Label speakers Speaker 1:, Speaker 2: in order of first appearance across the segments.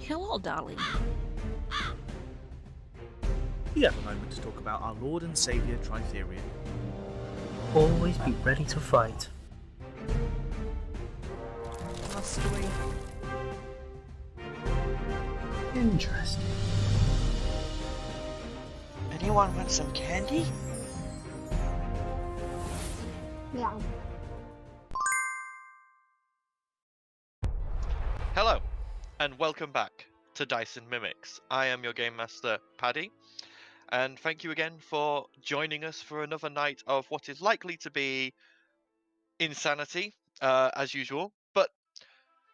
Speaker 1: Hello, darling.
Speaker 2: We have a moment to talk about our Lord and Saviour Tritherion.
Speaker 3: Always be ready to fight.
Speaker 1: Must we?
Speaker 3: Interesting.
Speaker 4: Anyone want some candy?
Speaker 5: Yeah.
Speaker 6: Hello, and welcome back to Dice and Mimics. I am your Game Master, Paddy, and thank you again for joining us for another night of what is likely to be insanity, as usual. But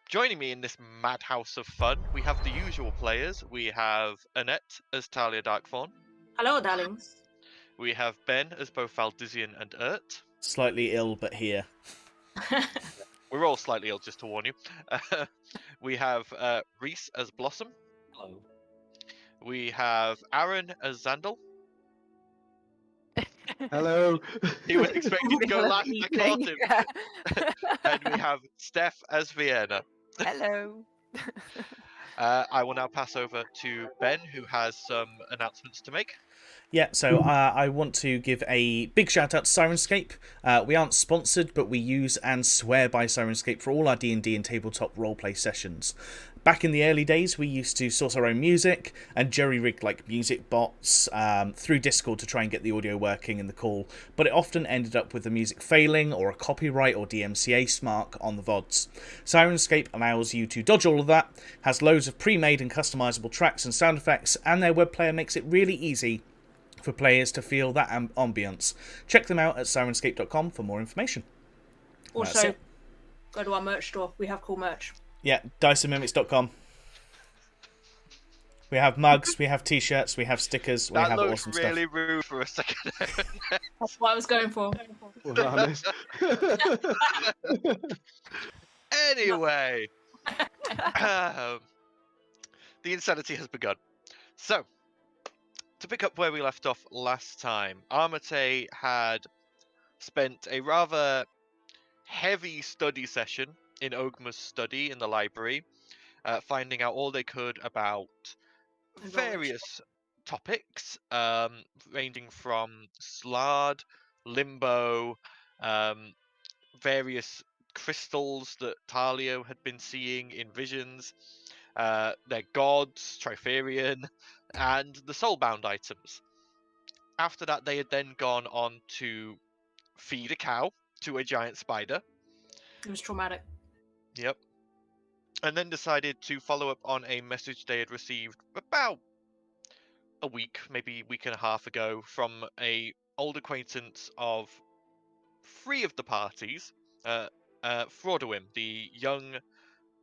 Speaker 6: joining me in this madhouse of fun, we have the usual players. We have Annette as Talia Darkthorn.
Speaker 7: Hello, darlings.
Speaker 6: We have Ben as both Valdizian and Urt.
Speaker 2: Slightly ill, but here.
Speaker 6: We're all slightly ill, just to warn you. We have Reese as Blossom.
Speaker 3: Hello.
Speaker 6: We have Aaron as Zandal.
Speaker 8: Hello.
Speaker 6: He was expecting to go last. I caught him. And we have Steph as Vienna.
Speaker 1: Hello.
Speaker 6: I will now pass over to Ben, who has some announcements to make.
Speaker 2: Yeah, so I want to give a big shout out to Sirenscape. We aren't sponsored, but we use and swear by Sirenscape for all our D&D and tabletop roleplay sessions. Back in the early days, we used to source our own music and jury-rig like music bots through Discord to try and get the audio working in the call, but it often ended up with the music failing or a copyright or DMCA mark on the VODs. Sirenscape allows you to dodge all of that, has loads of pre-made and customizable tracks and sound effects, and their web player makes it really easy for players to feel that ambience. Check them out at sirenscape.com for more information.
Speaker 7: Also, go to our merch store. We have cool merch.
Speaker 2: Yeah, diceandmimics.com. We have mugs, we have t-shirts, we have stickers, we have awesome stuff.
Speaker 6: That looks really rude for a second.
Speaker 7: That's what I was going for.
Speaker 6: Anyway, the insanity has begun. So, to pick up where we left off last time, Armatae had spent a rather heavy study session in Ogma's study in the library, finding out all they could about various topics, ranging from Slard, Limbo, various crystals that Talio had been seeing in visions, their gods, Tritherion, and the soulbound items. After that, they had then gone on to feed a cow to a giant spider.
Speaker 7: It was traumatic.
Speaker 6: Yep. And then decided to follow up on a message they had received about a week, maybe a week and a half ago, from a old acquaintance of three of the parties, Fraudowim, the young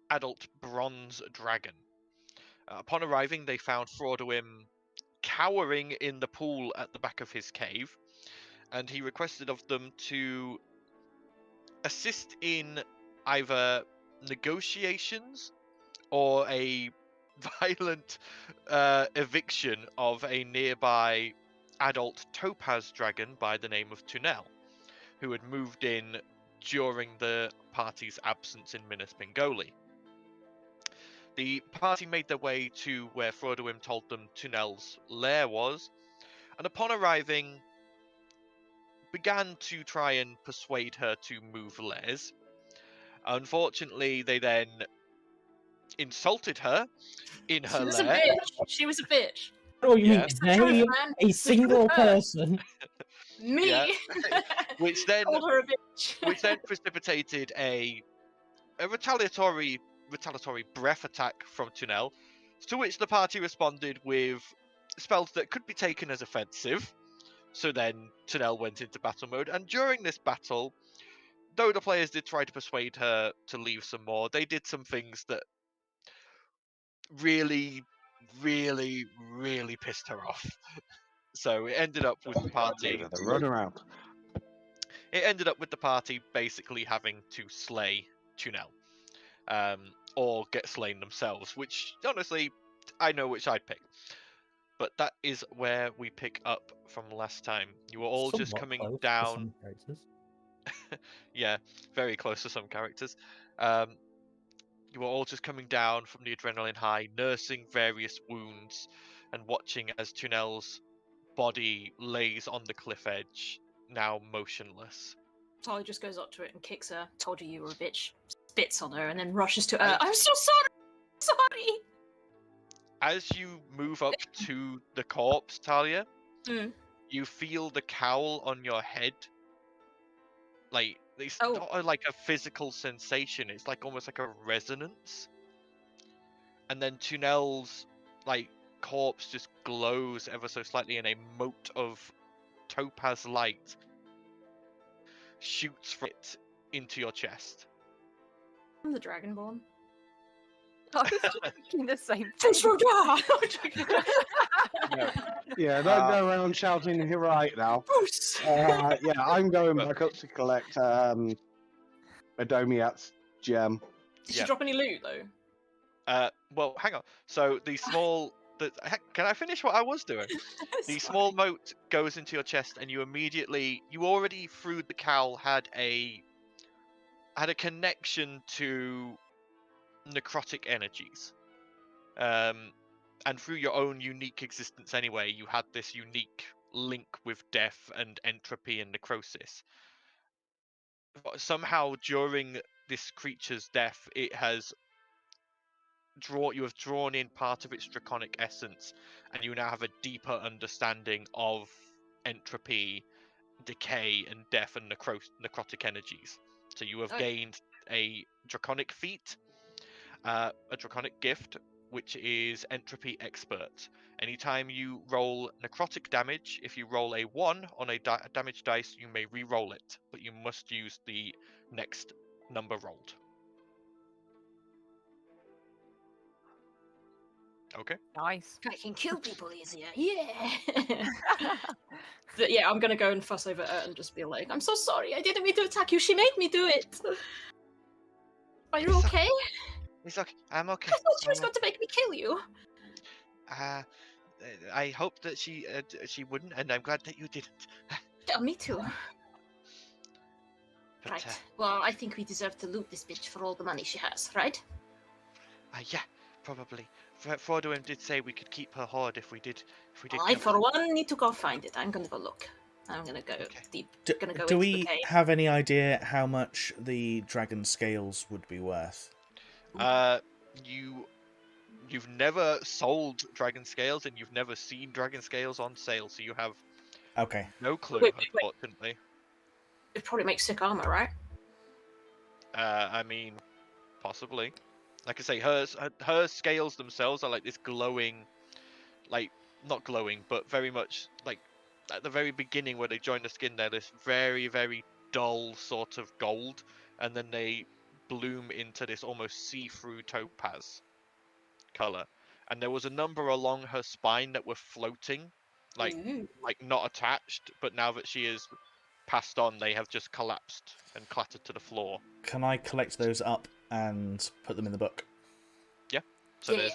Speaker 6: adult bronze dragon. Upon arriving, they found Fraudowim cowering in the pool at the back of his cave, and he requested of them to assist in either negotiations or a violent eviction of a nearby adult topaz dragon by the name of Tunel, who had moved in during the party's absence in Minas Pingoli. The party made their way to where Fraudowim told them Tunel's lair was, and upon arriving, began to try and persuade her to move lairs. Unfortunately, they then insulted her in her
Speaker 7: She was a
Speaker 6: lair.
Speaker 7: bitch. She was a bitch.
Speaker 3: Oh, you
Speaker 6: Yeah.
Speaker 3: mean they, a single person?
Speaker 7: Me.
Speaker 6: Yeah. Which then
Speaker 7: Called her a bitch.
Speaker 6: which then precipitated a retaliatory breath attack from Tunel, to which the party responded with spells that could be taken as offensive. So then Tunel went into battle mode, and during this battle, though the players did try to persuade her to leave some more, they did some things that really, really, really pissed her off. So it ended up with the party.
Speaker 8: Run around.
Speaker 6: It ended up with the party basically having to slay Tunel, or get slain themselves. Which honestly, I know which I'd pick. But that is where we pick up from last time. You were all just
Speaker 3: Somewhat
Speaker 6: coming
Speaker 3: close for
Speaker 6: down.
Speaker 3: some characters.
Speaker 6: Yeah, very close to some characters. you are all just coming down from the adrenaline high, nursing various wounds, and watching as Tunel's body lays on the cliff edge, now motionless.
Speaker 7: Tali just goes up to it and kicks her. Told you were a bitch. Spits on her and then rushes to her. I'm so sorry. Sorry.
Speaker 6: As you move up to the corpse, Talia, you feel the cowl on your head. Like, it's not like a physical sensation. It's like almost like a resonance. And then Tunel's like corpse just glows ever so slightly, and a mote of topaz light shoots from it into your chest.
Speaker 7: I'm the Dragonborn.
Speaker 1: I was just thinking the same
Speaker 7: Fish
Speaker 1: thing.
Speaker 7: will die!
Speaker 5: Yeah, don't go around shouting "You're right" now.
Speaker 7: Bruce!
Speaker 5: Yeah, I'm going back up to collect Adomiat's gem.
Speaker 7: Did she drop any loot, though?
Speaker 6: Well, hang on. So can I finish what I was doing? The small mote goes into your chest, and you already through the cowl had a connection to necrotic energies, and through your own unique existence anyway, you had this unique link with death and entropy and necrosis. But somehow during this creature's death, you have drawn in part of its draconic essence, and you now have a deeper understanding of entropy, decay, and death and necrotic energies. So you have gained a draconic feat, a draconic gift, which is Entropy Expert. Anytime you roll necrotic damage, if you roll a 1 on a damage dice, you may re-roll it, but you must use the next number rolled. Okay.
Speaker 1: Nice.
Speaker 7: I can kill people easier. Yeah. But yeah, I'm gonna go and fuss over her and just be like, I'm so sorry, I didn't mean to attack you. She made me do it. Are you okay?
Speaker 6: It's okay. I'm okay.
Speaker 7: I thought she was going to make me kill you.
Speaker 6: I hope that she wouldn't, and I'm glad that you didn't.
Speaker 7: Yeah, me too.
Speaker 6: But,
Speaker 7: Right. Well, I think we deserve to loot this bitch for all the money she has, right?
Speaker 6: Yeah, probably. Frodoin did say we could keep her hoard if we did.
Speaker 7: I, for one, need to go find it. I'm gonna go look. I'm gonna go deep.
Speaker 2: Do we have any idea how much the dragon scales would be worth?
Speaker 6: You've never sold dragon scales, and you've never seen dragon scales on sale, so you have no clue, unfortunately.
Speaker 7: It probably makes sick armor, right?
Speaker 6: I mean, possibly. Like I say, her scales themselves are like this glowing, like, not glowing, but very much like at the very beginning where they join the skin, they're this very, very dull sort of gold, and then they bloom into this almost see-through topaz color. And there was a number along her spine that were floating, like not attached, but now that she is passed on, they have just collapsed and clattered to the floor.
Speaker 2: Can I collect those up and put them in the book?
Speaker 6: Yeah. So
Speaker 7: yeah.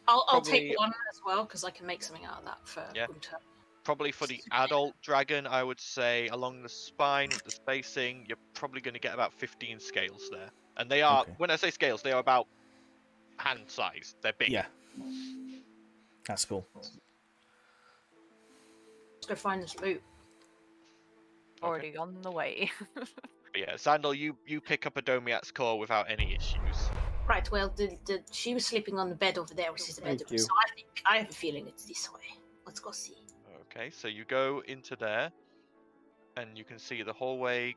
Speaker 7: I'll take one as well, because I can make something out of that for Gunter.
Speaker 6: Probably for the adult dragon, I would say along the spine with the spacing, you're probably going to get about 15 scales there. And they are, when I say scales, they are about hand size. They're big.
Speaker 2: Yeah. That's cool.
Speaker 7: Let's go find this loot.
Speaker 1: Already on the way.
Speaker 6: But yeah, Sandal, you pick up Adomiat's core without any issues.
Speaker 7: Right, well, she was sleeping on the bed over there, which is the bedroom, so I have a feeling it's this way. Let's go see.
Speaker 6: Okay, so you go into there, and you can see the hallway.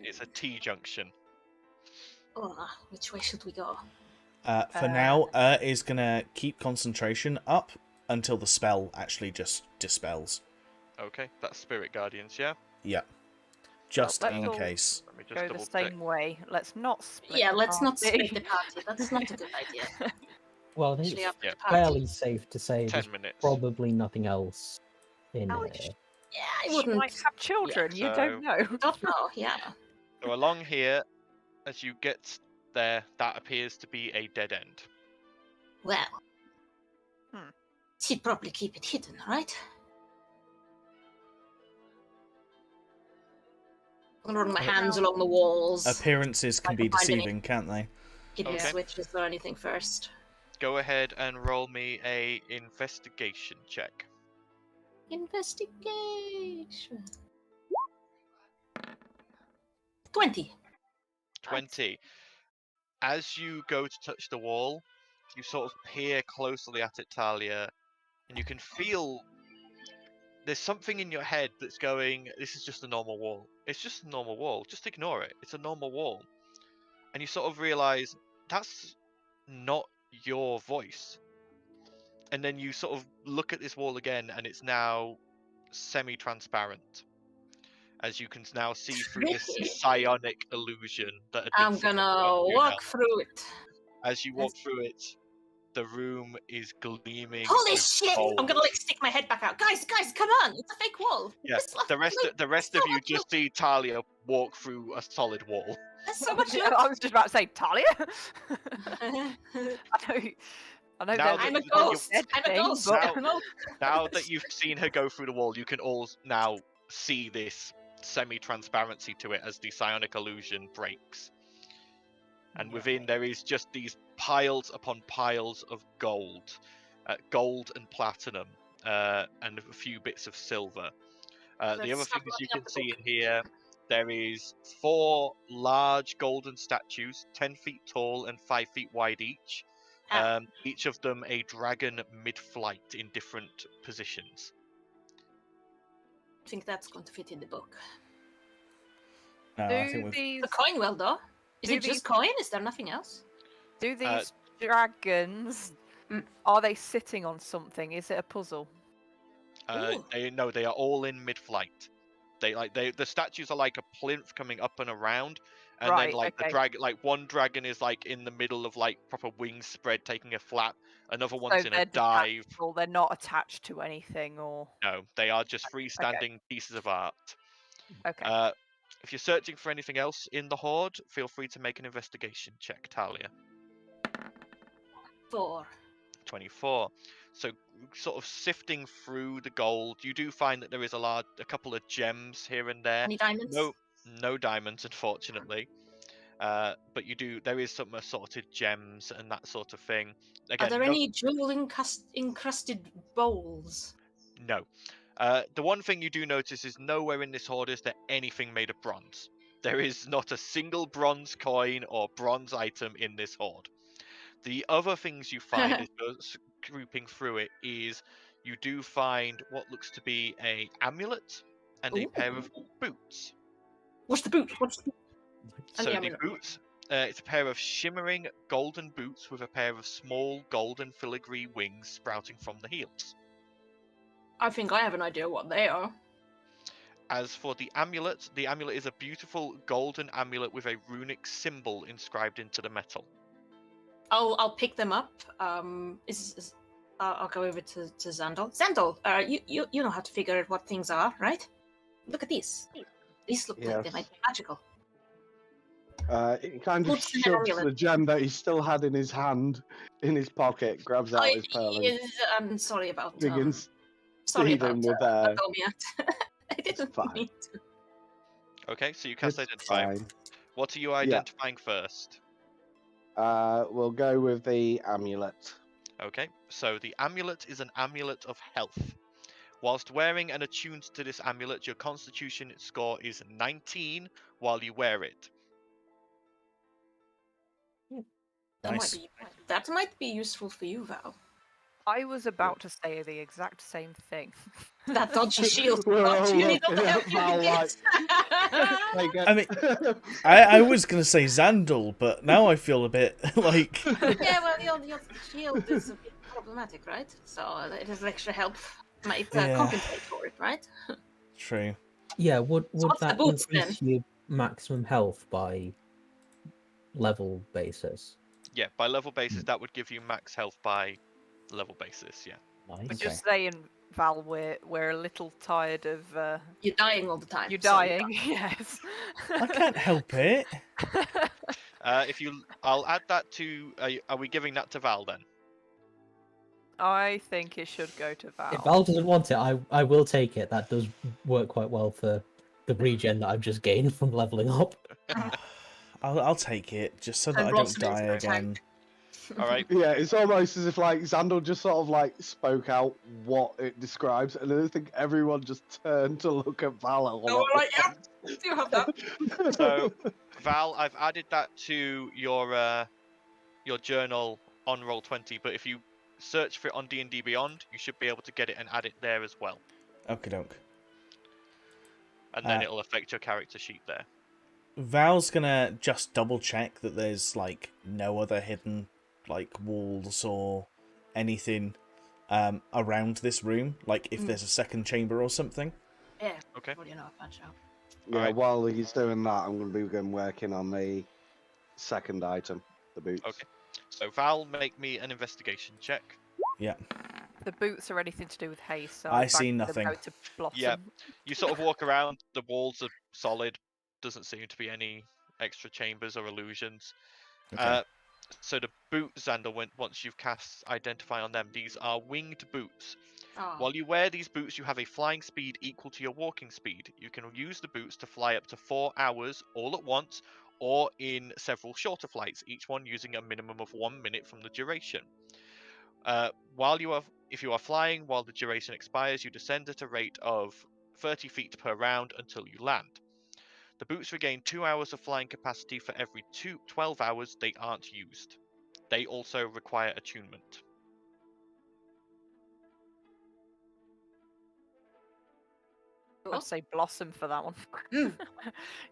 Speaker 6: It's a T-junction.
Speaker 7: Oh, which way should we go?
Speaker 2: For now, is going to keep concentration up until the spell actually just dispels.
Speaker 6: Okay, that's Spirit Guardians, yeah?
Speaker 2: Yeah. Just in case.
Speaker 6: Let me just
Speaker 1: go the same way. Let's not split.
Speaker 7: Yeah, let's not split the party. That's not a good idea.
Speaker 3: Well, I think it's fairly safe to say there's probably nothing else in there.
Speaker 7: Yeah, I wouldn't.
Speaker 1: She might have children. You don't know.
Speaker 7: Don't know. Yeah.
Speaker 6: So along here, as you get there, that appears to be a dead end.
Speaker 7: Well, she'd probably keep it hidden, right? I'm gonna run my hands along the walls.
Speaker 2: Appearances can be deceiving, can't they?
Speaker 7: hidden switches or anything first.
Speaker 6: Go ahead and roll me a investigation check.
Speaker 7: Investigation. 20.
Speaker 6: 20. As you go to touch the wall, you sort of peer closely at it, Talia, and you can feel there's something in your head that's going, this is just a normal wall. It's just a normal wall. Just ignore it. It's a normal wall. And you sort of realize that's not your voice. And then you sort of look at this wall again, and it's now semi-transparent. As you can now see through this psionic illusion that had been
Speaker 7: I'm gonna walk through it.
Speaker 6: As you walk through it, the room is gleaming.
Speaker 7: Holy
Speaker 6: with
Speaker 7: shit!
Speaker 6: gold.
Speaker 7: I'm gonna like stick my head back out. Guys, come on! It's a fake wall.
Speaker 6: Yeah, the rest of you just see Talia walk through a solid wall.
Speaker 7: That's so much.
Speaker 1: I was just about to say Talia. I know.
Speaker 7: I'm a ghost. I'm a ghost.
Speaker 6: Now that you've seen her go through the wall, you can all now see this semi-transparency to it as the psionic illusion breaks. And within there is just these piles upon piles of gold, gold and platinum, and a few bits of silver. The other things you can see in here, there is 4 large golden statues, 10 feet tall and 5 feet wide each. Each of them a dragon mid-flight in different positions.
Speaker 7: I think that's going to fit in the book.
Speaker 2: No, I think
Speaker 7: The coin well, though. Is it just coin? Is there nothing else?
Speaker 1: Do these dragons, are they sitting on something? Is it a puzzle?
Speaker 6: No, they are all in mid-flight. The statues are like a plinth coming up and around, and then the dragon, one dragon is like in the middle of like proper wings spread, taking a flap. Another one's in a dive.
Speaker 1: They're not attached to anything, or
Speaker 6: no, they are just freestanding pieces of art.
Speaker 1: Okay.
Speaker 6: If you're searching for anything else in the hoard, feel free to make an investigation check, Talia. 24. So, sort of sifting through the gold, you do find that there is a couple of gems here and there.
Speaker 7: Any diamonds?
Speaker 6: No diamonds, unfortunately. But there is some assorted gems and that sort of thing. Again,
Speaker 7: are there any jewel encrusted bowls?
Speaker 6: No. The one thing you do notice is nowhere in this hoard is there anything made of bronze. There is not a single bronze coin or bronze item in this hoard. The other things you find as you're grouping through it is you do find what looks to be an amulet and a pair of boots.
Speaker 7: What's the boot?
Speaker 6: So the boots, it's a pair of shimmering golden boots with a pair of small golden filigree wings sprouting from the heels.
Speaker 7: I think I have an idea what they are.
Speaker 6: As for the amulet is a beautiful golden amulet with a runic symbol inscribed into the metal.
Speaker 7: I'll pick them up. I'll go over to Xandal. Xandal, you know how to figure out what things are, right? Look at these. These look like they might be magical.
Speaker 5: It kind of shoves the gem that he still had in his hand, in his pocket, grabs out his pearl.
Speaker 7: I'm sorry about
Speaker 5: begins
Speaker 7: sorry about
Speaker 5: with
Speaker 7: I didn't mean to.
Speaker 6: Okay, so you cast Identify. What are you identifying first?
Speaker 5: We'll go with the amulet.
Speaker 6: Okay, so the amulet is an amulet of health. Whilst wearing and attuned to this amulet, your constitution score is 19 while you wear it.
Speaker 2: Nice.
Speaker 7: That might be useful for you, Val.
Speaker 1: I was about to say the exact same thing.
Speaker 7: That dodgy shield. You need all the help you can get.
Speaker 2: I mean, I was going to say Xandal, but now I feel a bit like...
Speaker 7: Yeah, well, your shield is a bit problematic, right? So a little extra help might compensate for it, right?
Speaker 2: True.
Speaker 3: Yeah, would that
Speaker 7: boots,
Speaker 3: increase your maximum health by level basis?
Speaker 6: Yeah, by level basis, that would give you max health by level basis, yeah.
Speaker 3: Nice.
Speaker 1: I'm just saying, Val, we're a little tired of...
Speaker 7: You're dying all the time.
Speaker 1: You're dying, yes.
Speaker 2: I can't help it.
Speaker 6: I'll add that to... are we giving that to Val, then?
Speaker 1: I think it should go to Val.
Speaker 3: If Val doesn't want it, I will take it. That does work quite well for the regen that I've just gained from leveling up.
Speaker 2: I'll take it just so that
Speaker 7: And
Speaker 2: I don't
Speaker 7: Blossom
Speaker 2: die
Speaker 7: into the
Speaker 2: again.
Speaker 7: tank.
Speaker 6: All right.
Speaker 5: Yeah, it's almost as if like Xandal just sort of like spoke out what it describes, and I think everyone just turned to look at Val.
Speaker 7: Oh, all right, yeah. Do have that.
Speaker 6: So, Val, I've added that to your journal on Roll20, but if you search for it on DnD Beyond, you should be able to get it and add it there as well.
Speaker 2: Okie doke.
Speaker 6: And then it'll affect your character sheet there.
Speaker 2: Val's gonna just double check that there's like no other hidden like walls or anything around this room, like if there's a second chamber or something.
Speaker 7: Yeah.
Speaker 6: Okay.
Speaker 7: What do you know? Punch out.
Speaker 5: Yeah,
Speaker 6: Alright.
Speaker 5: while he's doing that, I'm going to be working on the second item, the boots.
Speaker 6: Okay. So Val, make me an investigation check.
Speaker 2: Yeah.
Speaker 1: The boots are anything to do with haste. So
Speaker 2: I
Speaker 1: I'll
Speaker 2: see
Speaker 1: bank them
Speaker 2: nothing.
Speaker 1: out to Blossom.
Speaker 6: Yeah. You sort of walk around, the walls are solid, doesn't seem to be any extra chambers or illusions.
Speaker 2: Okay.
Speaker 6: So the boots, Xandal, once you've cast Identify on them, these are winged boots.
Speaker 7: Oh.
Speaker 6: While you wear these boots, you have a flying speed equal to your walking speed. You can use the boots to fly up to 4 hours all at once, or in several shorter flights, each one using a minimum of 1 minute from the duration. If you are flying while the duration expires, you descend at a rate of 30 feet per round until you land. The boots regain 2 hours of flying capacity for every 12 hours they aren't used. They also require attunement.
Speaker 1: I'd say Blossom for that one.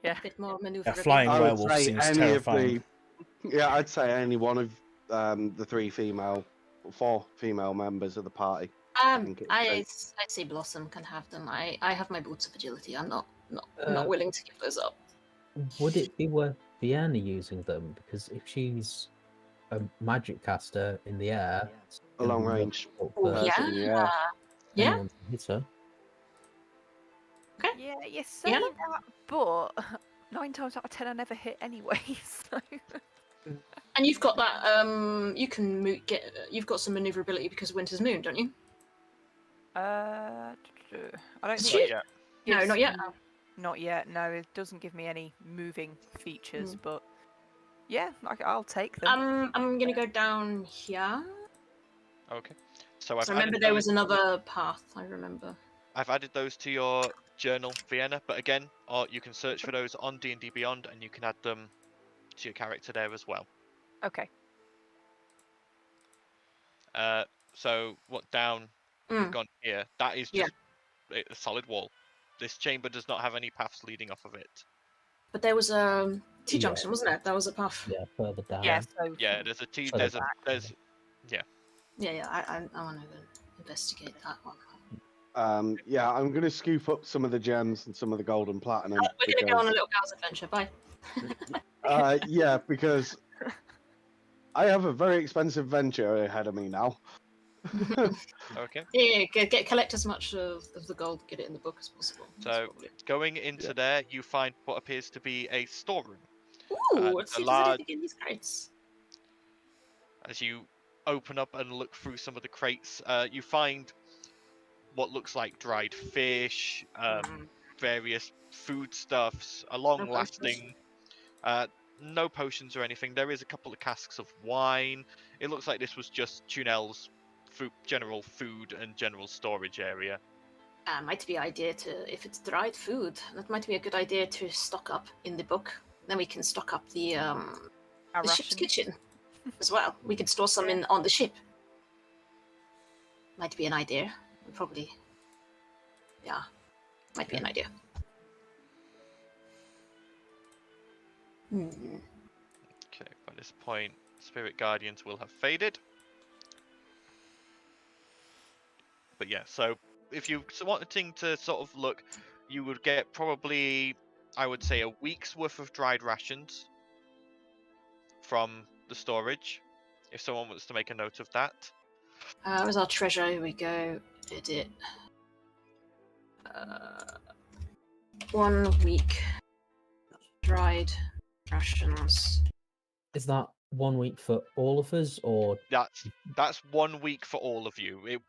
Speaker 1: Yeah.
Speaker 7: A bit more
Speaker 2: A
Speaker 7: maneuverability.
Speaker 2: flying
Speaker 5: I would
Speaker 2: werewolf
Speaker 5: say
Speaker 2: seems
Speaker 5: any
Speaker 2: terrifying.
Speaker 5: of the. Yeah, I'd say any one of the 4 female members of the party. think it's
Speaker 7: I'd say Blossom can have them. I have my boots of agility. I'm not willing to give those up.
Speaker 3: Would it be worth Vienna using them? Because if she's a magic caster in the air,
Speaker 5: A long range.
Speaker 7: Yeah.
Speaker 5: Yeah.
Speaker 7: Yeah.
Speaker 3: anyone can hit her.
Speaker 7: Okay.
Speaker 1: Yeah, you say
Speaker 7: Yeah.
Speaker 1: that, but 9 times out of 10 I never hit anyway. So.
Speaker 7: And you've got that. You can You've got some maneuverability because of Winter's Moon, don't you?
Speaker 1: I don't
Speaker 7: Did
Speaker 1: think.
Speaker 7: you?
Speaker 6: Yeah.
Speaker 7: No,
Speaker 1: Yes,
Speaker 7: not yet.
Speaker 1: Not yet. No, it doesn't give me any moving features, but yeah, I'll take them.
Speaker 7: I'm gonna go down here.
Speaker 6: Okay. So I've
Speaker 7: So remember
Speaker 6: added
Speaker 7: there
Speaker 6: those-
Speaker 7: was another path. I remember.
Speaker 6: I've added those to your journal, Vienna, but again, you can search for those on D&D Beyond, and you can add them to your character there as well.
Speaker 1: Okay.
Speaker 6: So what down we've gone here? That is just a solid wall. This chamber does not have any paths leading off of it.
Speaker 7: But there was a T-junction, wasn't it? That was a path.
Speaker 3: Yeah, further down.
Speaker 1: Yeah. So
Speaker 6: Yeah, there's a T.
Speaker 3: So
Speaker 6: There's
Speaker 7: Yeah. I want to investigate that one.
Speaker 5: Yeah, I'm going to scoop up some of the gems and some of the gold and platinum.
Speaker 7: We're going to go on a little gal's adventure. Bye.
Speaker 5: Yeah, because I have a very expensive venture ahead of me now.
Speaker 6: Okay.
Speaker 7: Yeah, collect as much of the gold, get it in the book as possible. That's
Speaker 6: So
Speaker 7: probably-
Speaker 6: going into there, you find what appears to be a storeroom.
Speaker 7: Ooh, let's
Speaker 6: a
Speaker 7: see if there's
Speaker 6: large-
Speaker 7: anything in these crates.
Speaker 6: As you open up and look through some of the crates, you find what looks like dried fish, various foodstuffs, a long-lasting. No potions or anything. There is a couple of casks of wine. It looks like this was just Tunel's general food and general storage area.
Speaker 7: Might be idea to, if it's dried food, that might be a good idea to stock up in the book. Then we can stock up the
Speaker 1: our
Speaker 7: ship's
Speaker 1: ration.
Speaker 7: kitchen as well. We can store some on the ship. Might be an idea. Probably. Yeah. Might be an idea.
Speaker 6: Okay, by this point, Spirit Guardians will have faded. But yeah, so if you wanting to sort of look, you would get probably, I would say, a week's worth of dried rations from the storage, if someone wants to make a note of that.
Speaker 7: Where's our treasure? Here we go. Edit. 1 week dried rations.
Speaker 3: Is that 1 week for all of us, or
Speaker 6: That's 1 week for all of you.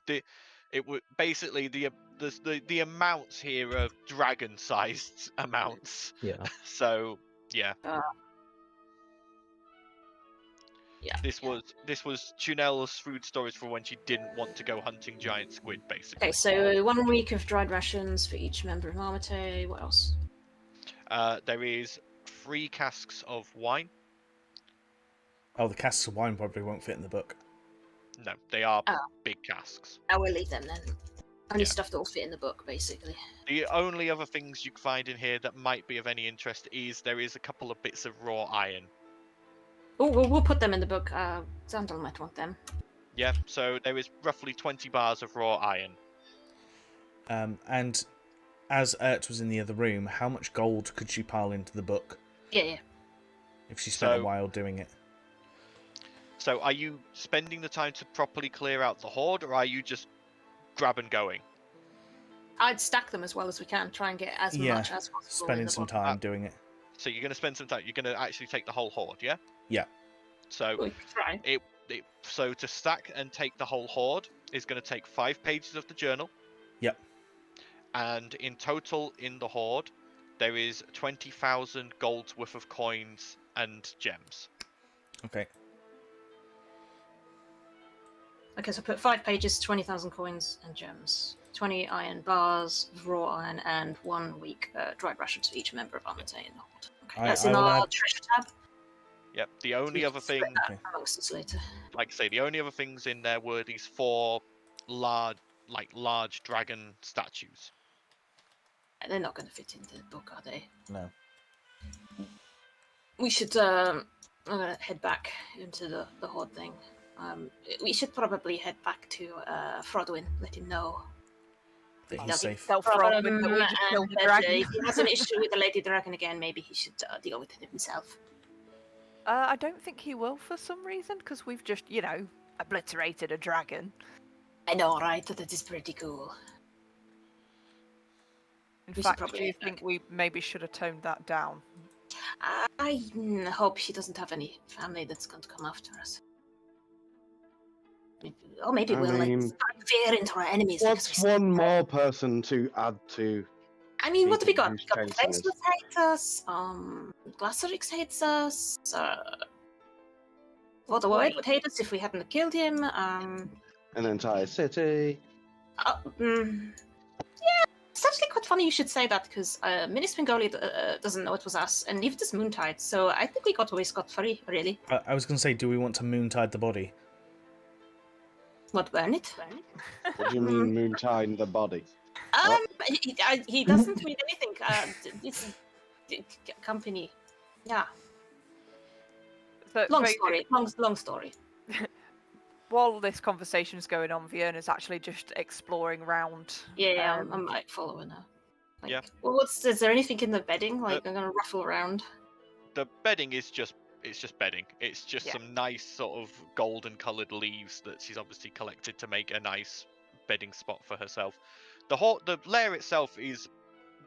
Speaker 6: It would basically the amounts here are dragon-sized amounts.
Speaker 3: yeah?
Speaker 6: So yeah.
Speaker 7: Yeah.
Speaker 6: This was Tunel's food storage for when she didn't want to go hunting giant squid, basically.
Speaker 7: Okay, so 1 week of dried rations for each member of Armatae. What else?
Speaker 6: There is 3 casks of wine.
Speaker 2: Oh, the casks of wine probably won't fit in the book.
Speaker 6: No, they are
Speaker 7: Oh.
Speaker 6: big casks.
Speaker 7: I will leave them then. Only
Speaker 6: Yeah.
Speaker 7: stuff that will fit in the book, basically.
Speaker 6: The only other things you can find in here that might be of any interest is there is a couple of bits of raw iron.
Speaker 7: Oh, we'll put them in the book. Xandal might want them.
Speaker 6: Yeah, so there is roughly 20 bars of raw iron.
Speaker 2: And as Ert was in the other room, how much gold could she pile into the book
Speaker 7: Yeah.
Speaker 2: if she spent a
Speaker 6: So-
Speaker 2: while doing it?
Speaker 6: So are you spending the time to properly clear out the hoard, or are you just grab and going?
Speaker 7: I'd stack them as well as we can. Try and get as
Speaker 2: Yeah,
Speaker 7: much as possible. in
Speaker 2: Spending
Speaker 7: the
Speaker 2: some
Speaker 7: book.
Speaker 2: time doing it.
Speaker 6: So you're going to spend some time. You're going to actually take the whole hoard, yeah?
Speaker 2: Yeah.
Speaker 6: So
Speaker 7: We could try.
Speaker 6: so to stack and take the whole hoard is going to take 5 pages of the journal.
Speaker 2: Yep.
Speaker 6: And in total in the hoard, there is 20,000 gold's worth of coins and gems.
Speaker 2: Okay.
Speaker 7: Okay, so put 5 pages, 20,000 coins and gems. 20 iron bars, raw iron, and 1 week dried rations for each member of Armatae in the hold. Okay, that's in
Speaker 2: I will
Speaker 7: our
Speaker 2: add-
Speaker 7: treasure tab.
Speaker 6: Yep. The only other thing,
Speaker 2: Okay.
Speaker 7: Amongst us later.
Speaker 6: like I say, the only other things in there were these 4 large dragon statues.
Speaker 7: They're not going to fit into the book, are they?
Speaker 2: No.
Speaker 7: We should I'm gonna head back into the horde thing. We should probably head back to Frodwin, let him know.
Speaker 2: That
Speaker 7: That'd
Speaker 2: he's
Speaker 7: be
Speaker 2: safe.
Speaker 1: Self-frog with that we just killed the
Speaker 7: that,
Speaker 1: dragon.
Speaker 7: if he has an issue with the Lady Dragon again, maybe he should deal with it himself.
Speaker 1: I don't think he will for some reason, because we've just, obliterated a dragon.
Speaker 7: I know, right? That is pretty cool.
Speaker 1: In
Speaker 7: We should
Speaker 1: fact,
Speaker 7: probably
Speaker 1: do you
Speaker 7: head back.
Speaker 1: think we maybe should have toned that down?
Speaker 7: I hope she doesn't have any family that's going to come after us. Or maybe
Speaker 5: I
Speaker 7: we'll
Speaker 5: mean,
Speaker 7: veer into our enemies. because
Speaker 5: What's
Speaker 7: we-
Speaker 5: one more person to add to?
Speaker 7: I mean, what have we got?
Speaker 5: Who's
Speaker 7: We got
Speaker 5: chasing us?
Speaker 7: Faceless hates us, Glasserix hates us, Voldemort would hate us if we hadn't killed him,
Speaker 5: An entire city.
Speaker 7: yeah, it's actually quite funny you should say that, because Minis Pingoli doesn't know it was us, and neither does Moontide, so I think we got away scot-free, really.
Speaker 2: I was going to say, do we want to moontide the body?
Speaker 7: What, burn it?
Speaker 5: What do you mean, Moontide the body?
Speaker 7: He doesn't read anything. It's company. Yeah.
Speaker 1: So,
Speaker 7: Long
Speaker 1: but
Speaker 7: story. Long story.
Speaker 1: While this conversation's going on, Fiona's actually just exploring around.
Speaker 7: Yeah, I'm like following her. Like,
Speaker 6: Yeah.
Speaker 7: Well, is there anything in the bedding? Like I'm gonna ruffle around.
Speaker 6: The bedding is just bedding. It's just
Speaker 1: Yeah.
Speaker 6: some nice sort of golden coloured leaves that she's obviously collected to make a nice bedding spot for herself. The lair itself is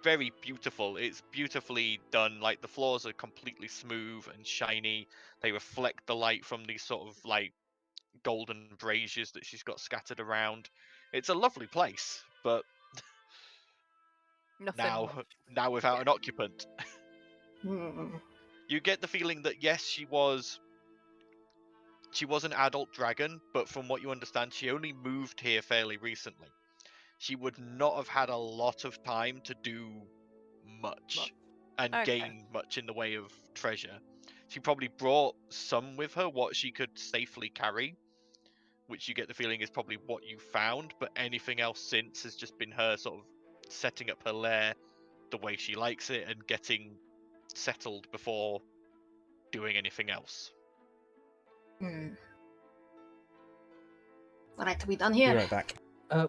Speaker 6: very beautiful. It's beautifully done. Like the floors are completely smooth and shiny. They reflect the light from these sort of like golden braziers that she's got scattered around. It's a lovely place, but
Speaker 1: Nothing.
Speaker 6: now without an occupant.
Speaker 7: Hmm.
Speaker 6: You get the feeling that yes, she was an adult dragon, but from what you understand, she only moved here fairly recently. She would not have had a lot of time to do much and
Speaker 1: Okay.
Speaker 6: gain much in the way of treasure. She probably brought some with her, what she could safely carry, which you get the feeling is probably what you found, but anything else since has just been her sort of setting up her lair the way she likes it and getting settled before doing anything else.
Speaker 7: Hmm. Alright, are we done
Speaker 2: Be
Speaker 7: here?
Speaker 2: right back.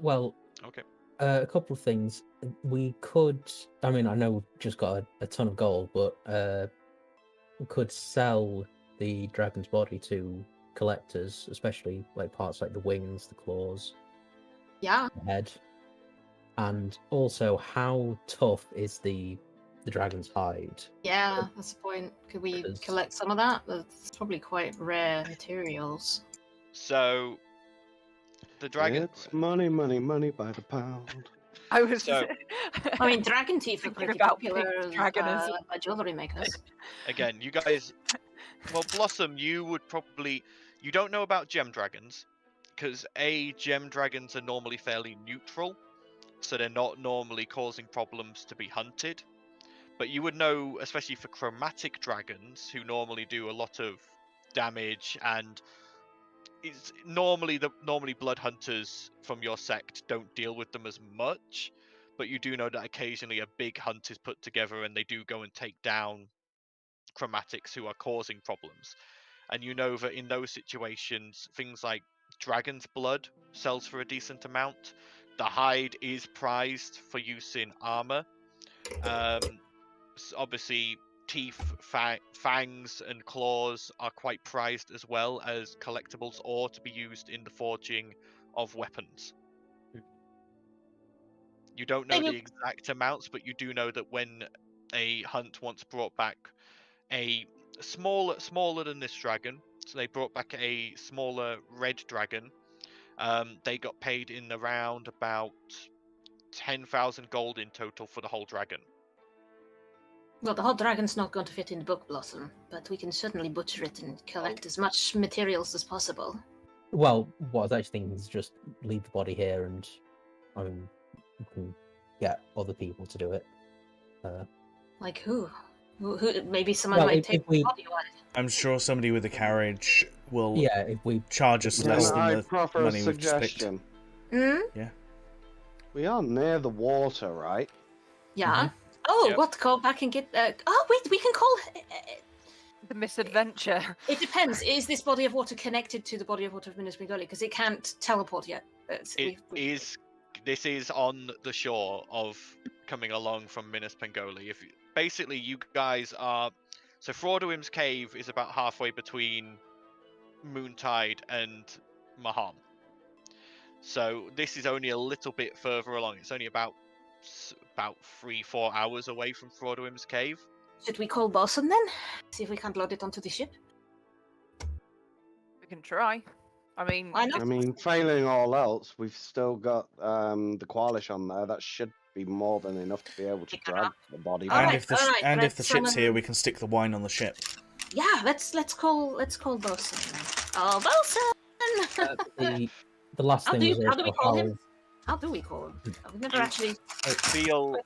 Speaker 3: Well,
Speaker 6: Okay.
Speaker 3: a couple of things. We could, I mean, I know we've just got a ton of gold, but we could sell the dragon's body to collectors, especially like parts like the wings, the claws,
Speaker 7: Yeah.
Speaker 3: the head. And also, how tough is the dragon's hide?
Speaker 7: Yeah, that's the point. Could we
Speaker 3: Because-
Speaker 7: collect some of that? That's probably quite rare materials.
Speaker 6: So the dragon
Speaker 5: It's money, money, money by the pound.
Speaker 1: I was.
Speaker 6: So-
Speaker 7: I mean, dragon teeth are
Speaker 1: Thinking
Speaker 7: pretty
Speaker 1: about
Speaker 7: popular
Speaker 1: pink dragon as
Speaker 7: by jewelry makers.
Speaker 6: again, you guys Well, Blossom, you don't know about gem dragons, because gem dragons are normally fairly neutral, so they're not normally causing problems to be hunted. But you would know, especially for chromatic dragons, who normally do a lot of damage, and it's normally blood hunters from your sect don't deal with them as much. But you do know that occasionally a big hunt is put together, and they do go and take down chromatics who are causing problems. And you know that in those situations, things like dragon's blood sells for a decent amount. The hide is prized for use in armor. Obviously, teeth, fangs, and claws are quite prized as well as collectibles, or to be used in the forging of weapons. You don't know the exact amounts, but you do know that when a hunt once brought back a smaller than this dragon, so they brought back a smaller red dragon, they got paid in around about 10,000 gold in total for the whole dragon.
Speaker 7: Well, the whole dragon's not going to fit in the book, Blossom, but we can certainly butcher it and collect as much materials as possible.
Speaker 3: Well, what I was actually thinking is just leave the body here, and I mean, we can get other people to do it.
Speaker 7: Like who? Who? Maybe someone might take the body away.
Speaker 2: I'm sure somebody with a carriage will
Speaker 3: if we
Speaker 2: charge us less than the
Speaker 5: proffer
Speaker 2: money
Speaker 5: a
Speaker 2: we've just picked.
Speaker 5: suggestion.
Speaker 2: Yeah.
Speaker 5: We are near the water, right?
Speaker 7: Yeah. Oh,
Speaker 6: Yep.
Speaker 7: what? Go back and get... Oh, wait, we can call...
Speaker 1: The misadventure.
Speaker 7: It depends. Is this body of water connected to the body of water of Minas Pangoli? Because it can't teleport yet.
Speaker 6: This is on the shore of coming along from Minas Pangoli. Basically, you guys are... So Fraudouim's cave is about halfway between Moontide and Maham. So this is only a little bit further along. It's only about 3-4 hours away from Fraudouim's cave.
Speaker 7: Should we call Bosun then? See if we can't load it onto the ship?
Speaker 1: We can try. I mean,
Speaker 7: Why not?
Speaker 5: I mean, failing all else, we've still got the Qualish on there. That should be more than enough to be able to drag the body
Speaker 7: All
Speaker 2: And
Speaker 5: back.
Speaker 7: right,
Speaker 2: if the ship's here, we can stick the wine on the ship.
Speaker 7: Yeah, let's call Bosun. Oh, Bosun!
Speaker 3: The last
Speaker 7: How
Speaker 3: thing
Speaker 7: do
Speaker 3: was
Speaker 7: how do we
Speaker 3: also
Speaker 7: call him? How do we call him? I've never actually.
Speaker 6: Feel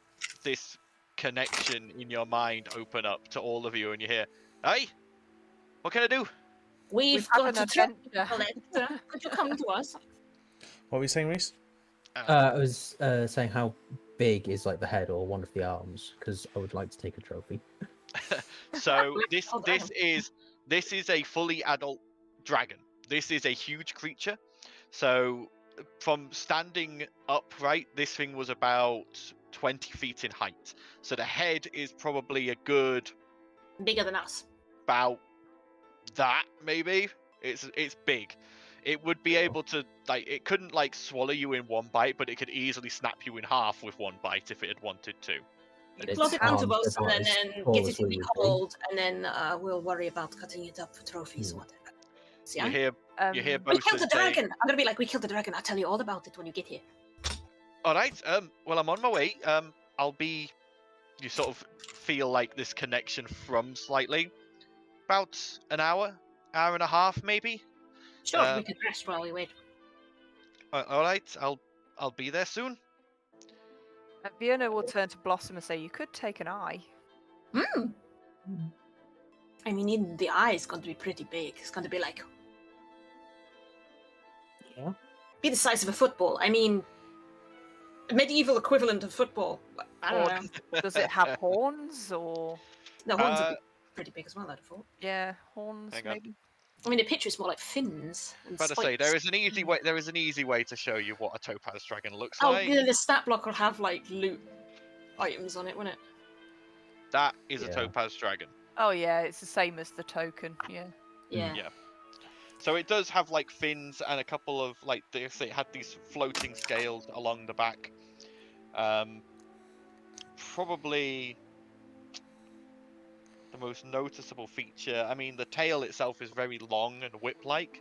Speaker 6: this connection in your mind open up to all of you, and you hear, "Hey, what can I do?"
Speaker 7: We've
Speaker 1: had
Speaker 7: got
Speaker 1: an
Speaker 7: a trip
Speaker 1: adventure.
Speaker 7: collector. Could you come to us?
Speaker 2: What were you saying, Reese?
Speaker 3: I was saying how big is like the head or one of the arms, because I would like to take a trophy.
Speaker 6: So
Speaker 7: Oh,
Speaker 6: this is a fully adult dragon. This is a huge creature. So from standing upright, this thing was about 20 feet in height. So the head is probably a good
Speaker 7: Bigger than us.
Speaker 6: about that, maybe. It's big. It would be able to, like, it couldn't like swallow you in one bite, but it could easily snap you in half with one bite if it had wanted to.
Speaker 3: Its
Speaker 7: Plug it onto
Speaker 3: arms
Speaker 7: Bosun
Speaker 3: about
Speaker 7: and
Speaker 3: as
Speaker 7: then
Speaker 3: tall
Speaker 7: get
Speaker 3: as
Speaker 7: it to
Speaker 3: we
Speaker 7: be
Speaker 3: would
Speaker 7: cold, and then we'll worry about cutting it up for trophies or whatever. See,
Speaker 6: You hear
Speaker 1: Um,
Speaker 6: you hear
Speaker 7: we killed
Speaker 6: Bosun
Speaker 7: the
Speaker 6: saying,
Speaker 7: dragon. I'm gonna be like, we killed the dragon. I'll tell you all about it when you get here.
Speaker 6: "All right, well, I'm on my way. I'll be." You sort of feel like this connection from slightly, about an hour and a half, maybe.
Speaker 7: Sure, we can rest while we wait.
Speaker 6: All right, I'll be there soon.
Speaker 1: Fiona will turn to Blossom and say, "You could take an eye."
Speaker 7: Hmm. I mean, even the eye is going to be pretty big. It's going to be like...
Speaker 3: Yeah.
Speaker 7: Be the size of a football. I mean, medieval equivalent of football. I don't know.
Speaker 1: Or does it have horns or?
Speaker 7: The horns would be pretty big as well, I'd have thought.
Speaker 1: Yeah, horns
Speaker 6: Hang on.
Speaker 1: maybe.
Speaker 7: I mean, the picture is more like fins. And
Speaker 6: About to say,
Speaker 7: spikes.
Speaker 6: there is an easy way. There is an easy way to show you what a topaz dragon looks
Speaker 7: Oh,
Speaker 6: like.
Speaker 7: yeah, the stat block will have like loot items on it, won't it?
Speaker 6: That is a
Speaker 3: Yeah.
Speaker 6: topaz dragon.
Speaker 1: Oh yeah, it's the same as the token. Yeah.
Speaker 7: Yeah.
Speaker 6: Yeah. So it does have like fins and a couple of like this. It had these floating scales along the back. Probably the most noticeable feature. I mean, the tail itself is very long and whip-like.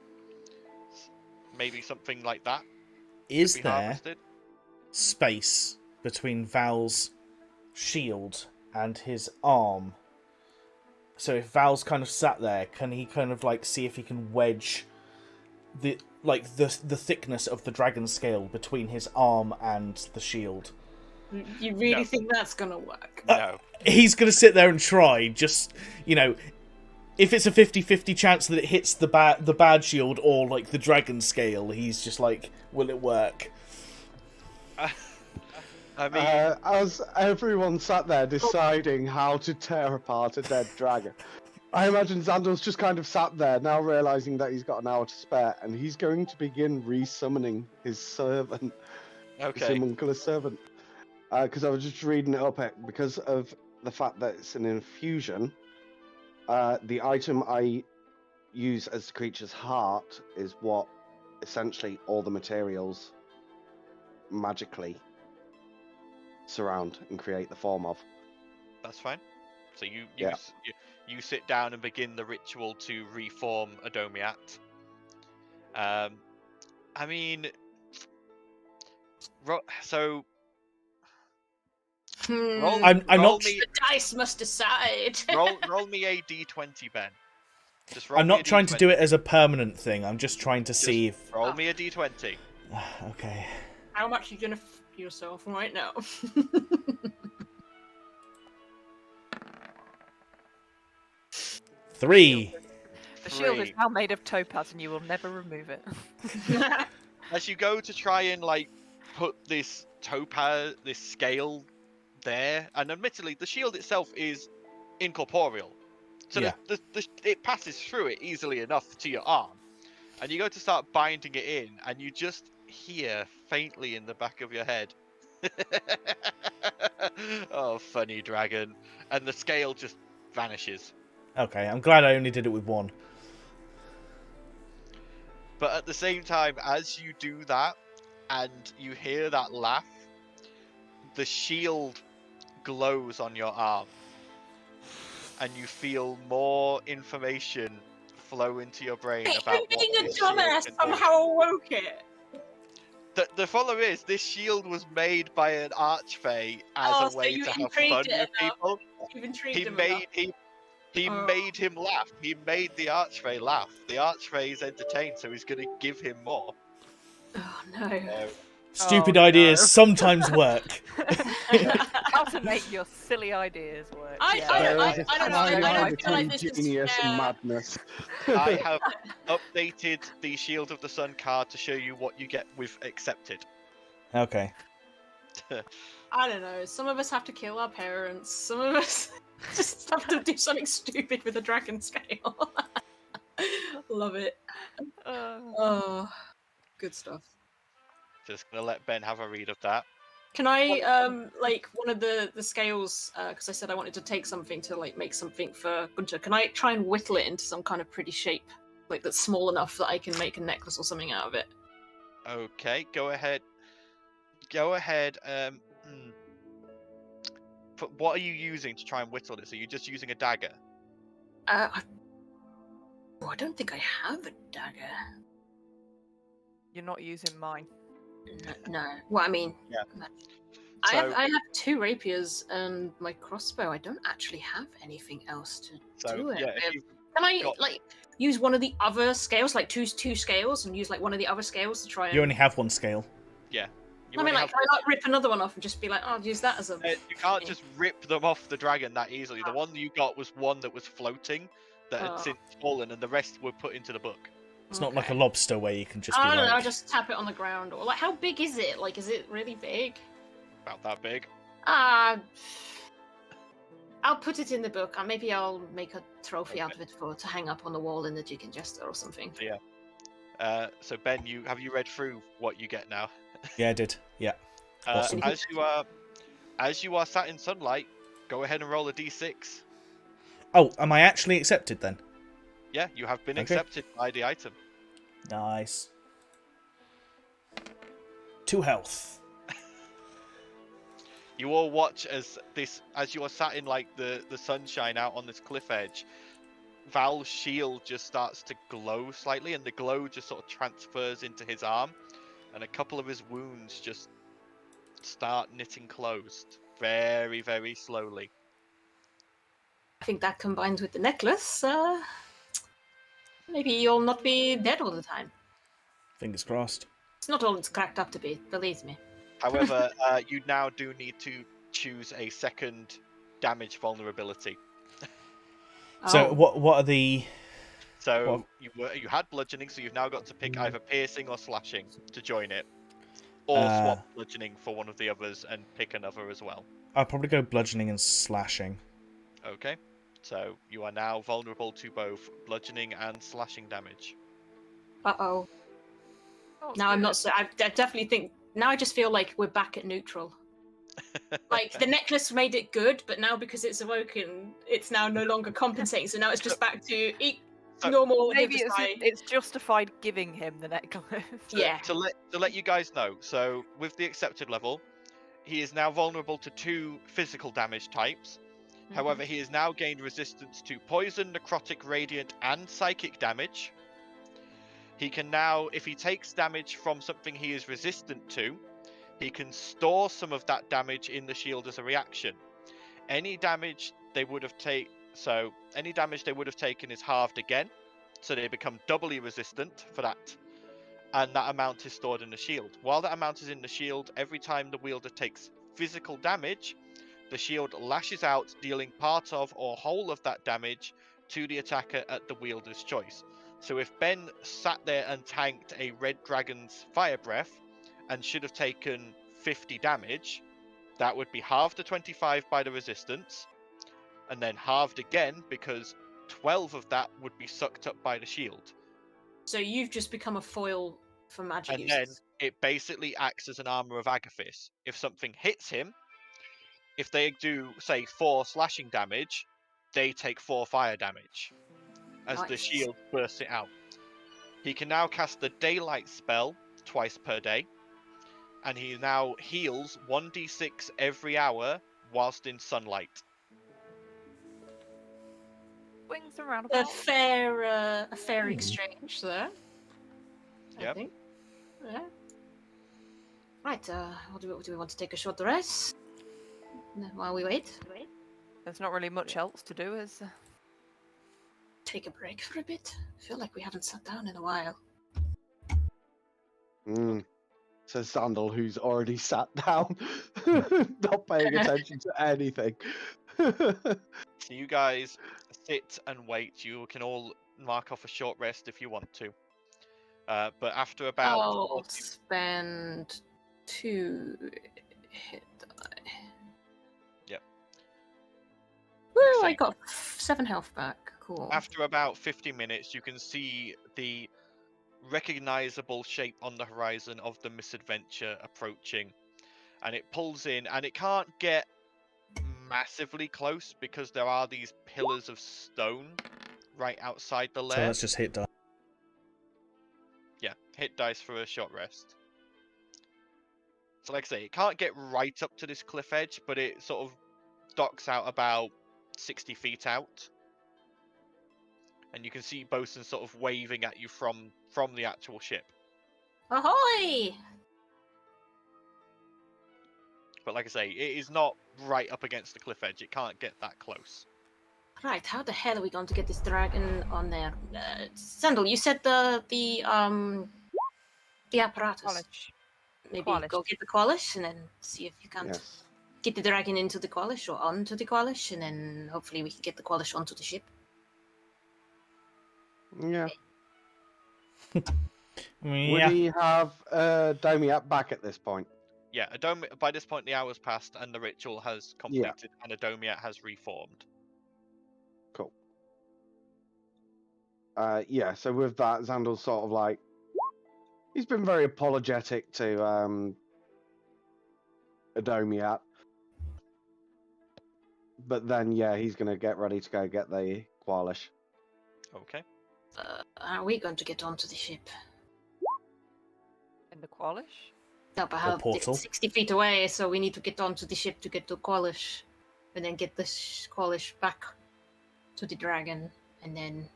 Speaker 6: Maybe something like that.
Speaker 2: Is
Speaker 6: could be
Speaker 2: there
Speaker 6: harvested.
Speaker 2: space between Val's shield and his arm So if Val's kind of sat there, can he kind of like see if he can wedge the thickness of the dragon scale between his arm and the shield?
Speaker 7: You really think that's gonna work?
Speaker 6: No.
Speaker 2: He's gonna sit there and try. Just, you know, if it's a 50-50 chance that it hits the bad shield or like the dragon scale, he's just like, will it work?
Speaker 6: I mean,
Speaker 5: as everyone sat there deciding how to tear apart a dead dragon, I imagine Xandel's just kind of sat there now, realizing that he's got an hour to spare, and he's going to begin re-summoning his servant, his
Speaker 6: okay.
Speaker 5: homunculus servant. Because I was just reading it up, because of the fact that it's an infusion. The item I use as the creature's heart is what essentially all the materials magically surround and create the form of.
Speaker 6: That's fine. So you
Speaker 5: Yeah.
Speaker 6: you sit down and begin the ritual to reform Adomiat. I mean, so roll,
Speaker 2: I'm
Speaker 6: roll
Speaker 2: not.
Speaker 6: me,
Speaker 7: The dice must decide.
Speaker 6: roll me a d20, Ben. Just roll
Speaker 2: I'm
Speaker 6: me a
Speaker 2: not trying to
Speaker 6: D20.
Speaker 2: do it as a permanent thing. I'm just trying to
Speaker 6: Just
Speaker 2: see if.
Speaker 6: roll me a d20.
Speaker 2: Okay.
Speaker 7: How much are you gonna f yourself right now?
Speaker 2: 3.
Speaker 1: The shield is
Speaker 6: 3.
Speaker 1: now made of topaz, and you will never remove it.
Speaker 6: As you go to try and like put this topaz, this scale there, and admittedly the shield itself is incorporeal, so
Speaker 2: Yeah.
Speaker 6: it passes through it easily enough to your arm, and you go to start binding it in, and you just hear faintly in the back of your head, "Oh, funny dragon," and the scale just vanishes.
Speaker 2: Okay, I'm glad I only did it with 1.
Speaker 6: But at the same time, as you do that, and you hear that laugh, the shield glows on your arm, and you feel more information flow into your brain about what
Speaker 7: Being a
Speaker 6: this shield
Speaker 7: dumbass
Speaker 6: can do.
Speaker 7: somehow awoke it.
Speaker 6: The follow is, this shield was made by an archfey as
Speaker 7: Oh,
Speaker 6: a
Speaker 7: so
Speaker 6: way
Speaker 7: you
Speaker 6: to have
Speaker 7: intrigued
Speaker 6: fun
Speaker 7: it
Speaker 6: with
Speaker 7: enough.
Speaker 6: people.
Speaker 7: You've intrigued
Speaker 6: He
Speaker 7: him
Speaker 6: made
Speaker 7: enough.
Speaker 6: he
Speaker 7: Oh.
Speaker 6: made him laugh. He made the archfey laugh. The archfey is entertained, so he's going to give him more.
Speaker 7: Oh no.
Speaker 2: Stupid
Speaker 1: Oh,
Speaker 2: ideas
Speaker 1: no.
Speaker 2: sometimes work.
Speaker 1: How to make your silly ideas work.
Speaker 7: I
Speaker 5: There
Speaker 7: don't
Speaker 5: is a
Speaker 7: know.
Speaker 5: fine
Speaker 7: I
Speaker 5: line
Speaker 7: don't feel
Speaker 5: between
Speaker 7: like this is
Speaker 5: genius and
Speaker 7: fair.
Speaker 5: madness.
Speaker 6: I have updated the Shield of the Sun card to show you what you get with accepted.
Speaker 2: Okay.
Speaker 7: I don't know. Some of us have to kill our parents. Some of us just have to do something stupid with a dragon scale. Love it. Oh, good stuff.
Speaker 6: Just gonna let Ben have a read of that.
Speaker 7: Can I like one of the scales? Because I said I wanted to take something to like make something for Gunter. Can I try and whittle it into some kind of pretty shape, like that's small enough that I can make a necklace or something out of it?
Speaker 6: Okay, go ahead. Go ahead. What are you using to try and whittle this? Are you just using a dagger?
Speaker 7: I don't think I have a dagger.
Speaker 1: You're not using mine.
Speaker 7: No. Well, I mean,
Speaker 6: Yeah.
Speaker 7: I
Speaker 6: So-
Speaker 7: have 2 rapiers and my crossbow. I don't actually have anything else to
Speaker 6: So
Speaker 7: do it
Speaker 6: yeah, if
Speaker 7: with.
Speaker 6: you've
Speaker 7: Can I
Speaker 6: got-
Speaker 7: like use one of the other scales, like two scales, and use like one of the other scales to try and?
Speaker 2: You only have 1 scale.
Speaker 6: you
Speaker 7: I mean,
Speaker 6: only
Speaker 7: like,
Speaker 6: have-
Speaker 7: can I not rip another one off and just be like, I'll use that as a.
Speaker 6: you can't just rip them off the dragon that easily. The
Speaker 7: Ah.
Speaker 6: one you got was one that was floating, that had
Speaker 7: Oh.
Speaker 6: since fallen, and the rest were put into the book.
Speaker 2: It's not like a
Speaker 7: Okay.
Speaker 2: lobster where you can just be
Speaker 7: I don't know.
Speaker 2: like...
Speaker 7: Just tap it on the ground, or like, how big is it? Like, is it really big?
Speaker 6: About that big.
Speaker 7: I'll put it in the book. Maybe I'll make a trophy out of it to hang up on the wall in the Chicken Jester or something.
Speaker 6: So Ben, have you read through what you get now?
Speaker 2: Yeah, I did. Yeah. Awesome.
Speaker 6: As you are sat in sunlight, go ahead and roll a d6.
Speaker 2: Oh, am I actually accepted then?
Speaker 6: Yeah, you have been
Speaker 2: Okay.
Speaker 6: accepted by the item.
Speaker 2: Nice. 2 health.
Speaker 6: You all watch as you are sat in like the sunshine out on this cliff edge. Val's shield just starts to glow slightly, and the glow just sort of transfers into his arm, and a couple of his wounds just start knitting closed very, very slowly.
Speaker 7: I think that combined with the necklace, maybe you'll not be dead all the time.
Speaker 2: Fingers crossed.
Speaker 7: It's not all it's cracked up to be, believe me.
Speaker 6: However, you now do need to choose a second damage vulnerability.
Speaker 2: So
Speaker 7: Oh.
Speaker 2: what are the?
Speaker 6: So you had bludgeoning, so you've now got to pick either piercing or slashing to join it, or swap bludgeoning for one of the others and pick another as well.
Speaker 2: I'll probably go bludgeoning and slashing.
Speaker 6: Okay, so you are now vulnerable to both bludgeoning and slashing damage.
Speaker 7: Uh-oh.
Speaker 1: Oh,
Speaker 7: Now I'm
Speaker 1: good.
Speaker 7: not so... I definitely think... Now I just feel like we're back at neutral. Like, the necklace made it good, but now because it's awoken, it's now no longer compensating, so now it's just back to normal.
Speaker 1: Maybe it's justified giving him the necklace.
Speaker 7: Yeah.
Speaker 6: To let you guys know, so with the accepted level, he is now vulnerable to 2 physical damage types. However, he has now gained resistance to poison, necrotic, radiant, and psychic damage. He can now, if he takes damage from something he is resistant to, he can store some of that damage in the shield as a reaction. Any damage they would have taken is halved again, so they become doubly resistant for that. And that amount is stored in the shield. While that amount is in the shield, every time the wielder takes physical damage, the shield lashes out, dealing part of or whole of that damage to the attacker at the wielder's choice. So if Ben sat there and tanked a red dragon's fire breath and should have taken 50 damage, that would be halved to 25 by the resistance, and then halved again because 12 of that would be sucked up by the shield.
Speaker 7: So you've just become a foil for magic
Speaker 6: And
Speaker 7: users.
Speaker 6: then it basically acts as an armor of Agathis. If something hits him, if they do, say, 4 slashing damage, they take 4 fire damage as the
Speaker 7: Nice.
Speaker 6: shield bursts it out. He can now cast the Daylight spell twice per day, and he now heals 1d6 every hour whilst in sunlight.
Speaker 1: Swings around
Speaker 7: A
Speaker 1: about.
Speaker 7: fair exchange there. I
Speaker 6: Yep.
Speaker 7: think. Yeah. Right, do we want to take a short rest? While we wait?
Speaker 1: There's not really much else to do, is there?
Speaker 7: Take a break for a bit? I feel like we haven't sat down in a while.
Speaker 5: Says Sandal, who's already sat down, not paying attention to anything.
Speaker 6: So you guys sit and wait. You can all mark off a short rest if you want to. But after about...
Speaker 7: I'll spend 2 hit die.
Speaker 6: Yep.
Speaker 7: Woo,
Speaker 6: Same.
Speaker 7: I got 7 health back. Cool.
Speaker 6: After about 50 minutes, you can see the recognizable shape on the horizon of the misadventure approaching. And it pulls in, and it can't get massively close because there are these pillars of stone right outside the lair.
Speaker 2: So let's just hit die.
Speaker 6: Yeah, hit dice for a short rest. So like I say, it can't get right up to this cliff edge, but it sort of docks out about 60 feet out. And you can see Bosun sort of waving at you from the actual ship.
Speaker 7: Ahoy!
Speaker 6: But like I say, it is not right up against the cliff edge. It can't get that close.
Speaker 7: Right, how the hell are we going to get this dragon on there? Sandal, you said the apparatus.
Speaker 1: College.
Speaker 7: Maybe
Speaker 1: Qualish.
Speaker 7: go get the Qualish and then see if you can
Speaker 5: Yes.
Speaker 7: get the dragon into the Qualish or onto the Qualish, and then hopefully we can get the Qualish onto the ship.
Speaker 5: Yeah.
Speaker 2: Yeah.
Speaker 5: Would he have Domiat back at this point?
Speaker 6: Yeah, by this point the hour's passed and the ritual has completed and Adomiat has reformed.
Speaker 5: Cool. Yeah, so with that, Xandal's sort of like... He's been very apologetic to Adomiat. But then, yeah, he's going to get ready to go get the Qualish.
Speaker 6: Okay.
Speaker 7: Are we going to get onto the ship?
Speaker 1: In the Qualish?
Speaker 7: No, but how?
Speaker 2: portal?
Speaker 7: It's 60 feet away, so we need to get onto the ship to get to Qualish, and then get this Qualish back to the dragon, and then...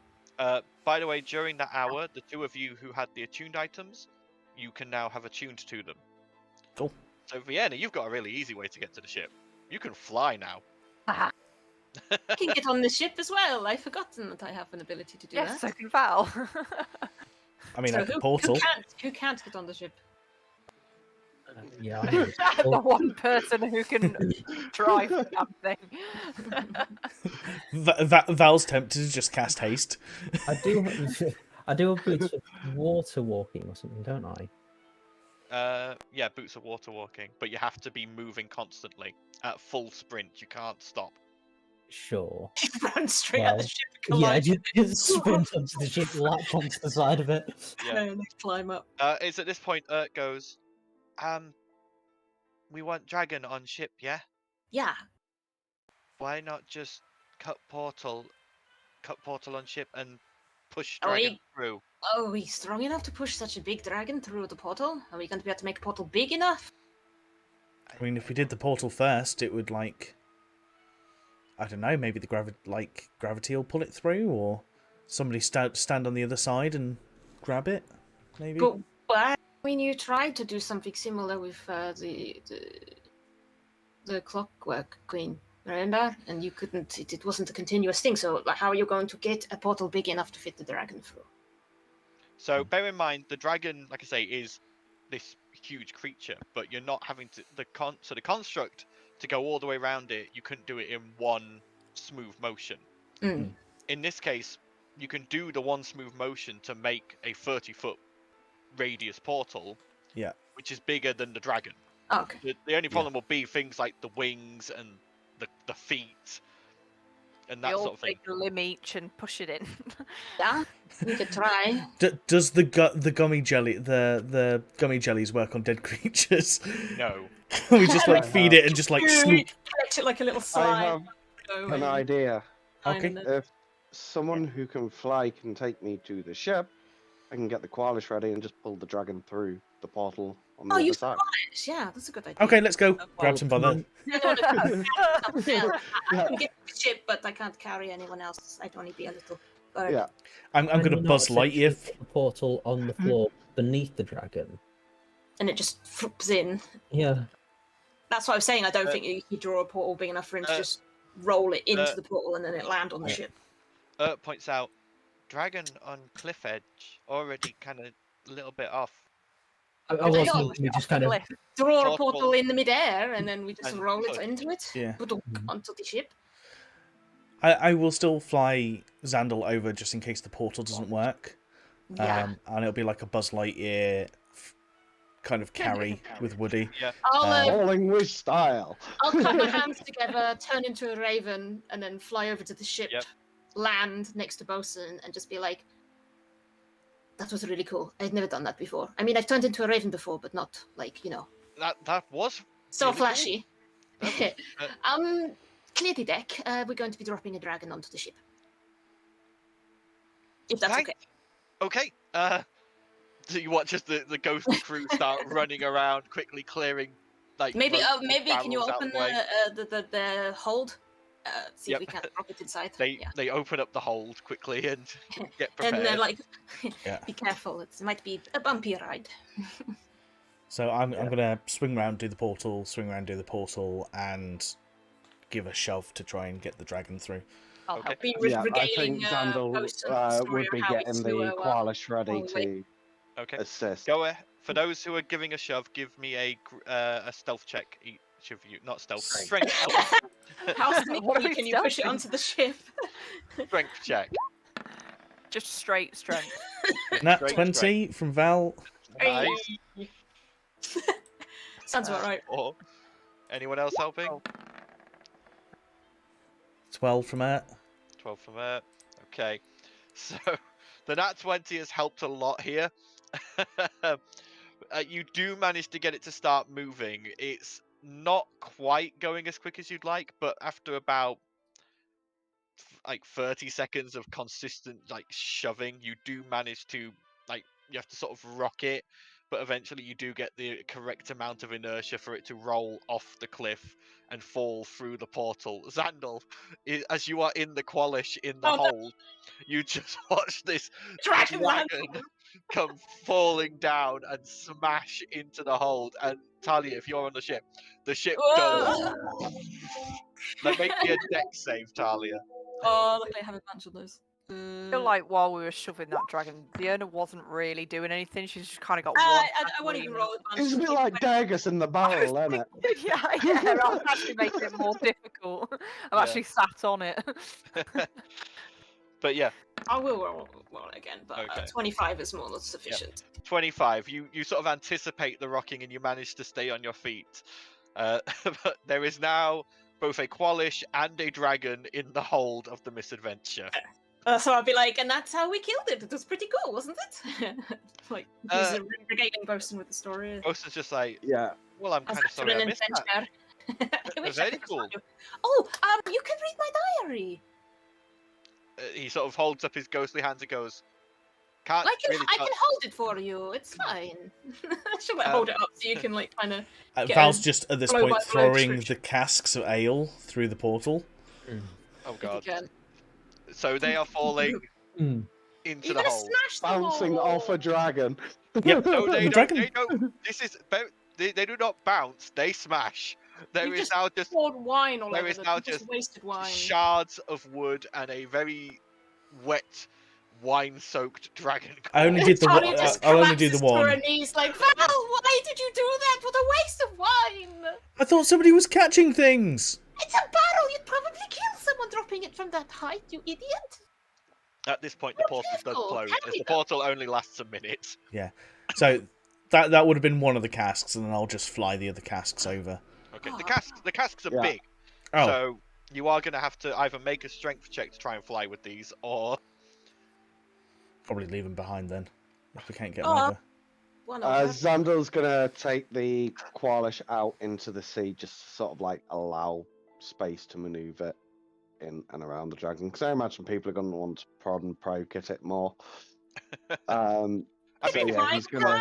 Speaker 6: By the way, during that hour, the 2 of you who had the attuned items, you can now have attuned to them.
Speaker 2: Cool.
Speaker 6: So Vienna, you've got a really easy way to get to the ship. You can fly now.
Speaker 1: Haha.
Speaker 7: I can get on the ship as well. I've forgotten that I have an ability to do
Speaker 1: Yes, so
Speaker 7: that.
Speaker 1: can Val.
Speaker 2: I mean,
Speaker 7: So
Speaker 2: I could portal.
Speaker 7: who can't get on the ship?
Speaker 3: Yeah, I know.
Speaker 1: The one person who can drive the damn thing.
Speaker 2: Val's tempted to just cast haste.
Speaker 3: I do have boots of water walking or something, don't I?
Speaker 6: Yeah, boots of water walking, but you have to be moving constantly at full sprint. You can't stop.
Speaker 3: Sure.
Speaker 7: Run straight at the
Speaker 3: Well,
Speaker 7: ship and
Speaker 3: Yeah,
Speaker 7: collide.
Speaker 3: just sprint onto the ship, latch onto the side of it.
Speaker 6: Yeah.
Speaker 7: And they climb up.
Speaker 6: It's at this point Urt goes, we want dragon on ship, yeah?
Speaker 7: Yeah.
Speaker 6: Why not just cut portal on ship and push
Speaker 7: Are
Speaker 6: dragon
Speaker 7: we-
Speaker 6: through?
Speaker 7: Oh, are we strong enough to push such a big dragon through the portal? Are we going to be able to make a portal big enough?
Speaker 2: I mean, if we did the portal first, it would like, I don't know, maybe the gravity will pull it through, or somebody stand on the other side and grab it, maybe.
Speaker 7: But I mean, you tried to do something similar with the Clockwork Queen, remember? And you couldn't. It wasn't a continuous thing. So, like, how are you going to get a portal big enough to fit the dragon through?
Speaker 6: So bear in mind, the dragon, like I say, is this huge creature, but you're not having to the construct to go all the way around it. You couldn't do it in one smooth motion.
Speaker 7: Mm.
Speaker 6: In this case, you can do the one smooth motion to make a 30-foot radius portal.
Speaker 2: Yeah.
Speaker 6: Which is bigger than the dragon.
Speaker 7: Okay.
Speaker 6: The only problem will be things like the wings and the feet and that
Speaker 1: We'll
Speaker 6: sort of thing.
Speaker 1: take a limb each and push it in.
Speaker 7: Yeah, we could try.
Speaker 2: Does the gummy jelly the gummy jellies work on dead creatures?
Speaker 6: No.
Speaker 2: We just like feed it and just like swoop.
Speaker 7: Collect it like a little
Speaker 5: I
Speaker 7: slime.
Speaker 5: have an idea.
Speaker 2: Okay.
Speaker 5: If someone who can fly can take me to the ship, I can get the Qualish ready and just pull the dragon through the portal on the
Speaker 7: Oh,
Speaker 5: other
Speaker 7: you
Speaker 5: side.
Speaker 7: Yeah, that's a good idea.
Speaker 2: Okay, let's go.
Speaker 1: Well,
Speaker 2: Grab some butter.
Speaker 7: I can get the ship, but I can't carry anyone else. I'd only be a little. Bird.
Speaker 5: Yeah.
Speaker 2: I'm
Speaker 3: Can
Speaker 2: gonna
Speaker 3: you not
Speaker 2: Buzz Lightyear.
Speaker 3: essentially put the portal on the floor beneath the dragon.
Speaker 7: And it just flips in.
Speaker 3: Yeah.
Speaker 7: That's what I was saying. I don't think you could draw a portal big enough for him to just roll it into the portal and then it land on the ship.
Speaker 6: Points out, dragon on cliff edge already kind of a little bit off.
Speaker 3: I was thinking just kind of
Speaker 7: Draw a portal in the midair and then we just
Speaker 6: And
Speaker 7: roll it
Speaker 6: push.
Speaker 7: into it.
Speaker 2: Yeah.
Speaker 7: Onto the ship.
Speaker 2: I will still fly Xandal over just in case the portal doesn't work.
Speaker 7: Yeah.
Speaker 2: And it'll be like a Buzz Lightyear kind of carry with Woody.
Speaker 6: Yeah.
Speaker 5: Falling with style.
Speaker 7: I'll clap my hands together, turn into a raven, and then fly over to the ship,
Speaker 6: Yep.
Speaker 7: land next to Bosun, and just be like, that was really cool. I'd never done that before. I mean, I've turned into a raven before, but not, like,
Speaker 6: That was
Speaker 7: so
Speaker 6: really cool.
Speaker 7: flashy. Clear the deck. We're going to be dropping a dragon onto the ship. If that's
Speaker 6: Thank-
Speaker 7: okay.
Speaker 6: Okay. So you watch as the ghost crew start running around, quickly clearing like
Speaker 7: Maybe,
Speaker 6: ropes and
Speaker 7: maybe can you
Speaker 6: barrels out
Speaker 7: open
Speaker 6: the way.
Speaker 7: the hold? See
Speaker 6: Yep.
Speaker 7: if we can drop it inside.
Speaker 6: They
Speaker 7: Yeah.
Speaker 6: they open up the hold quickly and get
Speaker 7: And
Speaker 6: prepared.
Speaker 7: they're like,
Speaker 2: Yeah.
Speaker 7: be careful. It might be a bumpy ride.
Speaker 2: So I'm gonna swing around, do the portal, and give a shove to try and get the dragon through.
Speaker 1: I'll
Speaker 6: Okay.
Speaker 1: help.
Speaker 7: Be
Speaker 5: Yeah, I
Speaker 7: regaling
Speaker 5: think Xandal
Speaker 7: Bosun with the story
Speaker 5: would be
Speaker 7: of how he
Speaker 5: getting
Speaker 7: slew
Speaker 5: the
Speaker 7: a,
Speaker 5: Qualish ready
Speaker 7: all the way.
Speaker 5: to
Speaker 6: Okay.
Speaker 5: assist.
Speaker 6: Go ahead. For those who are giving a shove, give me a stealth check each of you. Not stealth. Strength.
Speaker 7: How
Speaker 1: What are
Speaker 7: sneaky
Speaker 1: we
Speaker 7: can you push it
Speaker 1: stealthing?
Speaker 7: onto the ship?
Speaker 6: Strength check.
Speaker 1: Just straight strength.
Speaker 2: Nat
Speaker 6: Straight
Speaker 2: 20 from Val.
Speaker 6: Nice.
Speaker 7: Sounds about right.
Speaker 6: Or anyone else helping?
Speaker 2: 12 from Ert.
Speaker 6: 12 from there. Okay. So the nat 20 has helped a lot here. You do manage to get it to start moving. It's not quite going as quick as you'd like, but after about like 30 seconds of consistent like shoving, you do manage to like you have to sort of rock it, but eventually you do get the correct amount of inertia for it to roll off the cliff and fall through the portal. Xandal, as you are in the Qualish in the
Speaker 7: Oh, no.
Speaker 6: hole, you just watch this
Speaker 7: Dragon land.
Speaker 6: come falling down and smash into the hold. And Talia, if you're on the ship does. Like, make me a deck save, Talia.
Speaker 7: Oh, luckily I have advantage on those.
Speaker 1: I feel like while we were shoving that dragon, the owner wasn't really doing anything. She's just kind of got one.
Speaker 7: I won't even roll advantage.
Speaker 5: It's a bit like Dagus in the barrel, isn't it?
Speaker 1: yeah, I was actually making it more difficult. I'm actually sat on it.
Speaker 6: But yeah.
Speaker 7: I will roll again, but
Speaker 6: Okay.
Speaker 7: 25 is more than sufficient.
Speaker 6: 25. You sort of anticipate the rocking and you manage to stay on your feet. But there is now both a Qualish and a dragon in the hold of the Misadventure.
Speaker 7: So I'd be like, and that's how we killed it. It was pretty cool, wasn't it? Like, he's regaling Bosun with the story.
Speaker 6: Bosun's just like,
Speaker 5: Yeah.
Speaker 6: well, I'm kind of sorry I missed that. Very cool.
Speaker 7: Oh, you can read my diary.
Speaker 6: He sort of holds up his ghostly hands and goes,
Speaker 7: I can hold it for you. It's fine. Should I hold it up so you can like kind of?
Speaker 2: Val's just at this point throwing
Speaker 7: description.
Speaker 2: the casks of ale through the portal.
Speaker 6: Oh god.
Speaker 7: Again.
Speaker 6: So they are falling into
Speaker 7: You're
Speaker 6: the
Speaker 7: gonna
Speaker 6: hole.
Speaker 7: smash the
Speaker 5: Bouncing
Speaker 7: hole.
Speaker 5: off a dragon.
Speaker 2: Yep.
Speaker 6: No, they
Speaker 2: The
Speaker 6: don't.
Speaker 2: dragon.
Speaker 6: They don't. This is they do not bounce. They smash. There
Speaker 7: You
Speaker 6: is
Speaker 7: just
Speaker 6: now just
Speaker 7: poured wine all
Speaker 6: there
Speaker 7: over
Speaker 6: is
Speaker 7: them.
Speaker 6: now
Speaker 7: You
Speaker 6: just
Speaker 7: wasted wine.
Speaker 6: shards of wood and a very wet, wine-soaked dragon.
Speaker 2: I only did the
Speaker 7: Tony
Speaker 2: one.
Speaker 7: just
Speaker 2: I'll only do the
Speaker 7: collapses to her
Speaker 2: one.
Speaker 7: knees like, Val, why did you do that? What a waste of wine!
Speaker 2: I thought somebody was catching things.
Speaker 7: It's a barrel. You'd probably kill someone dropping it from that height, you idiot.
Speaker 6: At this point, the portal does
Speaker 7: careful.
Speaker 6: close,
Speaker 7: Tell
Speaker 6: as
Speaker 7: me
Speaker 6: the
Speaker 7: that.
Speaker 6: portal only lasts a minute.
Speaker 2: Yeah. So that would have been one of the casks, and then I'll just fly the other casks over.
Speaker 6: Okay, the casks are
Speaker 5: Yeah.
Speaker 6: big,
Speaker 2: Oh,
Speaker 6: so you are going to have to either make a strength check to try and fly with these, or
Speaker 2: probably leave them behind then, if we can't get them
Speaker 7: Oh.
Speaker 2: over.
Speaker 7: One over.
Speaker 5: Xandel's gonna take the Qualish out into the sea, just to sort of like allow space to maneuver in and around the dragon. Because I imagine people are going to want to prod and poke at it more.
Speaker 6: I
Speaker 5: So
Speaker 6: mean,
Speaker 5: yeah, he's gonna.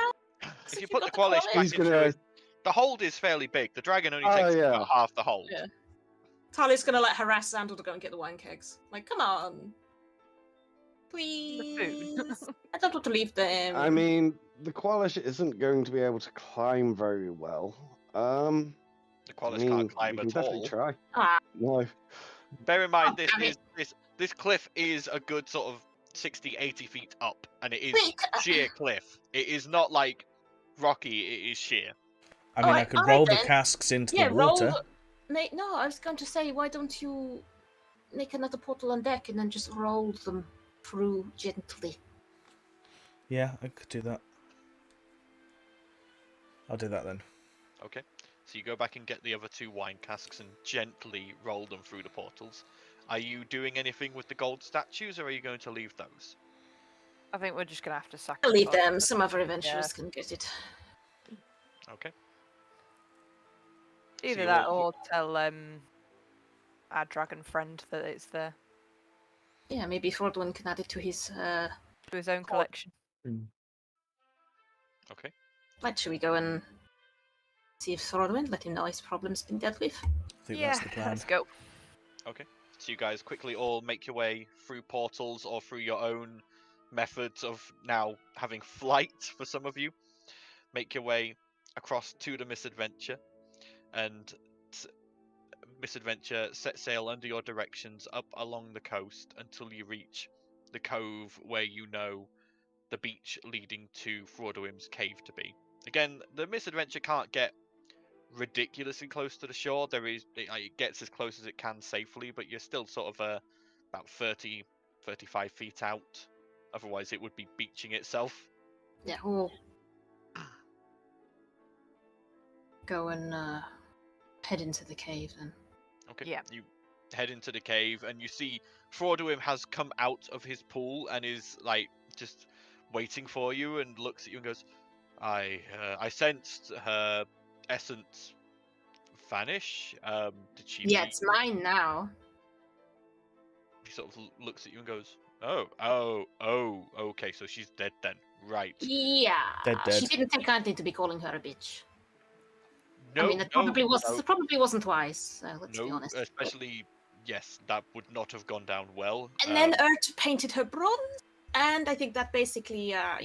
Speaker 6: if you put the Qualish back
Speaker 5: He's
Speaker 6: into
Speaker 5: gonna.
Speaker 6: it, the hold is fairly big. The dragon only
Speaker 5: Oh,
Speaker 6: takes
Speaker 5: yeah.
Speaker 6: about half the hold.
Speaker 7: Yeah. Tali's gonna let harass Xandel to go and get the wine kegs. Like, come on. Please. I don't want to leave them.
Speaker 5: I mean, the Qualish isn't going to be able to climb very well.
Speaker 6: The Qualish can't climb
Speaker 5: we can
Speaker 6: at
Speaker 5: definitely
Speaker 6: all.
Speaker 5: try.
Speaker 7: Ah.
Speaker 5: No.
Speaker 6: Bear in mind,
Speaker 7: Oh, damn it.
Speaker 6: this cliff is a good sort of 60, 80 feet up, and it is
Speaker 7: Wait,
Speaker 6: sheer cliff. It is not like rocky, it is sheer.
Speaker 2: I mean, I
Speaker 7: Alright,
Speaker 2: could
Speaker 7: alright
Speaker 2: roll the
Speaker 7: then.
Speaker 2: casks into
Speaker 7: yeah,
Speaker 2: the water.
Speaker 7: roll. No, I was going to say, why don't you make another portal on deck and then just roll them through gently?
Speaker 2: Yeah, I could do that. I'll do that then.
Speaker 6: Okay, so you go back and get the other two wine casks and gently roll them through the portals. Are you doing anything with the gold statues, or are you going to leave those?
Speaker 1: I think we're just gonna have to sacrifice.
Speaker 7: I'll leave them. Some other adventurers
Speaker 1: Yeah.
Speaker 7: can get it.
Speaker 6: Okay.
Speaker 1: Either
Speaker 6: you
Speaker 1: that
Speaker 6: will-
Speaker 1: or tell our dragon friend that it's there
Speaker 7: Yeah, maybe Frodwin can add it to his.
Speaker 1: to his own collection.
Speaker 6: Okay.
Speaker 7: Right, should we go and see if Frodwin? Let him know his problem's been dealt with.
Speaker 2: I think
Speaker 1: Yeah,
Speaker 2: that's the plan.
Speaker 1: let's go.
Speaker 6: Okay. So you guys quickly all make your way through portals or through your own methods of now having flight for some of you. Make your way across to the Misadventure, and Misadventure set sail under your directions up along the coast until you reach the cove where you know the beach leading to Frodwin's cave to be. Again, the Misadventure can't get ridiculously close to the shore. It gets as close as it can safely, but you're still sort of about 30, 35 feet out. Otherwise, it would be beaching itself.
Speaker 7: Yeah, we'll go and head into the cave then.
Speaker 6: Okay.
Speaker 1: Yeah.
Speaker 6: You head into the cave and you see Frodwin has come out of his pool and is like just waiting for you and looks at you and goes, I sensed her essence vanish. Did she
Speaker 7: Yeah,
Speaker 6: leave?"
Speaker 7: it's mine now.
Speaker 6: He sort of looks at you and goes, oh, okay, so she's dead then. Right.
Speaker 7: Yeah,
Speaker 2: Dead.
Speaker 7: she didn't take kindly to be calling her a bitch.
Speaker 6: No,
Speaker 7: I mean, it probably
Speaker 6: no,
Speaker 7: was. It probably wasn't wise. Let's be
Speaker 6: no,
Speaker 7: honest.
Speaker 6: especially, yes, that would not have gone down well.
Speaker 7: And then Urt painted her bronze, And I think that basically, yeah.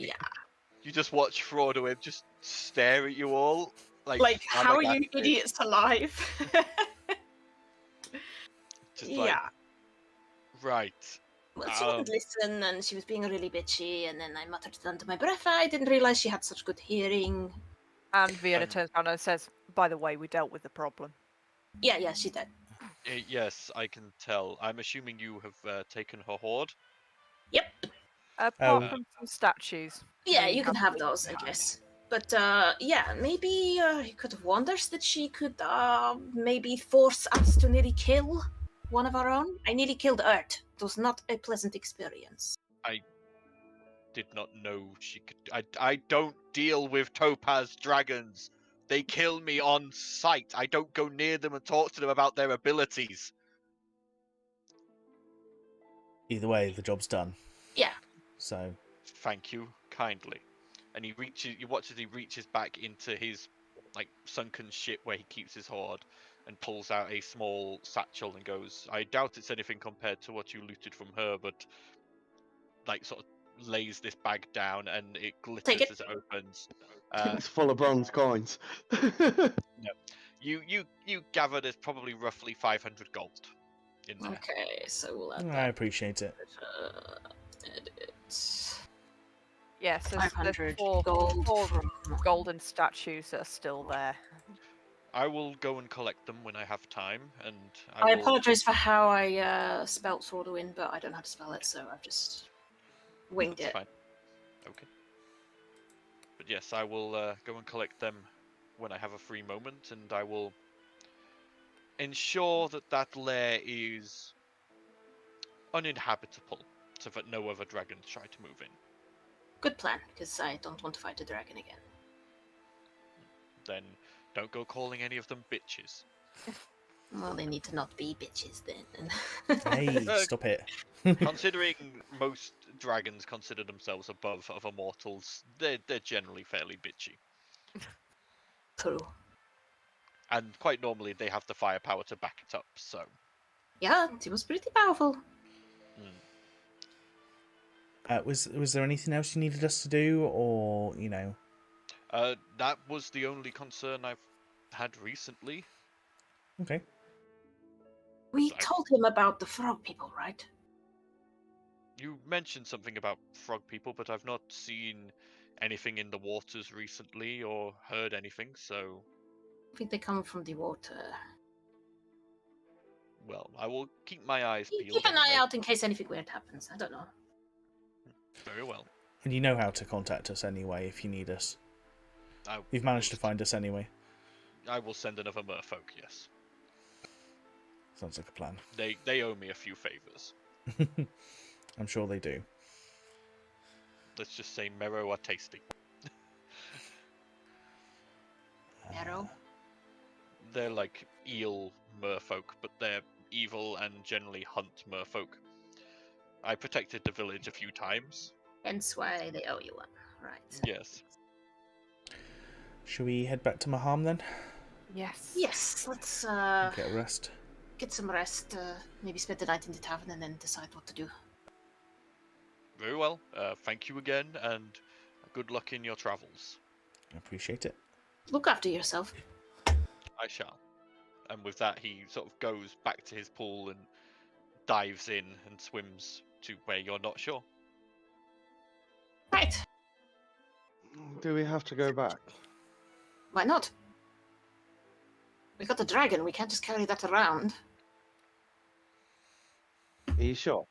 Speaker 6: You just watch Frodowin just stare at you all.
Speaker 7: Like, how are you
Speaker 6: flabbergasted,
Speaker 7: idiots alive?
Speaker 6: Just like,
Speaker 7: yeah.
Speaker 6: right.
Speaker 7: Well, she wouldn't listen, and she was being really bitchy, and then I muttered it under my breath. I didn't realize she had such good hearing.
Speaker 1: And Vienna turns around and says, by the way, we dealt with the problem.
Speaker 7: Yeah, she did.
Speaker 6: Yes, I can tell. I'm assuming you have taken her hoard.
Speaker 7: Yep.
Speaker 1: Apart from some statues.
Speaker 7: Yeah,
Speaker 1: we
Speaker 7: you can have
Speaker 1: to
Speaker 7: those, I
Speaker 1: behind.
Speaker 7: guess. But yeah, maybe you could have warned us that she could maybe force us to nearly kill one of our own. I nearly killed Ert. It was not a pleasant experience.
Speaker 6: I did not know she could. I don't deal with topaz dragons. They kill me on sight. I don't go near them and talk to them about their abilities.
Speaker 2: Either way, the job's done.
Speaker 7: Yeah.
Speaker 2: So.
Speaker 6: Thank you kindly. And he reaches. You watch as he reaches back into his sunken ship where he keeps his hoard, and pulls out a small satchel and goes, I doubt it's anything compared to what you looted from her, but sort of lays this bag down and it glitters as it opens.
Speaker 5: It's full of bronze coins.
Speaker 6: No. You gather there's probably roughly 500 gold in there.
Speaker 7: Okay, so we'll add
Speaker 2: I
Speaker 7: that.
Speaker 2: appreciate it.
Speaker 7: Edit.
Speaker 1: Yes, there's
Speaker 7: 500
Speaker 1: four
Speaker 7: gold.
Speaker 1: golden statues that are still there.
Speaker 6: I will go and collect them when I have time, and
Speaker 7: I apologize for how I spelt Thorduin, but I don't know how to spell it, so I've just winged it.
Speaker 6: Fine. Okay. But yes, I will go and collect them when I have a free moment, and I will ensure that lair is uninhabitable, so that no other dragons try to move in.
Speaker 7: Good plan, because I don't want to fight a dragon again.
Speaker 6: Then don't go calling any of them bitches.
Speaker 7: Well, they need to not be bitches then.
Speaker 2: Hey, stop it.
Speaker 6: Considering most dragons consider themselves above other mortals, they're generally fairly bitchy.
Speaker 7: True.
Speaker 6: And quite normally they have the firepower to back it up, so...
Speaker 7: Yeah, it was pretty powerful.
Speaker 2: Was there anything else you needed us to do, or, you know?
Speaker 6: That was the only concern I've had recently.
Speaker 2: Okay.
Speaker 7: We told him about the frog people, right?
Speaker 6: You mentioned something about frog people, but I've not seen anything in the waters recently or heard anything, so...
Speaker 7: I think they come from the water.
Speaker 6: Well, I will keep my eyes peeled.
Speaker 7: Keep an eye out in case anything weird happens. I don't know.
Speaker 6: Very well.
Speaker 2: And you know how to contact us anyway if you need us. You've managed to find us anyway.
Speaker 6: I will send another merfolk, yes.
Speaker 2: Sounds like a plan.
Speaker 6: They owe me a few favours.
Speaker 2: I'm sure they do.
Speaker 6: Let's just say Mero are tasty.
Speaker 7: Mero?
Speaker 6: They're like eel merfolk, but they're evil and generally hunt merfolk. I protected the village a few times.
Speaker 7: Hence why they owe you one, right?
Speaker 6: Yes.
Speaker 2: Shall we head back to Maham then?
Speaker 1: Yes.
Speaker 7: Yes, let's
Speaker 2: Get a rest.
Speaker 7: get some rest, maybe spend the night in the tavern and then decide what to do.
Speaker 6: Very well. Thank you again, and good luck in your travels.
Speaker 2: I appreciate it.
Speaker 7: Look after yourself.
Speaker 6: I shall. And with that, he sort of goes back to his pool and dives in and swims to where you're not sure.
Speaker 7: Right.
Speaker 5: Do we have to go back?
Speaker 7: Why not? We got the dragon, we can't just carry that around.
Speaker 5: Are you sure?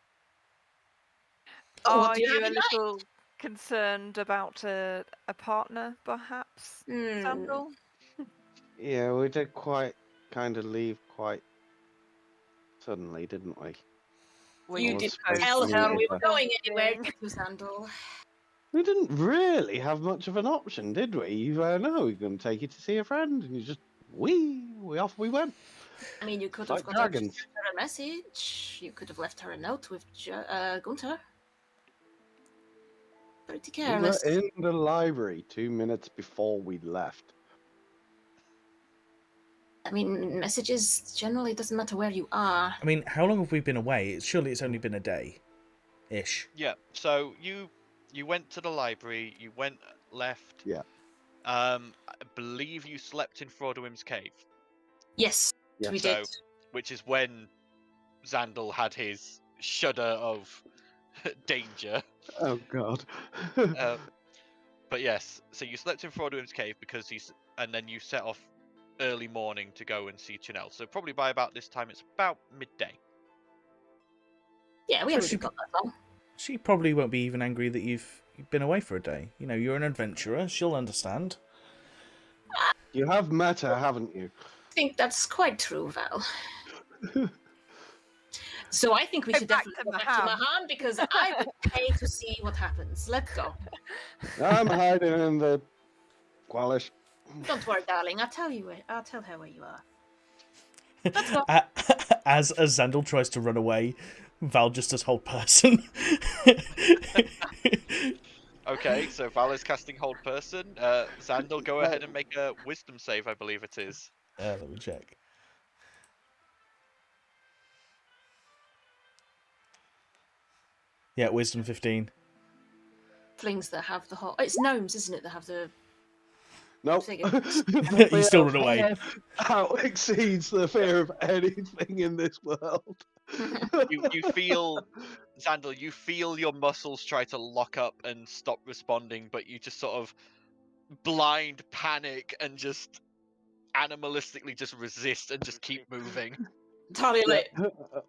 Speaker 7: Oh, what
Speaker 1: Are
Speaker 7: do you
Speaker 1: you
Speaker 7: have
Speaker 1: a
Speaker 7: in
Speaker 1: little concerned about a partner, perhaps, Sandal?
Speaker 5: Yeah, we did kind of leave quite suddenly, didn't we?
Speaker 1: Well,
Speaker 7: You
Speaker 5: was
Speaker 7: didn't
Speaker 5: supposed
Speaker 7: tell
Speaker 5: to
Speaker 7: her
Speaker 5: be
Speaker 7: we were
Speaker 5: later.
Speaker 7: going anywhere, did you, Sandal?
Speaker 5: We didn't really have much of an option, did we? You no, we're going to take you to see a friend, and you just we off we went.
Speaker 7: I mean, you could
Speaker 5: Like
Speaker 7: have got her
Speaker 5: dragons.
Speaker 7: a message. You could have left her a note with Gunther. Pretty
Speaker 5: We were
Speaker 7: careless.
Speaker 5: in the library 2 minutes before we left.
Speaker 7: I mean, messages generally doesn't matter where you are.
Speaker 2: I mean, how long have we been away? Surely it's only been a day. ish.
Speaker 6: Yeah. So you went to the library. You went left.
Speaker 5: Yeah.
Speaker 6: I believe you slept in Frodwim's cave.
Speaker 7: Yes,
Speaker 5: Yeah.
Speaker 7: we
Speaker 6: So,
Speaker 7: did.
Speaker 6: which is when Xandal had his shudder of danger.
Speaker 5: Oh God.
Speaker 6: But yes, so you slept in Frodwim's cave because and then you set off early morning to go and see Chanel. So probably by about this time, it's about midday.
Speaker 7: Yeah, we
Speaker 2: So
Speaker 7: haven't
Speaker 2: she-
Speaker 7: got that long.
Speaker 2: She probably won't be even angry that you've been away for a day. You know, you're an adventurer. She'll understand.
Speaker 5: You have met her, haven't you?
Speaker 7: I think that's quite true, Val. So I think we should
Speaker 1: back
Speaker 7: definitely
Speaker 1: to
Speaker 7: go back to
Speaker 1: Maham.
Speaker 7: Maham because I would pay to see what happens. Let's go.
Speaker 5: I'm hiding in the Qualish.
Speaker 7: Don't worry, darling. I'll tell her where you are. Let's go.
Speaker 2: As Xandal tries to run away, Val just does hold person.
Speaker 6: Okay, so Val is casting Hold Person. Xandal, go ahead and make a Wisdom save, I believe it is.
Speaker 2: Let me check. Yeah, Wisdom 15.
Speaker 7: Flings that have the whole. It's gnomes, isn't it? That have the.
Speaker 5: Nope.
Speaker 7: Take
Speaker 2: You still run away.
Speaker 5: Out exceeds the fear of anything in this world.
Speaker 6: You feel, Xandal, you feel your muscles try to lock up and stop responding, but you just sort of blind panic and just animalistically just resist and just keep moving.
Speaker 7: Talia like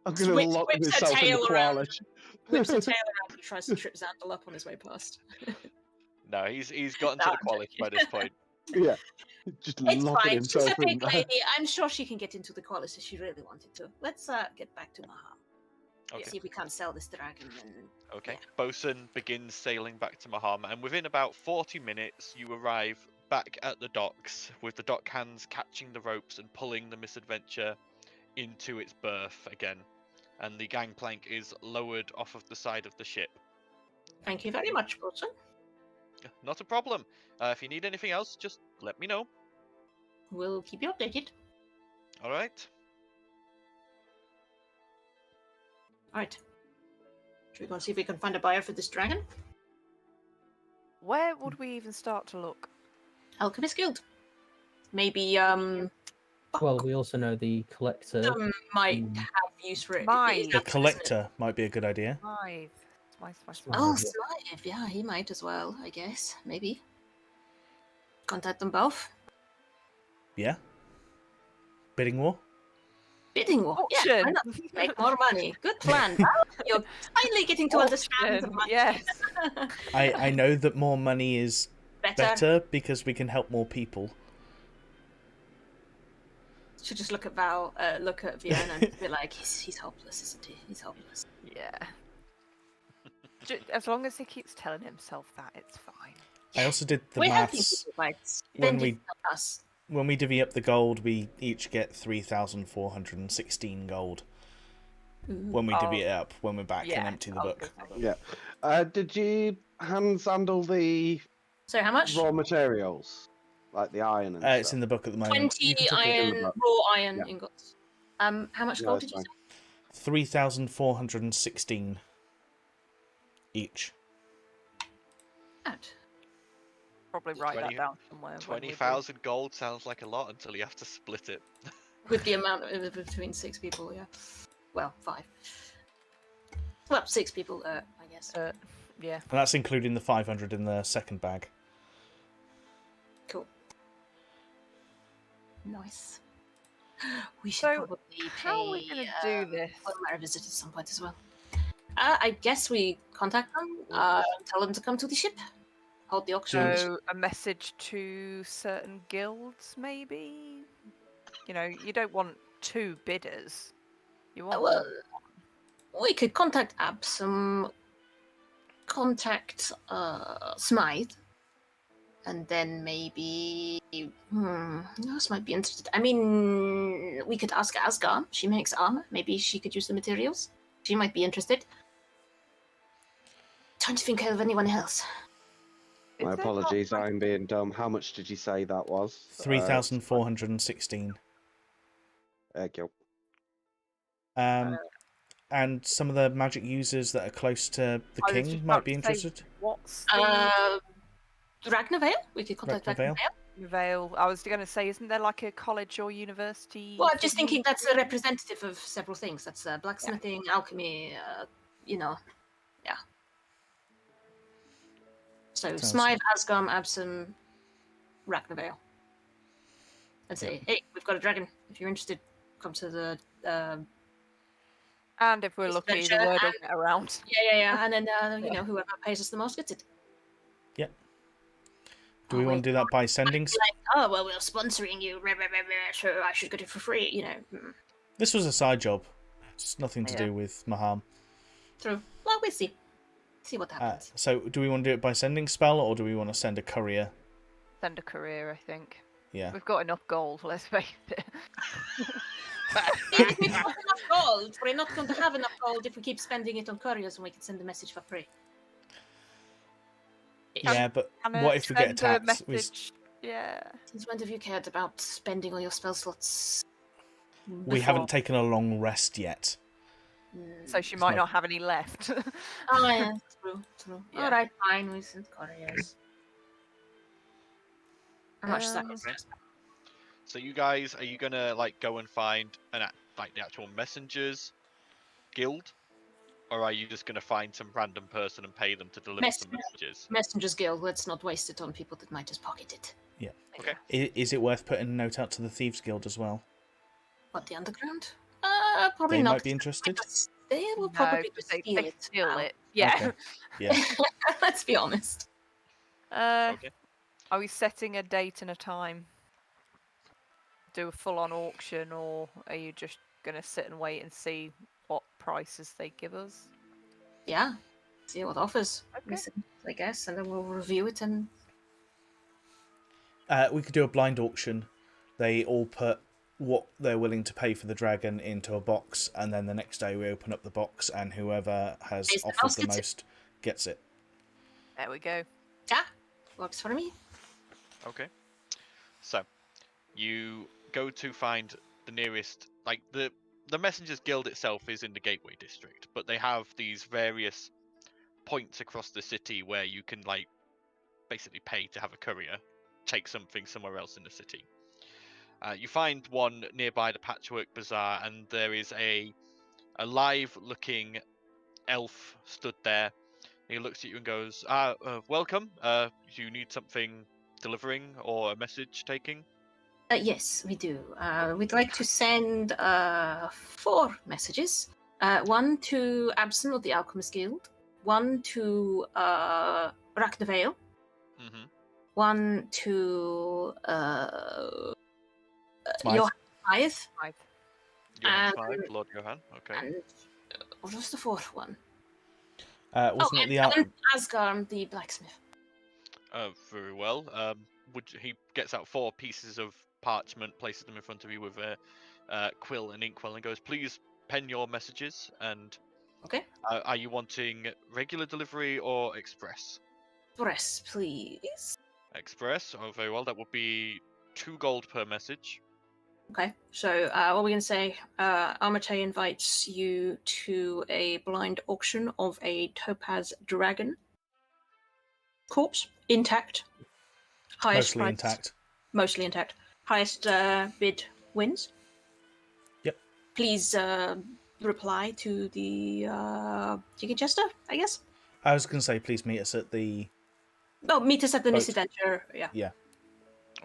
Speaker 5: I'm gonna
Speaker 7: whips
Speaker 5: lock
Speaker 7: her
Speaker 5: myself in the
Speaker 7: tail around.
Speaker 5: Qualish.
Speaker 7: whips her tail around and tries to trip Xandal up on his way past.
Speaker 6: No, he's gotten
Speaker 7: No,
Speaker 6: to
Speaker 7: I'm
Speaker 6: the Qualish by this point.
Speaker 5: Yeah. Just
Speaker 7: It's
Speaker 5: locking
Speaker 7: fine. She's
Speaker 5: himself
Speaker 7: a
Speaker 5: in
Speaker 7: big
Speaker 5: there.
Speaker 7: lady. I'm sure she can get into the Qualis if she really wanted to. Let's get back to Maham.
Speaker 6: Okay.
Speaker 7: See if we can't sell this dragon. And...
Speaker 6: Okay. Bosun begins sailing back to Maham, and within about 40 minutes, you arrive back at the docks, with the dock hands catching the ropes and pulling the misadventure into its berth again. And the gangplank is lowered off of the side of the ship.
Speaker 7: Thank you very much, Wilson.
Speaker 6: Not a problem. If you need anything else, just let me know.
Speaker 7: We'll keep you updated.
Speaker 6: All right.
Speaker 7: Alright. Should we go and see if we can find a buyer for this dragon?
Speaker 1: Where would we even start to look?
Speaker 7: Alchemist Guild. Maybe,
Speaker 3: Well, we also know the collector.
Speaker 7: might have use for it.
Speaker 1: Mine.
Speaker 7: It is
Speaker 2: The
Speaker 7: Alchemist, isn't it?
Speaker 2: collector might be a good idea.
Speaker 1: Smythe. Smythe.
Speaker 7: Oh, Smythe. Yeah, he might as well, I guess. Maybe. Contact them both.
Speaker 2: Yeah. Bidding war.
Speaker 7: Bidding war. Yeah, why not? Make more money. Good plan. Val. You're finally getting to understand the
Speaker 1: Auction,
Speaker 7: money.
Speaker 1: yes.
Speaker 2: I know that more money is better because we can help more people.
Speaker 7: Should just look at Val, look at Vienna and be like, he's hopeless, isn't he? He's hopeless.
Speaker 1: Yeah. As long as he keeps telling himself that, it's fine.
Speaker 2: I also did the
Speaker 7: We're helping
Speaker 2: maths.
Speaker 7: people by
Speaker 2: when
Speaker 7: spending on us.
Speaker 2: When we divvy up the gold, we each get 3,416 gold. When we divvy it up, when we're back and empty the book.
Speaker 5: Yeah. Did you hand Xandal the
Speaker 7: So how much?
Speaker 5: raw materials? Like the iron and
Speaker 2: It's
Speaker 5: stuff?
Speaker 2: in the book at the moment.
Speaker 7: 20
Speaker 2: You can take it.
Speaker 5: in the
Speaker 7: iron,
Speaker 5: book.
Speaker 7: raw iron
Speaker 5: Yeah.
Speaker 7: ingots. How much
Speaker 5: No,
Speaker 7: gold
Speaker 5: it's
Speaker 7: did you
Speaker 5: fine.
Speaker 7: say?
Speaker 2: 3,416 each.
Speaker 7: Out.
Speaker 1: Probably write
Speaker 6: 20
Speaker 1: that down somewhere. when we do.
Speaker 6: 20,000 gold sounds like a lot until you have to split it.
Speaker 7: With the amount of between 6 people, yeah. Well, 5. Well, 6 people, I guess.
Speaker 1: Yeah.
Speaker 2: And that's including the 500 in the second bag.
Speaker 7: Cool. Nice. We should
Speaker 1: So,
Speaker 7: probably pay
Speaker 1: how are we going to do this?
Speaker 7: our visit at some point as well. I guess we contact them, tell them to come to the ship, hold the auction.
Speaker 1: So, a message to certain guilds, maybe? You know, you don't want 2 bidders. You want
Speaker 7: Well, we could contact Absum, contact Smythe, and then maybe who else might be interested? I mean, we could ask Asgar. She makes armor. Maybe she could use the materials. She might be interested. Trying to think of anyone else.
Speaker 1: Is
Speaker 5: My
Speaker 1: there
Speaker 5: apologies,
Speaker 1: not,
Speaker 5: I'm being dumb. How much did you say that was?
Speaker 2: 3,416.
Speaker 5: Thank you.
Speaker 2: and some of the magic users that are close to the
Speaker 1: I was
Speaker 2: king
Speaker 1: just
Speaker 2: might
Speaker 1: about
Speaker 2: be
Speaker 1: to say,
Speaker 2: interested.
Speaker 1: what's the
Speaker 7: Ragnarvale? We could contact
Speaker 2: Ragnarvale?
Speaker 7: Ragnarvale.
Speaker 1: Vale? I was going to say, isn't there like a college or university?
Speaker 7: Well, I'm just
Speaker 1: thing?
Speaker 7: thinking that's a representative of several things. That's blacksmithing, alchemy, you know, yeah. So
Speaker 2: Sounds-
Speaker 7: Smythe, Asgard, Absam, Ragnarvale. And say, hey, we've got a dragon. If you're interested, come to the
Speaker 1: And if we're
Speaker 7: This
Speaker 1: lucky, the
Speaker 7: venture
Speaker 1: word will
Speaker 7: and-
Speaker 1: get around.
Speaker 7: yeah. And then you know, whoever pays us the most gets it.
Speaker 2: Do we want to do that by sending?
Speaker 7: Like, oh well, we're sponsoring you, so I should get it for free. You know.
Speaker 2: This was a side job. It's nothing to
Speaker 1: Yeah.
Speaker 2: do with Maham.
Speaker 7: True. Well, we'll see. See what happens.
Speaker 2: So, do we want to do it by sending spell, or do we want to send a courier?
Speaker 1: Send a career, I think.
Speaker 2: Yeah.
Speaker 1: We've got enough gold, let's face it.
Speaker 7: If we've got enough gold, we're not going to have enough gold if we keep spending it on couriers and we can send a message for free.
Speaker 2: Yeah, but
Speaker 1: Can
Speaker 2: what if we get
Speaker 1: send a
Speaker 2: attacked?
Speaker 1: message? Yeah.
Speaker 7: Since when have you cared about spending all your spell slots?
Speaker 2: We haven't taken a long rest yet.
Speaker 1: So she
Speaker 2: It's
Speaker 1: might
Speaker 2: not-
Speaker 1: not have any left.
Speaker 7: Oh yeah, true.
Speaker 1: Yeah.
Speaker 7: Alright, fine, we send couriers. How much is that?
Speaker 1: Um,
Speaker 6: So you guys, are you gonna like go and find like the actual messengers guild, or are you just gonna find some random person and pay them to deliver some messages?
Speaker 7: Messengers Guild, let's not waste it on people that might just pocket it.
Speaker 2: Yeah.
Speaker 6: Okay.
Speaker 2: Is it worth putting a note out to the Thieves Guild as well?
Speaker 7: What, the underground? Probably
Speaker 2: They
Speaker 7: not.
Speaker 2: might be interested.
Speaker 7: They will
Speaker 1: no,
Speaker 7: probably
Speaker 1: 'cause
Speaker 7: just
Speaker 1: they
Speaker 7: steal it.
Speaker 1: steal
Speaker 7: now.
Speaker 1: it. Yeah.
Speaker 2: Okay. Yeah.
Speaker 7: Let's be honest.
Speaker 6: Okay.
Speaker 1: Are we setting a date and a time? Do a full-on auction, or are you just gonna sit and wait and see what prices they give us?
Speaker 7: Yeah. See what offers.
Speaker 1: Okay.
Speaker 7: Listen, I guess, and then we'll review it and
Speaker 2: We could do a blind auction. They all put what they're willing to pay for the dragon into a box, and then the next day we open up the box, and whoever has
Speaker 7: Pays the
Speaker 2: offered
Speaker 7: most
Speaker 2: the
Speaker 7: gets it.
Speaker 2: most gets it.
Speaker 1: There we go.
Speaker 7: yeah, works for me.
Speaker 6: Okay. So, you go to find the nearest, like the Messengers Guild itself is in the Gateway District, but they have these various points across the city where you can like basically pay to have a courier take something somewhere else in the city. You find one nearby the Patchwork Bazaar, and there is a live-looking elf stood there. He looks at you and goes, welcome. Do you need something delivering or a message taking?
Speaker 7: Yes, we do. We'd like to send 4 messages. One to Absent of the Alchemist Guild, one to Ragnarvale,
Speaker 6: Mm-hmm.
Speaker 7: one to
Speaker 2: Smythe.
Speaker 7: Johann Smythe,
Speaker 6: Johann
Speaker 7: Um,
Speaker 6: Smythe, Lord Johann. Okay.
Speaker 7: and what was the 4th one?
Speaker 2: Wasn't it the
Speaker 7: and Asgard, the blacksmith.
Speaker 6: Very well. He gets out 4 pieces of parchment, places them in front of you with a quill and inkwell, and goes, "Please pen your messages." And
Speaker 7: Okay.
Speaker 6: are you wanting regular delivery or express?
Speaker 7: Press, please.
Speaker 6: Express. Oh, very well. That would be 2 gold per message.
Speaker 7: Okay, so what we're going to say, Armatae invites you to a blind auction of a topaz dragon corpse, intact. Highest
Speaker 2: mostly
Speaker 7: price-
Speaker 2: intact?
Speaker 7: Mostly intact. Highest bid wins.
Speaker 2: Yep.
Speaker 7: Please reply to the Jiggy Chester, I guess.
Speaker 2: I was going to say, please meet us at the.
Speaker 7: Oh, meet us at the
Speaker 2: Boat.
Speaker 7: misadventure. Yeah.
Speaker 2: Yeah.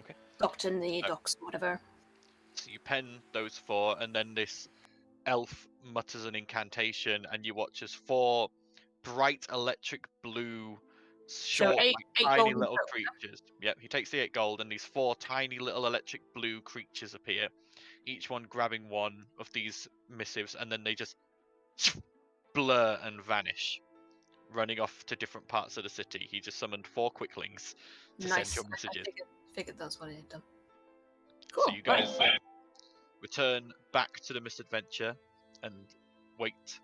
Speaker 6: Okay.
Speaker 7: Docked in the docks, whatever.
Speaker 6: So you pen those 4, and then this elf mutters an incantation, and you watch as 4 bright electric blue, short,
Speaker 7: eight
Speaker 6: tiny
Speaker 7: golden
Speaker 6: little
Speaker 7: gold,
Speaker 6: creatures. Yep, he takes the 8 gold, and these 4 tiny little electric blue creatures appear, each one grabbing one of these missives, and then they just blur and vanish, running off to different parts of the city. He just summoned 4 quicklings to
Speaker 7: Nice.
Speaker 6: send your messages.
Speaker 7: I figured that's what it had done. Cool.
Speaker 6: So you guys return back to the misadventure and wait.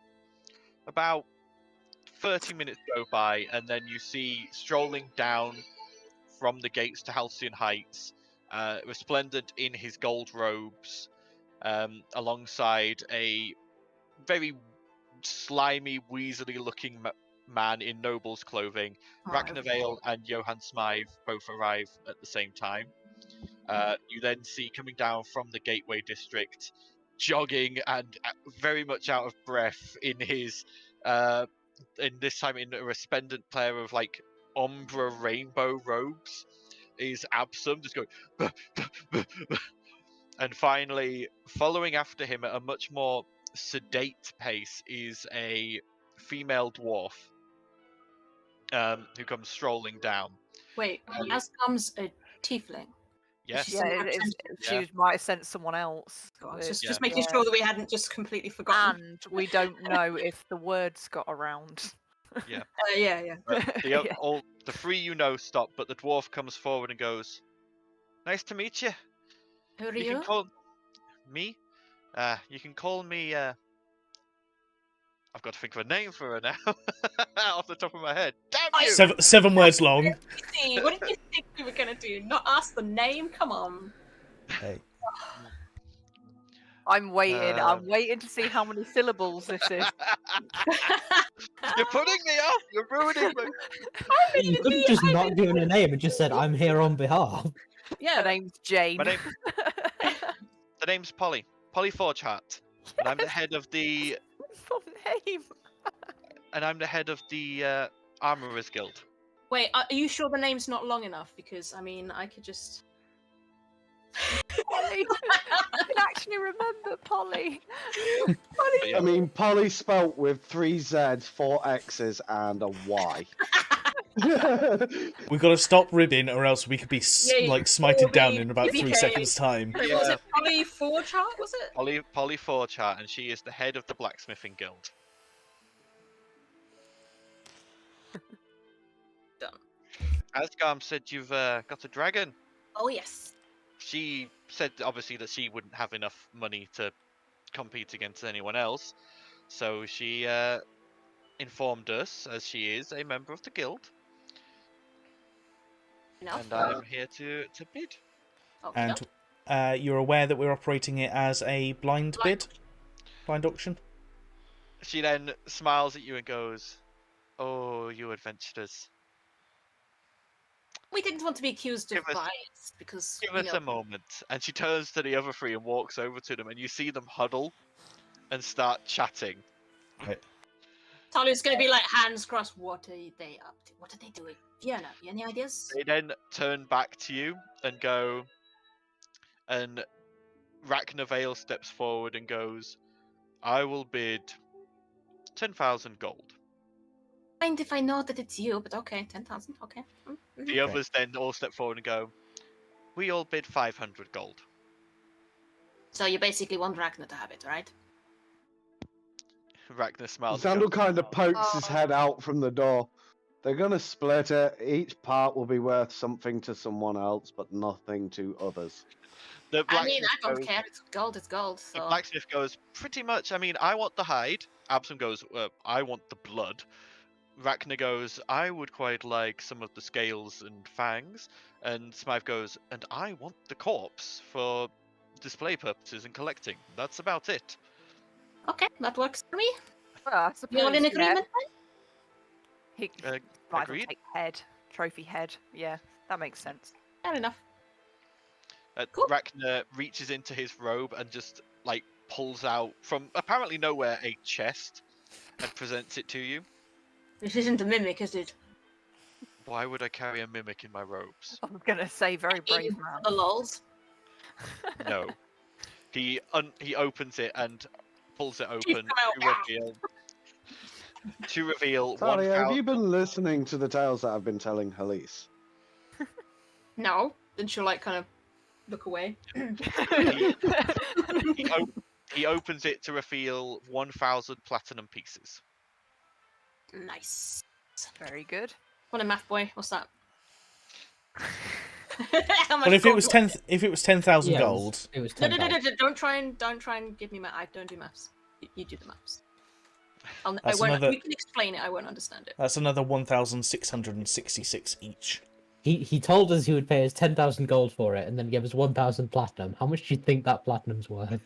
Speaker 6: About 30 minutes go by, and then you see strolling down from the gates to Halcyon Heights, resplendent in his gold robes, alongside a very slimy, weaselly-looking man in noble's clothing. Ragnar and Johann Smythe both arrive at the same time. You then see coming down from the Gateway District, jogging and very much out of breath in his, in this time in a resplendent pair of like ombre rainbow robes, is Absum, just going, "Bah, bah, bah, bah." And finally, following after him at a much more sedate pace is a female dwarf who comes strolling down.
Speaker 7: Wait, as comes a tiefling.
Speaker 6: Yes.
Speaker 1: Yeah, she might have sent someone else.
Speaker 7: Just making sure that we hadn't just completely forgotten.
Speaker 1: And we don't know if the words got around.
Speaker 6: Yeah.
Speaker 7: Yeah.
Speaker 6: The three you know stop, but the dwarf comes forward and goes, "Nice to meet you.
Speaker 7: Who are
Speaker 6: You
Speaker 7: you?
Speaker 6: can call me. You can call me. I've got to think of a name for her now, off the top of my head. Damn you!
Speaker 2: Seven words long.
Speaker 7: What did you think we were gonna do? Not ask the name? Come on.
Speaker 2: Hey.
Speaker 1: I'm waiting. I'm waiting to see how many syllables this is.
Speaker 6: You're putting me off. You're ruining me.
Speaker 3: You could have just not given a name and just said, "I'm here on behalf."
Speaker 7: Yeah.
Speaker 1: Her name's Jane.
Speaker 6: The name's Polly. Polly Forgeheart. And I'm the head of the.
Speaker 1: Full name.
Speaker 6: And I'm the head of the Armorers Guild.
Speaker 7: Wait, are you sure the name's not long enough? Because I mean, I could just.
Speaker 1: Polly. I can actually remember Polly.
Speaker 6: Yeah.
Speaker 5: I mean, Polly spelt with 3 Z's, 4 X's, and a Y.
Speaker 2: We've got to stop ribbing, or else we could be like smited down in about 3 seconds' time.
Speaker 7: Was it Polly Forgeheart? Was it?
Speaker 6: Polly Forgeheart, and she is the head of the Blacksmithing Guild.
Speaker 7: Done.
Speaker 6: Asgarm said you've got a dragon.
Speaker 7: Oh yes.
Speaker 6: She said obviously that she wouldn't have enough money to compete against anyone else, so she informed us, as she is a member of the guild.
Speaker 7: Enough.
Speaker 6: And I'm here to bid.
Speaker 7: Okay.
Speaker 2: And you're aware that we're operating it as a blind bid? Blind auction?
Speaker 6: She then smiles at you and goes, "Oh, you adventurers.
Speaker 7: We didn't want to be accused of
Speaker 6: Give us-
Speaker 7: bias because
Speaker 6: Give us a moment." And she turns to the other three and walks over to them, and you see them huddle and start chatting.
Speaker 7: Talia's going to be like hands crossed. What are they up to? What are they doing? Fiona, any ideas?
Speaker 6: They then turn back to you and go, and Ragnar Vale steps forward and goes, "I will bid 10,000 gold."
Speaker 7: Mind if I know that it's you, but okay, 10,000, okay. Mm-hmm.
Speaker 6: The others then all step forward and go, "We all bid 500 gold."
Speaker 7: So you basically want Ragnar to have it, right?
Speaker 6: Ragnar smiles.
Speaker 5: Xandal kind of pokes his head out from the door. They're gonna split it. Each part will be worth something to someone else, but nothing to others.
Speaker 7: I mean, I don't care. It's gold,
Speaker 6: The
Speaker 7: so...
Speaker 6: blacksmith goes, "Pretty much. I mean, I want the hide." Absum goes, "I want the blood." Ragnar goes, "I would quite like some of the scales and fangs." And Smythe goes, "And I want the corpse for display purposes and collecting. That's about it."
Speaker 7: Okay, that works for me.
Speaker 1: Well, I suppose,
Speaker 7: You all in agreement
Speaker 1: He might
Speaker 6: Agreed.
Speaker 1: take head, trophy head. Yeah, that makes sense.
Speaker 7: then? Fair enough. Cool.
Speaker 6: Ragnar reaches into his robe and just like pulls out from apparently nowhere a chest and presents it to you.
Speaker 7: This isn't a mimic, is it?
Speaker 6: Why would I carry a mimic in my robes?
Speaker 1: I was gonna say very brave
Speaker 7: For
Speaker 1: man.
Speaker 7: the lols.
Speaker 6: No. He opens it and pulls it open to reveal
Speaker 5: Talia, have
Speaker 6: 1,000.
Speaker 5: you been listening to the tales that I've been telling Halise?
Speaker 7: No. Then she'll like kind of look away.
Speaker 6: He opens it to reveal 1,000 platinum pieces.
Speaker 7: Nice.
Speaker 1: Very good.
Speaker 7: What a math boy. What's that?
Speaker 2: Well, if it was 10,000 gold,
Speaker 3: It was
Speaker 7: No,
Speaker 3: 10,000.
Speaker 7: don't try and give me math. I don't do maths. You do the maths. I
Speaker 2: That's
Speaker 7: won't.
Speaker 2: another-
Speaker 7: You can explain it. I won't understand it.
Speaker 2: that's another 1,666 each.
Speaker 3: He told us he would pay us 10,000 gold for it, and then gave us 1,000 platinum. How much do you think that platinum's worth?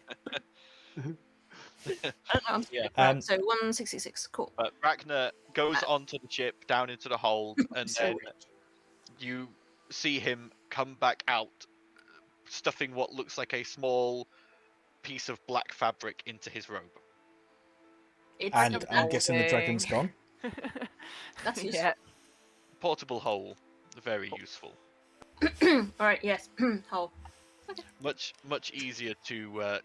Speaker 6: Yeah.
Speaker 7: Right, so 166. Cool.
Speaker 6: But Ragnar goes onto the ship, down into the hold, and
Speaker 7: So
Speaker 6: then
Speaker 7: rich.
Speaker 6: you see him come back out, stuffing what looks like a small piece of black fabric into his robe.
Speaker 7: It's
Speaker 2: And
Speaker 7: a
Speaker 2: I'm guessing the dragon's gone.
Speaker 7: That's useful.
Speaker 1: Yeah.
Speaker 6: Portable hole, very useful.
Speaker 7: Alright, yes. Hole.
Speaker 6: Much easier to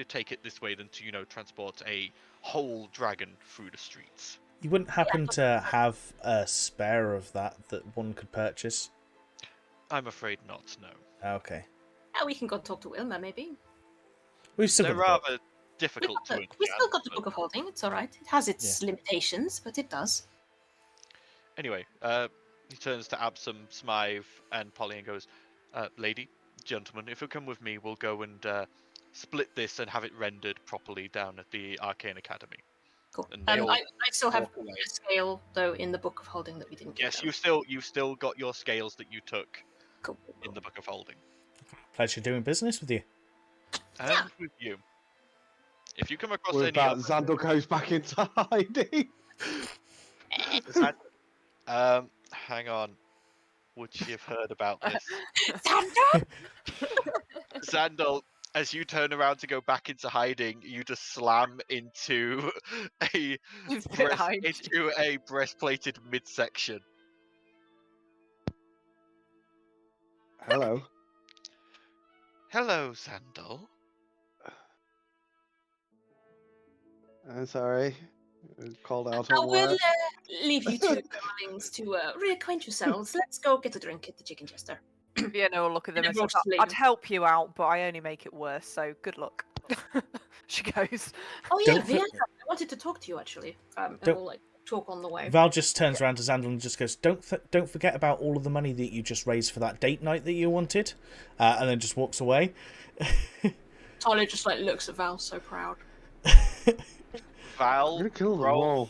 Speaker 6: take it this way than to transport a whole dragon through the streets.
Speaker 2: You wouldn't happen to have a spare of that one could purchase?
Speaker 6: I'm afraid not. No.
Speaker 2: Okay.
Speaker 7: Yeah, we can go talk to Wilma, maybe.
Speaker 2: We've still
Speaker 6: They're
Speaker 2: got the book.
Speaker 6: rather difficult to
Speaker 7: We
Speaker 6: understand.
Speaker 7: still got the
Speaker 6: but-
Speaker 7: Book of Holding. It's alright. It has its limitations, but it does.
Speaker 6: Anyway, he turns to Absam, Smythe, and Polly and goes, "Lady, gentlemen, if you'll come with me, we'll go and split this and have it rendered properly down at the Arcane Academy."
Speaker 7: Cool.
Speaker 6: And they all
Speaker 7: I still have
Speaker 6: walk away.
Speaker 7: a scale, though, in the Book of Holding that we didn't get.
Speaker 6: Yes, you still got your scales that you took
Speaker 7: Cool.
Speaker 6: in the Book of Holding,
Speaker 2: Pleasure doing business with you.
Speaker 6: and with you. If you come across
Speaker 5: With
Speaker 6: any
Speaker 5: that,
Speaker 6: other,
Speaker 5: Xandal goes back into hiding.
Speaker 6: hang on, would she have heard about this?
Speaker 7: Sandra!
Speaker 6: Xandal, as you turn around to go back into hiding, you just slam into a breastplated midsection.
Speaker 5: Hello.
Speaker 6: Hello, Xandal.
Speaker 5: I'm sorry. Called out
Speaker 7: I
Speaker 5: on
Speaker 7: will
Speaker 5: work.
Speaker 7: leave you two darlings to reacquaint yourselves. Let's go get a drink at the Chicken Jester.
Speaker 1: Vienna will look at them and
Speaker 7: And
Speaker 1: says,
Speaker 7: then
Speaker 1: I'd help you out, but I only make it worse, so good luck. She goes.
Speaker 7: Oh yeah,
Speaker 2: Don't
Speaker 7: Vienna. I wanted to talk to you actually. And
Speaker 2: Don't-
Speaker 7: we'll talk on the way.
Speaker 2: Val just turns around to Xandal and just goes, "Don't forget about all of the money that you just raised for that date night that you wanted," and then just walks away.
Speaker 7: Tyler just looks at Val, so proud.
Speaker 6: Val,
Speaker 5: I'm gonna kill them
Speaker 6: roll,
Speaker 5: all.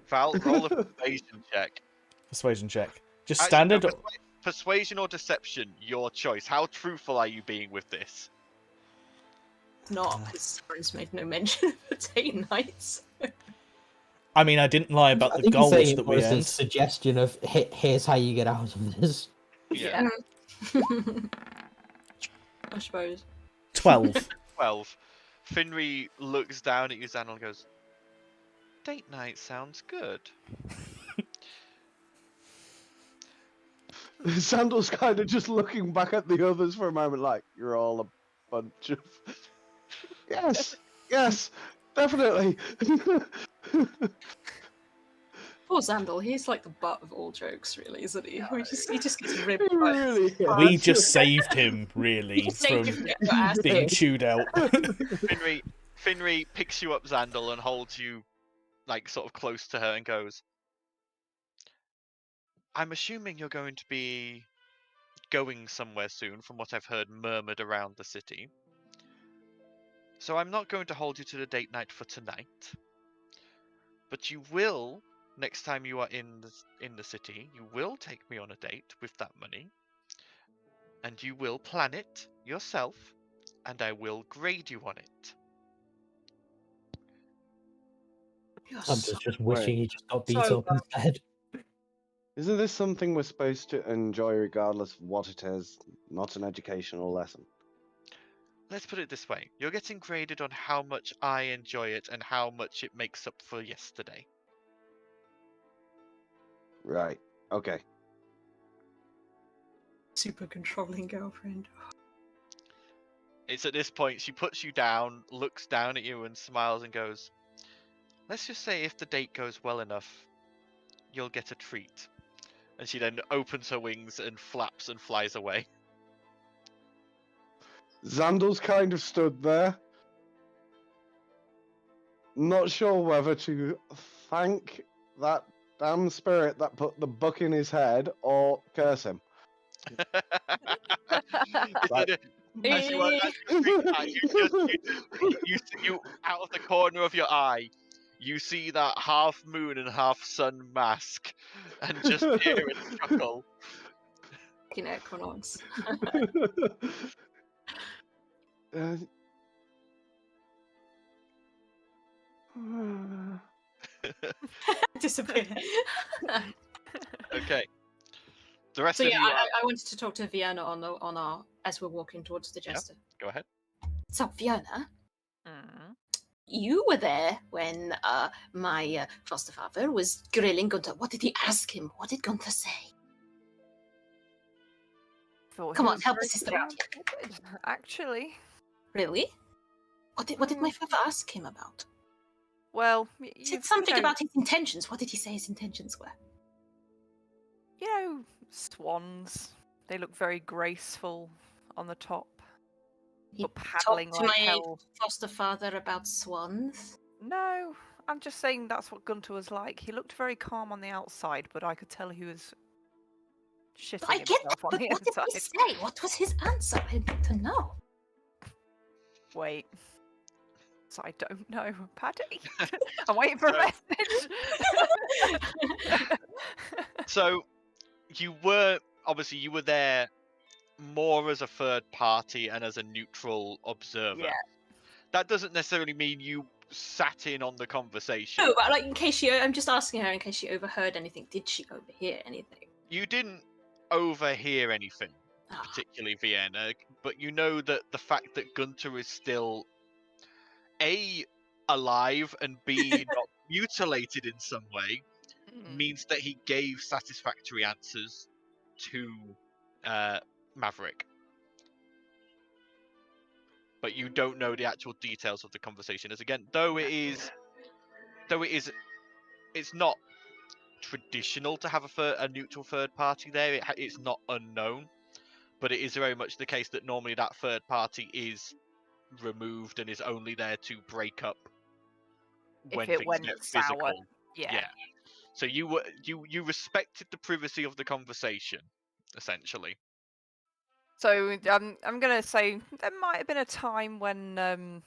Speaker 6: Val, roll a persuasion check.
Speaker 2: Persuasion check. Just
Speaker 6: Actually,
Speaker 2: standard.
Speaker 6: no, persuasion or deception, your choice. How truthful are you being with this?
Speaker 7: Not because Soren's made no mention of date nights.
Speaker 2: I mean, I didn't lie about
Speaker 3: I
Speaker 2: the
Speaker 3: think he's
Speaker 2: gold
Speaker 3: saying
Speaker 2: that
Speaker 3: it
Speaker 2: we
Speaker 3: was a
Speaker 2: earned.
Speaker 3: suggestion of here's how you get out of this.
Speaker 6: Yeah.
Speaker 7: I suppose.
Speaker 2: 12.
Speaker 6: 12. Finri looks down at you, Xandal, and goes, "Date night sounds good."
Speaker 5: Sandal's kind of just looking back at the others for a moment, like, you're all a bunch of. Yes, definitely.
Speaker 7: Poor Xandal, he's like the butt of all jokes, really, isn't he? He just gets ribbed.
Speaker 5: He
Speaker 7: by
Speaker 5: really
Speaker 7: his
Speaker 5: is.
Speaker 7: class.
Speaker 2: We just saved him, really,
Speaker 7: He saved you
Speaker 2: from
Speaker 7: from getting your ass
Speaker 2: being
Speaker 7: kicked.
Speaker 2: chewed out.
Speaker 6: Finri picks you up, Xandal, and holds you, sort of close to her and goes, "I'm assuming you're going to be going somewhere soon, from what I've heard murmured around the city. So I'm not going to hold you to the date night for tonight. But you will, next time you are in the city, you will take me on a date with that money. And you will plan it yourself, and I will grade you on it."
Speaker 3: I'm just wishing he just got beat
Speaker 7: So
Speaker 3: up instead.
Speaker 5: Isn't this something we're supposed to enjoy regardless of what it is? Not an educational lesson.
Speaker 6: Let's put it this way. You're getting graded on how much I enjoy it and how much it makes up for yesterday.
Speaker 5: Right. Okay.
Speaker 7: Super controlling girlfriend.
Speaker 6: It's at this point she puts you down, looks down at you and smiles and goes, "Let's just say if the date goes well enough, you'll get a treat." And she then opens her wings and flaps and flies away.
Speaker 5: Xandal's kind of stood there. Not sure whether to thank that damn spirit that put the book in his head or curse him.
Speaker 6: As you are doing that, you out of the corner of your eye, you see that half moon and half sun mask, and just hear it chuckle.
Speaker 7: Fucking Equinox. Disappear.
Speaker 6: Okay. The rest
Speaker 7: So
Speaker 6: of
Speaker 7: yeah,
Speaker 6: you are...
Speaker 7: I wanted to talk to Vienna on our as we're walking towards the jester.
Speaker 6: Go ahead.
Speaker 7: So Vienna,
Speaker 1: Mm.
Speaker 7: you were there when my foster father was grilling Gunther. What did he ask him? What did Gunther say?
Speaker 1: Thought
Speaker 7: Come
Speaker 1: he
Speaker 7: on,
Speaker 1: was
Speaker 7: help
Speaker 1: very
Speaker 7: a sister out.
Speaker 1: grounded, actually.
Speaker 7: Really? What did my father ask him about?
Speaker 1: Well,
Speaker 7: He said something about his intentions. What did he say his intentions were?
Speaker 1: You know, swans. They look very graceful on the top.
Speaker 7: He
Speaker 1: But paddling
Speaker 7: talked to
Speaker 1: like
Speaker 7: my
Speaker 1: hell.
Speaker 7: foster father about swans.
Speaker 1: No, I'm just saying that's what Gunter was like. He looked very calm on the outside, but I could tell he was shitting
Speaker 7: I get that,
Speaker 1: himself on
Speaker 7: but
Speaker 1: the
Speaker 7: what did
Speaker 1: inside.
Speaker 7: he say? What was his answer? I need to know.
Speaker 1: Wait. So I don't know. Paddy? I'm waiting for a message.
Speaker 6: So, you were there more as a third party and as a neutral observer.
Speaker 1: Yeah.
Speaker 6: That doesn't necessarily mean you sat in on the conversation.
Speaker 7: No, but like in case I'm just asking her in case she overheard anything. Did she overhear anything?
Speaker 6: You didn't overhear anything,
Speaker 7: Ah.
Speaker 6: particularly Vienna, but you know that the fact that Gunter is still A, alive, and B, not mutilated in some way, means that he gave satisfactory answers to Maverick. But you don't know the actual details of the conversation. As again, it's not traditional to have a neutral third party there. It's not unknown, but it is very much the case that normally that third party is removed and is only there to break up when
Speaker 1: if it
Speaker 6: things
Speaker 1: went
Speaker 6: get
Speaker 1: sour.
Speaker 6: physical.
Speaker 1: Yeah.
Speaker 6: So you respected the privacy of the conversation, essentially.
Speaker 1: So I'm gonna say there might have been a time when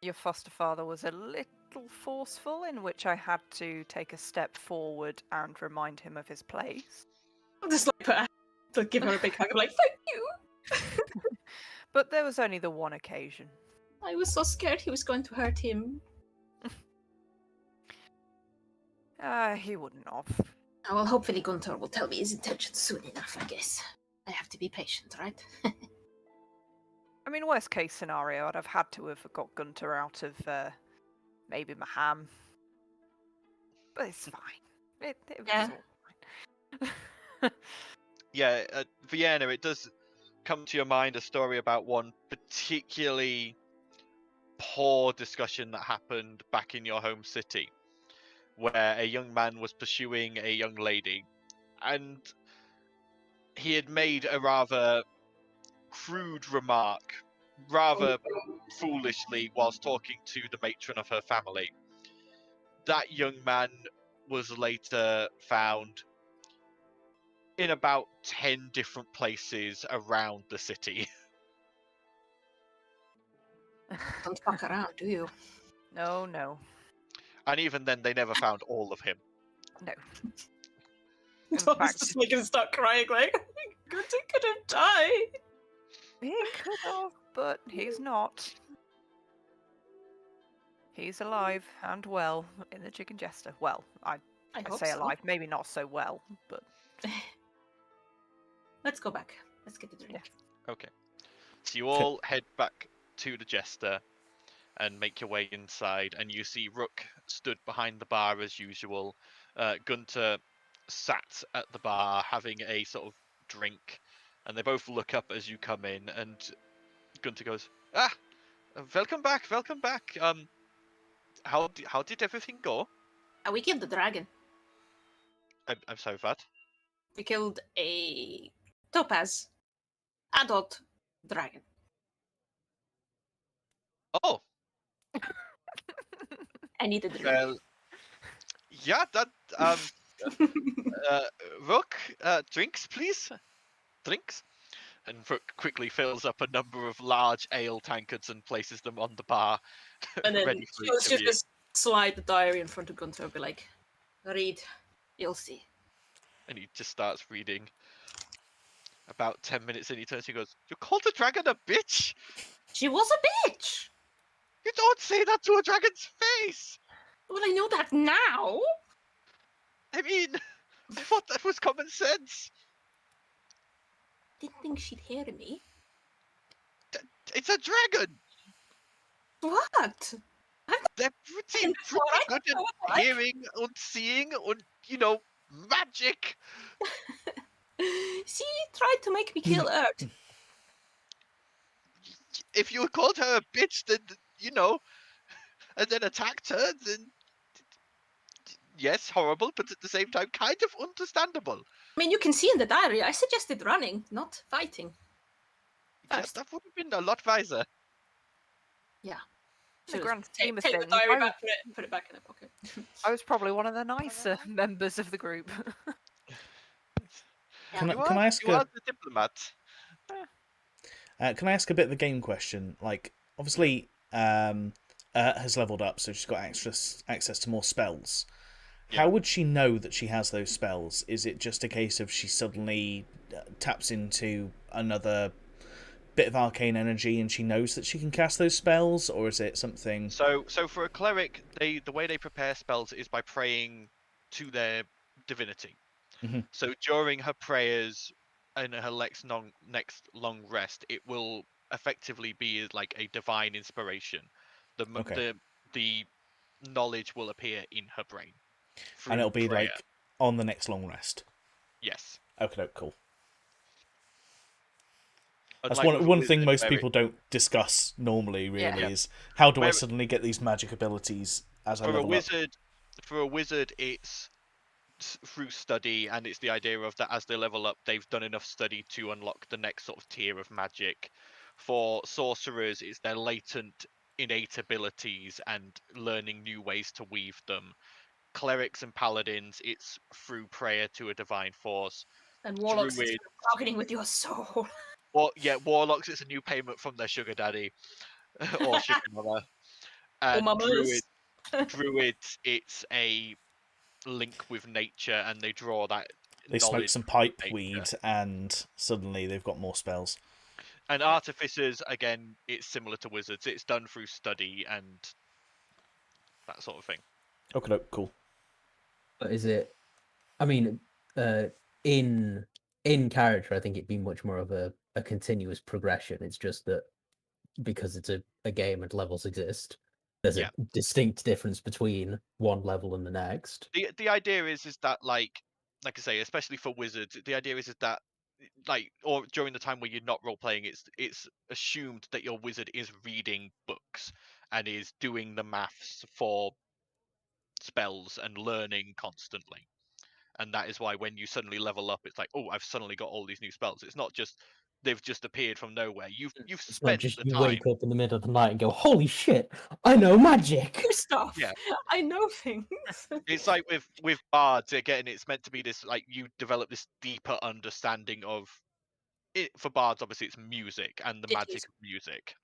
Speaker 1: your foster father was a little forceful, in which I had to take a step forward and remind him of his place.
Speaker 7: I'll just like to give her a big hug. I'm like, thank you.
Speaker 1: But there was only the one occasion.
Speaker 7: I was so scared he was going to hurt him.
Speaker 1: He wouldn't have.
Speaker 7: Oh, well, hopefully Gunther will tell me his intentions soon enough, I guess. I have to be patient, right?
Speaker 1: I mean, worst case scenario, I'd have had to have got Gunter out of maybe Maham. But it's fine. It was all fine.
Speaker 6: Yeah, Vienna, it does come to your mind a story about one particularly poor discussion that happened back in your home city, where a young man was pursuing a young lady, and he had made a rather crude remark, rather foolishly, whilst talking to the matron of her family. That young man was later found in about 10 different places around the city.
Speaker 7: Don't fuck around, do you?
Speaker 1: No.
Speaker 6: And even then, they never found all of him.
Speaker 1: No.
Speaker 7: Tom's just making start crying like, Gunther could have died.
Speaker 1: He could have, but he's not. He's alive and well in the Chicken Jester. Well, I
Speaker 7: hope
Speaker 1: say
Speaker 7: so.
Speaker 1: alive, maybe not so well, but...
Speaker 7: Let's go back. Let's get the drink.
Speaker 1: Yeah.
Speaker 6: Okay. So you all head back to the Jester and make your way inside, and you see Rook stood behind the bar as usual. Gunter sat at the bar having a sort of drink, and they both look up as you come in, and Gunter goes, welcome back. How did everything go?
Speaker 7: We killed the dragon.
Speaker 6: I'm sorry, what?
Speaker 7: We killed a topaz adult dragon.
Speaker 6: Oh,
Speaker 7: I need a drink.
Speaker 6: well, yeah, that, Rook, drinks, please? Drinks? And Rook quickly fills up a number of large ale tankards and places them on the bar,
Speaker 7: And then
Speaker 6: ready for
Speaker 7: she'll
Speaker 6: each of you.
Speaker 7: just slide the diary in front of Gunther and be like, read, you'll see.
Speaker 6: And he just starts reading. About 10 minutes in, he turns and goes, "You called the dragon a bitch?
Speaker 7: She was a bitch!
Speaker 6: You don't say that to a dragon's face!"
Speaker 7: Well, I know that now.
Speaker 6: I mean, I thought that was common sense.
Speaker 7: Didn't think she'd hear me.
Speaker 6: It's a dragon.
Speaker 7: What?
Speaker 6: They're pretty
Speaker 7: alright,
Speaker 6: good at
Speaker 7: alright.
Speaker 6: hearing and seeing and, magic.
Speaker 7: She tried to make me kill Earth.
Speaker 6: If you called her a bitch, then, and then attacked her, then yes, horrible, but at the same time, kind of understandable.
Speaker 7: I mean, you can see in the diary, I suggested running, not fighting.
Speaker 6: Yeah,
Speaker 7: First.
Speaker 6: that would have been a lot wiser.
Speaker 7: Yeah.
Speaker 1: The grand scheme of
Speaker 7: Take the
Speaker 1: things,
Speaker 7: diary
Speaker 1: I
Speaker 7: back, put it back in the pocket.
Speaker 1: I was probably one of the nicer members of the group.
Speaker 2: Can
Speaker 6: You
Speaker 2: I ask
Speaker 6: you are the diplomat.
Speaker 2: Can I ask a bit of a game question? Like, obviously, has leveled up, so she's got access to more spells.
Speaker 6: Yeah.
Speaker 2: How would she know that she has those spells? Is it just a case of she suddenly taps into another bit of arcane energy and she knows that she can cast those spells, or is it something?
Speaker 6: So for a cleric, the way they prepare spells is by praying to their divinity.
Speaker 2: Mhm.
Speaker 6: So during her prayers and her next long rest, it will effectively be like a divine inspiration.
Speaker 2: Okay.
Speaker 6: The knowledge will appear in her brain.
Speaker 2: And it'll be
Speaker 6: prayer.
Speaker 2: like on the next long rest.
Speaker 6: Yes.
Speaker 2: Okay, cool. That's
Speaker 6: Unlike with
Speaker 2: one
Speaker 6: wizard,
Speaker 2: thing most
Speaker 6: where
Speaker 2: people don't discuss normally. Really,
Speaker 1: Yeah.
Speaker 2: is how do I
Speaker 6: Where-
Speaker 2: suddenly get these magic abilities as I
Speaker 6: for a
Speaker 2: level up?
Speaker 6: wizard. For a wizard, it's through study, and it's the idea of that as they level up, they've done enough study to unlock the next sort of tier of magic. For sorcerers, it's their latent innate abilities and learning new ways to weave them. Clerics and paladins, it's through prayer to a divine force.
Speaker 7: And warlocks is
Speaker 6: Druid.
Speaker 7: bargaining with your soul.
Speaker 6: Well, yeah, warlocks, it's a new payment from their sugar daddy or sugar mother. And
Speaker 7: mamas.
Speaker 6: druids, it's a link with nature, and they draw that
Speaker 2: They smoke
Speaker 6: knowledge
Speaker 2: some
Speaker 6: from
Speaker 2: pipe
Speaker 6: nature.
Speaker 2: weed, and suddenly they've got more spells.
Speaker 6: And artificers, again, it's similar to wizards. It's done through study and that sort of thing.
Speaker 2: Okay, cool.
Speaker 3: But is it? I mean, in character, I think it'd be much more of a continuous progression. It's just that because it's a game and levels exist, there's
Speaker 6: Yeah.
Speaker 3: a distinct difference between one level and the next.
Speaker 6: The idea is that like I say, especially for wizards, the idea is that like, or during the time where you're not role playing, it's assumed that your wizard is reading books and is doing the maths for spells and learning constantly. And that is why when you suddenly level up, it's like, oh, I've suddenly got all these new spells. It's not just they've just appeared from nowhere. You've
Speaker 3: It's not
Speaker 6: spent
Speaker 3: just
Speaker 6: the
Speaker 3: you
Speaker 6: time.
Speaker 3: wake up in the middle of the night and go, "Holy shit, I know magic!"
Speaker 7: New stuff.
Speaker 6: Yeah.
Speaker 7: I know things.
Speaker 6: It's like with bards again. It's meant to be this like you develop this deeper understanding of it. For bards, obviously, it's music and the magic of music.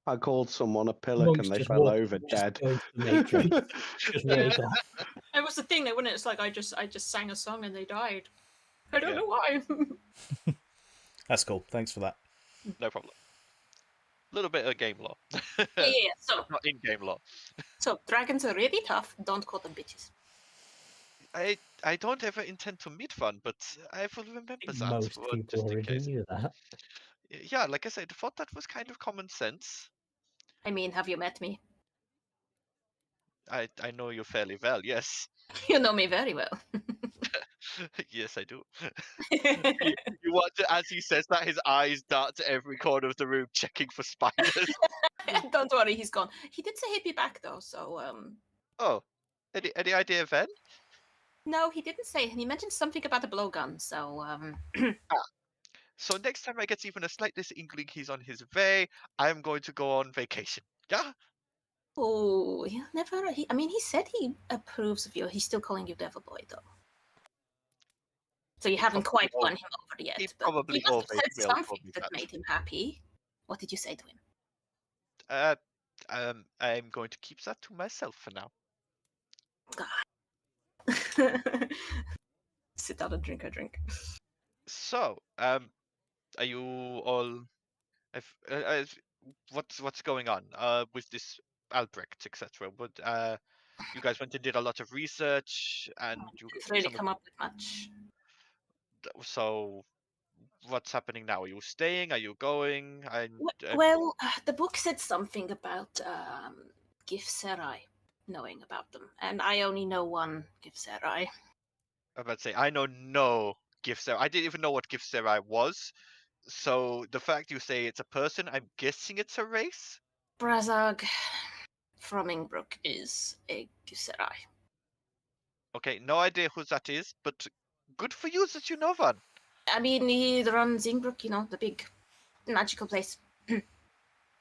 Speaker 5: I called someone a pillock
Speaker 3: Monks
Speaker 5: and they
Speaker 3: just
Speaker 5: fell
Speaker 3: walk-
Speaker 5: over
Speaker 3: just
Speaker 5: dead.
Speaker 3: go into the Matrix. Just walk off.
Speaker 7: It was the thing, though, wasn't it? It's like I just sang a song and they died. I don't
Speaker 6: Yeah.
Speaker 7: know why.
Speaker 2: That's cool. Thanks for that.
Speaker 6: No problem. A little bit of game lore.
Speaker 7: yeah. So
Speaker 6: Not in-game lore.
Speaker 7: Dragons are really tough. Don't call them bitches.
Speaker 6: I don't ever intend to meet one, but I will remember that.
Speaker 3: Most
Speaker 6: for
Speaker 3: people
Speaker 6: just in
Speaker 3: already
Speaker 6: case.
Speaker 3: knew that.
Speaker 6: Yeah, like I said, I thought that was kind of common sense.
Speaker 7: I mean, have you met me?
Speaker 6: I know you fairly well, yes.
Speaker 7: You know me very well.
Speaker 6: Yes, I do. You watch it as he says that, his eyes dart to every corner of the room, checking for spiders.
Speaker 7: Don't worry, he's gone. He did say he'd be back though, so
Speaker 6: Oh, any idea when?
Speaker 7: no, he didn't say. He mentioned something about a blowgun, so
Speaker 6: So next time I get even a slightest inkling he's on his way, I am going to go on vacation. Yeah?
Speaker 7: oh, he never. I mean, he said he approves of you. He's still calling you Devil Boy though. So you haven't
Speaker 6: probably
Speaker 7: quite won him over yet.
Speaker 6: he
Speaker 7: but
Speaker 6: probably
Speaker 7: you must have
Speaker 6: always
Speaker 7: said
Speaker 6: will
Speaker 7: something
Speaker 6: call me
Speaker 7: that
Speaker 6: that.
Speaker 7: made him happy. What did you say to him?
Speaker 6: I'm going to keep that to myself for now.
Speaker 7: Sit down and drink a drink.
Speaker 6: So, are you all? What's going on? With this Albrecht, etc. What You guys went and did a lot of research, and you
Speaker 7: Didn't really
Speaker 6: some of-
Speaker 7: come up with much.
Speaker 6: so what's happening now? Are you staying? Are you going?
Speaker 7: Well, the book said something about Gifserai, knowing about them, and I only know one Gifserai.
Speaker 6: I'm about to say I know no Gifserai. I didn't even know what Gifserai was. So the fact you say it's a person, I'm guessing it's a race.
Speaker 7: Brazag from Ingbrook is a Gifserai.
Speaker 6: Okay, no idea who that is, but good for you that you know one.
Speaker 7: I mean, he runs Ingbrook, you know, the big magical place.
Speaker 6: Again,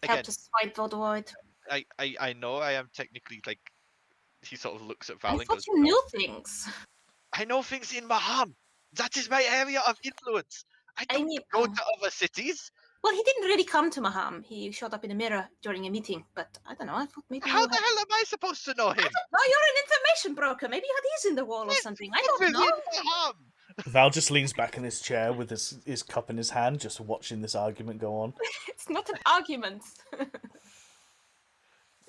Speaker 7: Helped us fight Voldemort.
Speaker 6: I know I am technically like. He sort of looks at Val
Speaker 7: I
Speaker 6: and
Speaker 7: thought
Speaker 6: goes,
Speaker 7: you knew things.
Speaker 6: I know things in Maham. That is my area of influence. I don't
Speaker 7: mean,
Speaker 6: go to other cities.
Speaker 7: Well, he didn't really come to Maham. He showed up in a mirror during a meeting, but I don't know. I thought maybe
Speaker 6: How the hell am I supposed to know him?
Speaker 7: No, you're an information broker. Maybe you had these in the wall or something. I don't
Speaker 6: Within
Speaker 7: know.
Speaker 6: Maham.
Speaker 2: Val just leans back in his chair with his cup in his hand, just watching this argument go on.
Speaker 7: It's not an argument.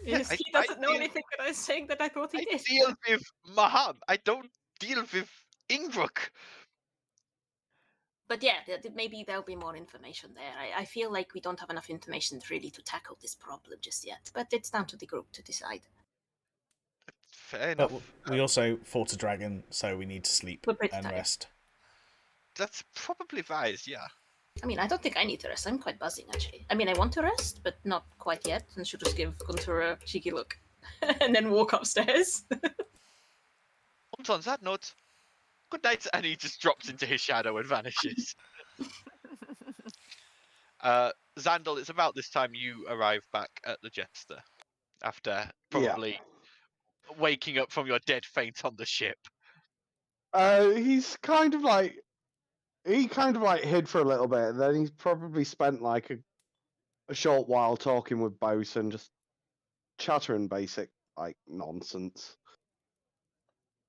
Speaker 6: Yeah,
Speaker 7: he doesn't know anything that I was saying that I thought he did.
Speaker 6: I deal with Maham. I don't deal with Ingbrook.
Speaker 7: But yeah, maybe there'll be more information there. I feel like we don't have enough information really to tackle this problem just yet. But it's down to the group to decide.
Speaker 6: Fair enough.
Speaker 2: But we also fought a dragon, so we need to sleep
Speaker 7: We're pretty
Speaker 2: and
Speaker 7: tired.
Speaker 2: rest.
Speaker 6: That's probably wise, yeah.
Speaker 7: I mean, I don't think I need to rest. I'm quite buzzing, actually. I mean, I want to rest, but not quite yet. And she'll just give Gunter a cheeky look. And then walk upstairs.
Speaker 6: And on that note, good night, and he just drops into his shadow and vanishes. Xandal, it's about this time you arrive back at the Jester. After probably waking up from your dead faint on the ship.
Speaker 5: He's kind of like hid for a little bit, and then he's probably spent like a short while talking with Bosun, just chattering basic like nonsense.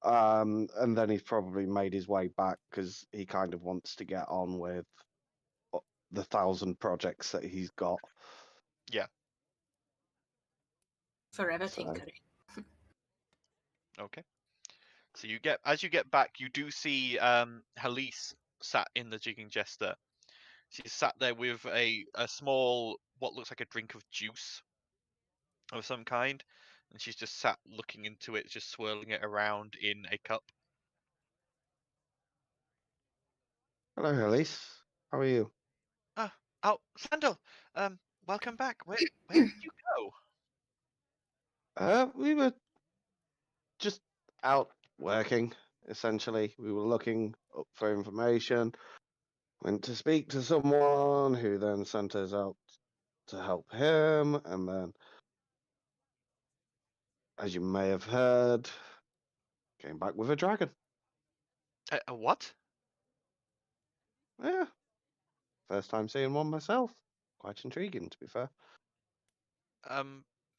Speaker 5: And then he's probably made his way back because he kind of wants to get on with the 1,000 projects that he's got.
Speaker 6: Yeah.
Speaker 7: Forever
Speaker 5: So-
Speaker 7: tinkering.
Speaker 6: Okay. So as you get back, you do see Halise sat in the Jigging Jester. She's sat there with a small, what looks like a drink of juice of some kind, and she's just sat looking into it, just swirling it around in a cup.
Speaker 5: Hello, Elise. How are you?
Speaker 6: Oh, Sandal, welcome back. Where did you go?
Speaker 5: We were just out working, essentially. We were looking up for information, went to speak to someone who then sent us out to help him, and then, as you may have heard, came back with a dragon.
Speaker 6: A what?
Speaker 5: Yeah. First time seeing one myself. Quite intriguing, to be fair.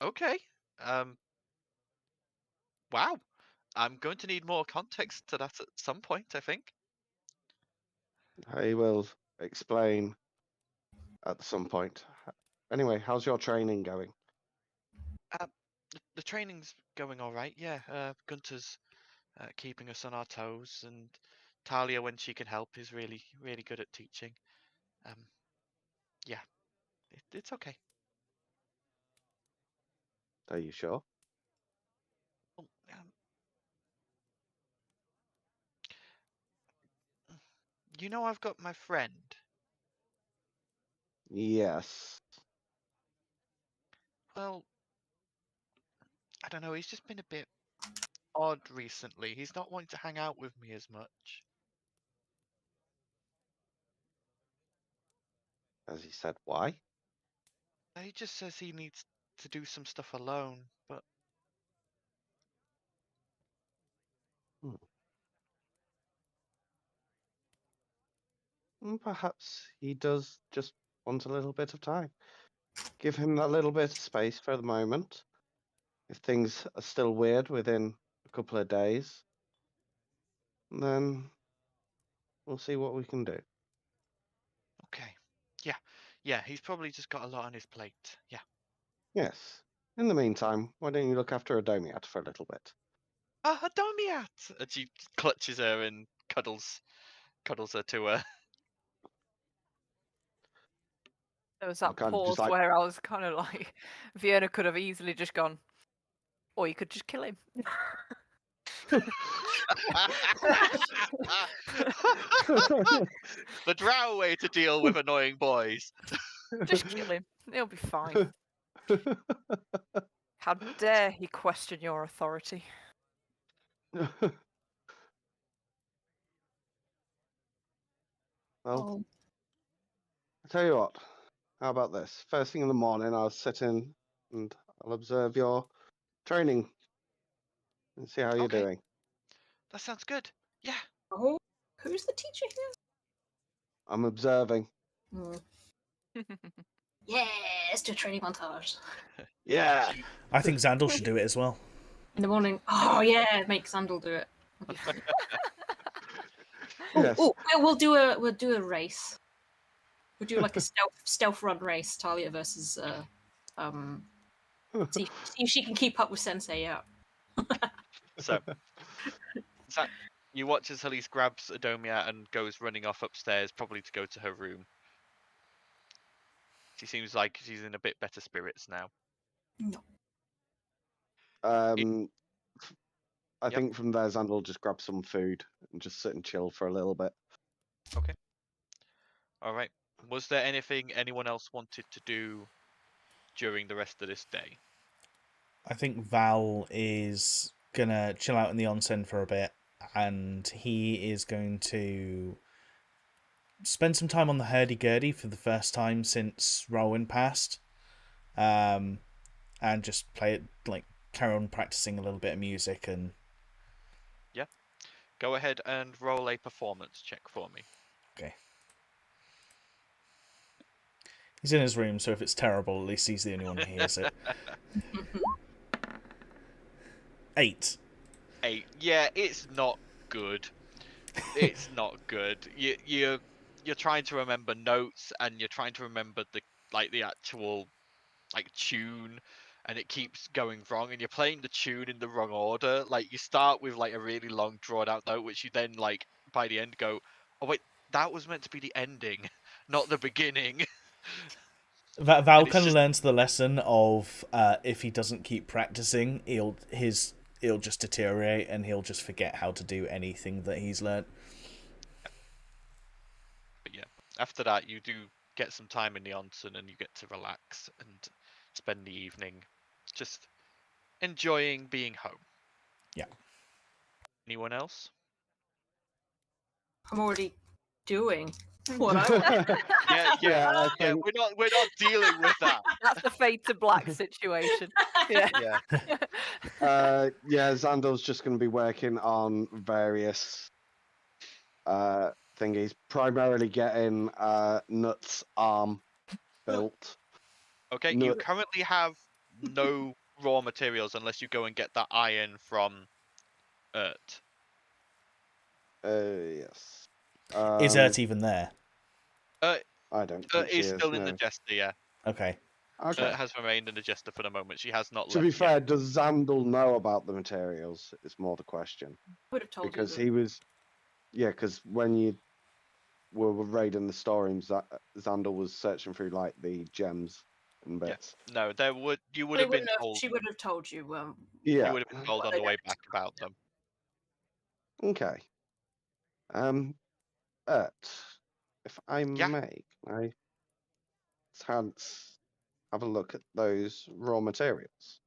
Speaker 6: Okay. Wow. I'm going to need more context to that at some point, I think.
Speaker 5: I will explain at some point. Anyway, how's your training going?
Speaker 6: The training's going all right. Yeah. Gunter's keeping us on our toes, and Talia, when she can help, is really, really good at teaching. Yeah. It's okay.
Speaker 5: Are you sure?
Speaker 6: Oh, you know, I've got my friend.
Speaker 5: Yes.
Speaker 6: Well, I don't know. He's just been a bit odd recently. He's not wanting to hang out with me as much.
Speaker 5: As he said, why?
Speaker 6: He just says he needs to do some stuff alone, but
Speaker 5: Perhaps he does just want a little bit of time. Give him that little bit of space for the moment. If things are still weird within a couple of days, then we'll see what we can do.
Speaker 6: okay. Yeah, he's probably just got a lot on his plate. Yeah.
Speaker 5: Yes. In the meantime, why don't you look after Adomiat for a little bit?
Speaker 6: Adomiat! And she clutches her and cuddles her to her.
Speaker 1: There was
Speaker 5: I'm
Speaker 1: that
Speaker 5: kind of just
Speaker 1: pause
Speaker 5: like-
Speaker 1: where I was kind of like, Vienna could have easily just gone, or you could just kill him.
Speaker 6: The drow way to deal with annoying boys.
Speaker 1: Just kill him. He'll be fine. How dare he question your authority?
Speaker 5: Well, I tell you what. How about this? First thing in the morning, I'll sit in and I'll observe your training and see how you're
Speaker 6: Okay.
Speaker 5: doing.
Speaker 6: That sounds good. Yeah.
Speaker 7: Oh, who's the teacher here?
Speaker 5: I'm observing.
Speaker 7: Yeah, let's do a training montage.
Speaker 5: Yeah.
Speaker 2: I think Xandal should do it as well.
Speaker 7: In the morning. Oh yeah, make Sandal do it. That'd be fun.
Speaker 5: Yes.
Speaker 7: We'll do a race. We'll do like a stealth run race, Talia versus see if she can keep up with Sensei. Yeah.
Speaker 6: So you watch as Halise grabs Adomia and goes running off upstairs, probably to go to her room. She seems like she's in a bit better spirits now.
Speaker 7: No.
Speaker 5: I think from there, Xandal will just grab some food and just sit and chill for a little bit.
Speaker 6: Okay. All right. Was there anything anyone else wanted to do during the rest of this day?
Speaker 2: I think Val is gonna chill out in the onsen for a bit, and he is going to spend some time on the hurdy-gurdy for the first time since Rowan passed, and just play it, like, carry on practicing a little bit of music. And
Speaker 6: Yeah. Go ahead and roll a performance check for me.
Speaker 2: okay. He's in his room, so if it's terrible, at least he's the only one who hears it. 8.
Speaker 6: 8. Yeah, it's not good. It's not good. You're trying to remember notes, and you're trying to remember the actual tune, and it keeps going wrong, and you're playing the tune in the wrong order. Like, you start with a really long drawn out note, which you then by the end go, oh wait, that was meant to be the ending, not the beginning.
Speaker 2: Val kind of learns the lesson of if he doesn't keep practicing, he'll just deteriorate, and he'll just forget how to do anything that he's learnt.
Speaker 6: But yeah, after that you do get some time in the onsen, and you get to relax and spend the evening just enjoying being home.
Speaker 2: Yeah.
Speaker 6: Anyone else?
Speaker 7: I'm already doing what I want.
Speaker 6: Yeah. We're not dealing with that.
Speaker 1: That's the fade to black situation. Yeah.
Speaker 5: Xandal's just going to be working on various thingies, primarily getting Nut's arm built.
Speaker 6: Okay, you currently have no raw materials unless you go and get that iron from Urt.
Speaker 5: Yes.
Speaker 2: Is Urt even there?
Speaker 5: I don't think she
Speaker 6: is still in
Speaker 5: no.
Speaker 6: the Jester, yeah.
Speaker 2: Okay.
Speaker 5: Okay.
Speaker 6: Has remained in the Jester for the moment. She has not
Speaker 5: To
Speaker 6: left
Speaker 5: be fair,
Speaker 6: yet.
Speaker 5: does Xandal know about the materials? Is more the question.
Speaker 7: I would have told
Speaker 5: Because
Speaker 7: you.
Speaker 5: he was, because when you were raiding the storerooms, Xandal was searching through the gems and bits.
Speaker 6: No, you would have been told.
Speaker 7: She would have told you.
Speaker 5: Yeah.
Speaker 6: You would have been told on the way back about them.
Speaker 5: Okay. Urt, if I may, I have a look at those raw materials.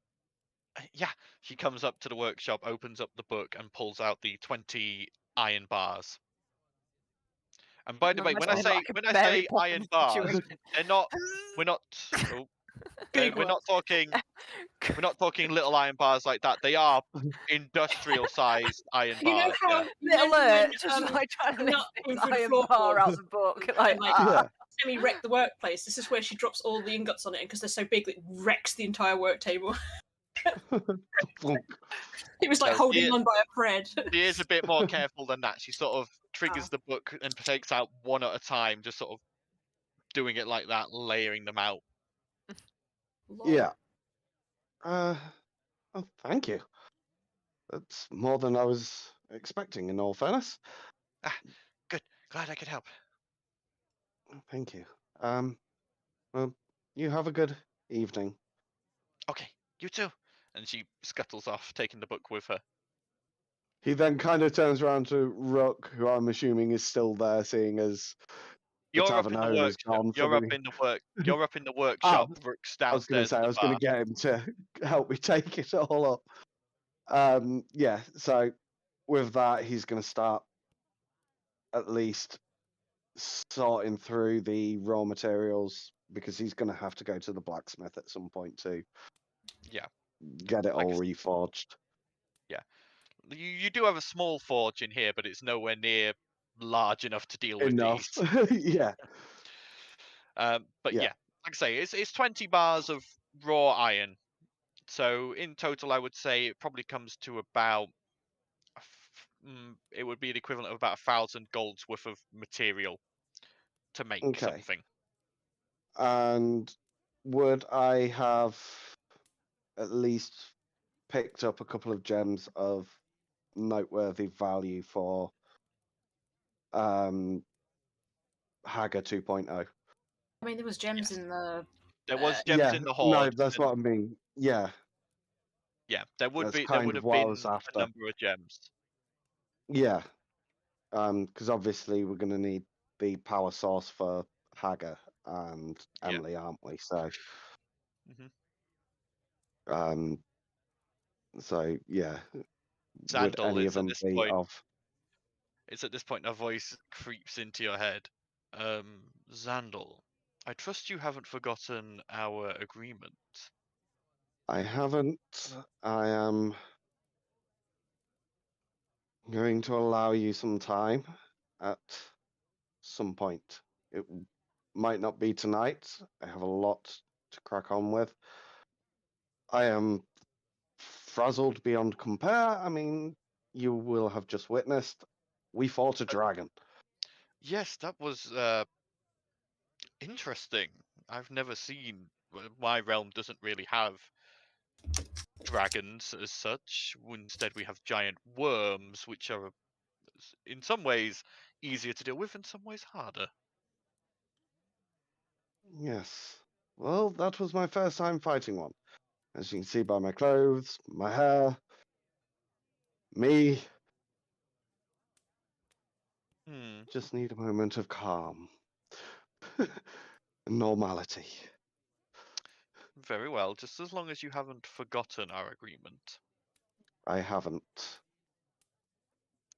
Speaker 6: Yeah, she comes up to the workshop, opens up the book, and pulls out the 20 iron bars. And by the way, when I say iron bars, they're not. We're not. We're not talking little iron bars like that. They are industrial-sized iron bars.
Speaker 7: You know how
Speaker 1: alert, just trying to lift this iron bar out of the book,
Speaker 7: Semi-wreck the workplace. This is where she drops all the ingots on it, and because they're so big, it wrecks the entire work table. It was holding on by a thread.
Speaker 6: She is a bit more careful than that. She sort of triggers the book and takes out one at a time, just sort of doing it like that, layering them out.
Speaker 5: Yeah. Oh, thank you. That's more than I was expecting, in all fairness.
Speaker 6: Ah, good. Glad I could help.
Speaker 5: Thank you. Well, you have a good evening.
Speaker 6: Okay, you too. And she scuttles off, taking the book with her.
Speaker 5: He then kind of turns around to Rook, who I'm assuming is still there, seeing as the
Speaker 6: You're up in the
Speaker 5: tavern owner's
Speaker 6: workshop.
Speaker 5: gone for
Speaker 6: You're up
Speaker 5: the...
Speaker 6: in the work. You're up in the
Speaker 5: Ah,
Speaker 6: workshop. Rook's
Speaker 5: I was going to
Speaker 6: downstairs
Speaker 5: say,
Speaker 6: at
Speaker 5: I
Speaker 6: the
Speaker 5: was going
Speaker 6: bar.
Speaker 5: to get him to help me take it all up. Yeah, so with that, he's going to start at least sorting through the raw materials, because he's going to have to go to the blacksmith at some point to
Speaker 6: Yeah,
Speaker 5: get it
Speaker 6: like
Speaker 5: all
Speaker 6: I s-
Speaker 5: reforged.
Speaker 6: yeah. You do have a small forge in here, but it's nowhere near large enough to deal with
Speaker 5: Enough.
Speaker 6: these.
Speaker 5: Yeah,
Speaker 6: But
Speaker 5: yeah.
Speaker 6: yeah, like I say, it's 20 bars of raw iron. So in total, I would say it probably comes to about it would be the equivalent of about 1,000 gold's worth of material to make
Speaker 5: Okay.
Speaker 6: something.
Speaker 5: And would I have at least picked up a couple of gems of noteworthy value for Haga 2.0?
Speaker 7: I mean, there was gems
Speaker 6: Yes.
Speaker 7: in the.
Speaker 6: There was gems
Speaker 5: Yeah,
Speaker 6: in the
Speaker 5: no,
Speaker 6: hoard.
Speaker 5: that's
Speaker 6: and
Speaker 5: what I mean. Yeah,
Speaker 6: yeah, there would
Speaker 5: that's
Speaker 6: be
Speaker 5: kind of
Speaker 6: have
Speaker 5: what I
Speaker 6: been
Speaker 5: was
Speaker 6: a
Speaker 5: after.
Speaker 6: number of gems.
Speaker 5: Yeah, because obviously we're going to need the power source for Haga and
Speaker 6: Yeah.
Speaker 5: Emily, aren't we? So,
Speaker 6: Mhm.
Speaker 5: so yeah, would
Speaker 6: Zandal
Speaker 5: any of
Speaker 6: is at
Speaker 5: them
Speaker 6: this
Speaker 5: be
Speaker 6: point.
Speaker 5: of?
Speaker 6: It's at this point a voice creeps into your head. Zandal, I trust you haven't forgotten our agreement.
Speaker 5: I haven't. I am going to allow you some time at some point. It might not be tonight. I have a lot to crack on with. I am frazzled beyond compare. I mean, you will have just witnessed. We fought a dragon.
Speaker 6: Yes, that was interesting. I've never seen. My realm doesn't really have dragons as such. Instead, we have giant worms, which are in some ways easier to deal with, in some ways harder.
Speaker 5: Yes. Well, that was my first time fighting one. As you can see by my clothes, my hair, me. Just need a moment of calm. Normality.
Speaker 6: Very well, just as long as you haven't forgotten our agreement.
Speaker 5: I haven't.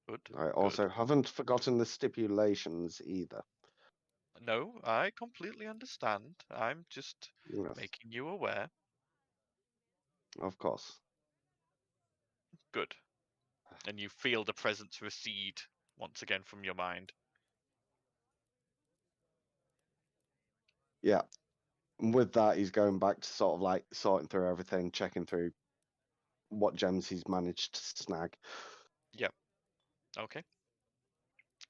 Speaker 6: Good.
Speaker 5: I also haven't forgotten the stipulations either.
Speaker 6: No, I completely understand. I'm just
Speaker 5: Yes,
Speaker 6: making you aware.
Speaker 5: of course.
Speaker 6: Good. And you feel the presence recede once again from your mind.
Speaker 5: Yeah. And with that, he's going back to sort of like sorting through everything, checking through what gems he's managed to snag.
Speaker 6: Yep. Okay.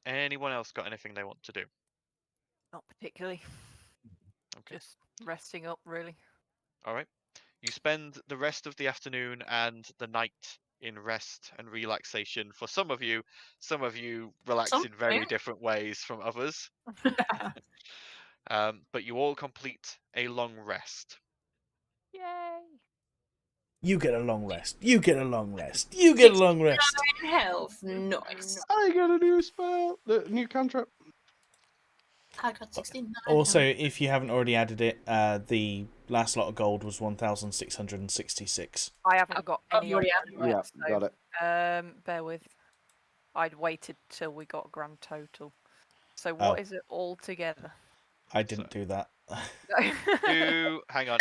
Speaker 6: Anyone else got anything they want to do?
Speaker 1: Not particularly.
Speaker 6: Okay.
Speaker 1: Just resting up, really.
Speaker 6: All right. You spend the rest of the afternoon and the night in rest and relaxation. For some of you relax in very different ways from others. But you all complete a long rest.
Speaker 1: Yay!
Speaker 2: You get a long rest. You get a long rest. You get a long rest.
Speaker 7: Health, nice.
Speaker 5: I got a new spell, the new cantrip.
Speaker 7: I got 69.
Speaker 2: Also, if you haven't already added it, the last lot of gold was 1,666.
Speaker 1: I haven't got any.
Speaker 7: You already
Speaker 1: of them
Speaker 5: Yeah,
Speaker 1: yet, so,
Speaker 5: got it.
Speaker 1: bear with. I'd waited till we got grand total. So what is it all together?
Speaker 2: I didn't do that.
Speaker 6: Hang on.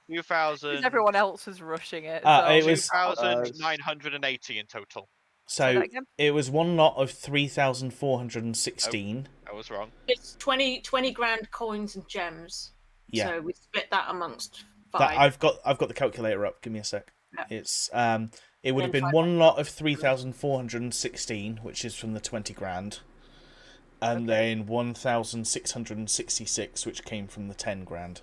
Speaker 6: 2,000.
Speaker 1: Everyone else was rushing it.
Speaker 2: It was
Speaker 6: 2,980 in total.
Speaker 2: So it was one lot of 3,416.
Speaker 6: I was wrong.
Speaker 7: It's 20 grand coins and gems.
Speaker 2: Yeah.
Speaker 7: So we split that amongst 5.
Speaker 2: That I've got the calculator up. Give me a sec.
Speaker 7: Yeah.
Speaker 2: It's it would have been one lot of 3,416, which is from the 20 grand. And then 1,666, which came from the 10 grand.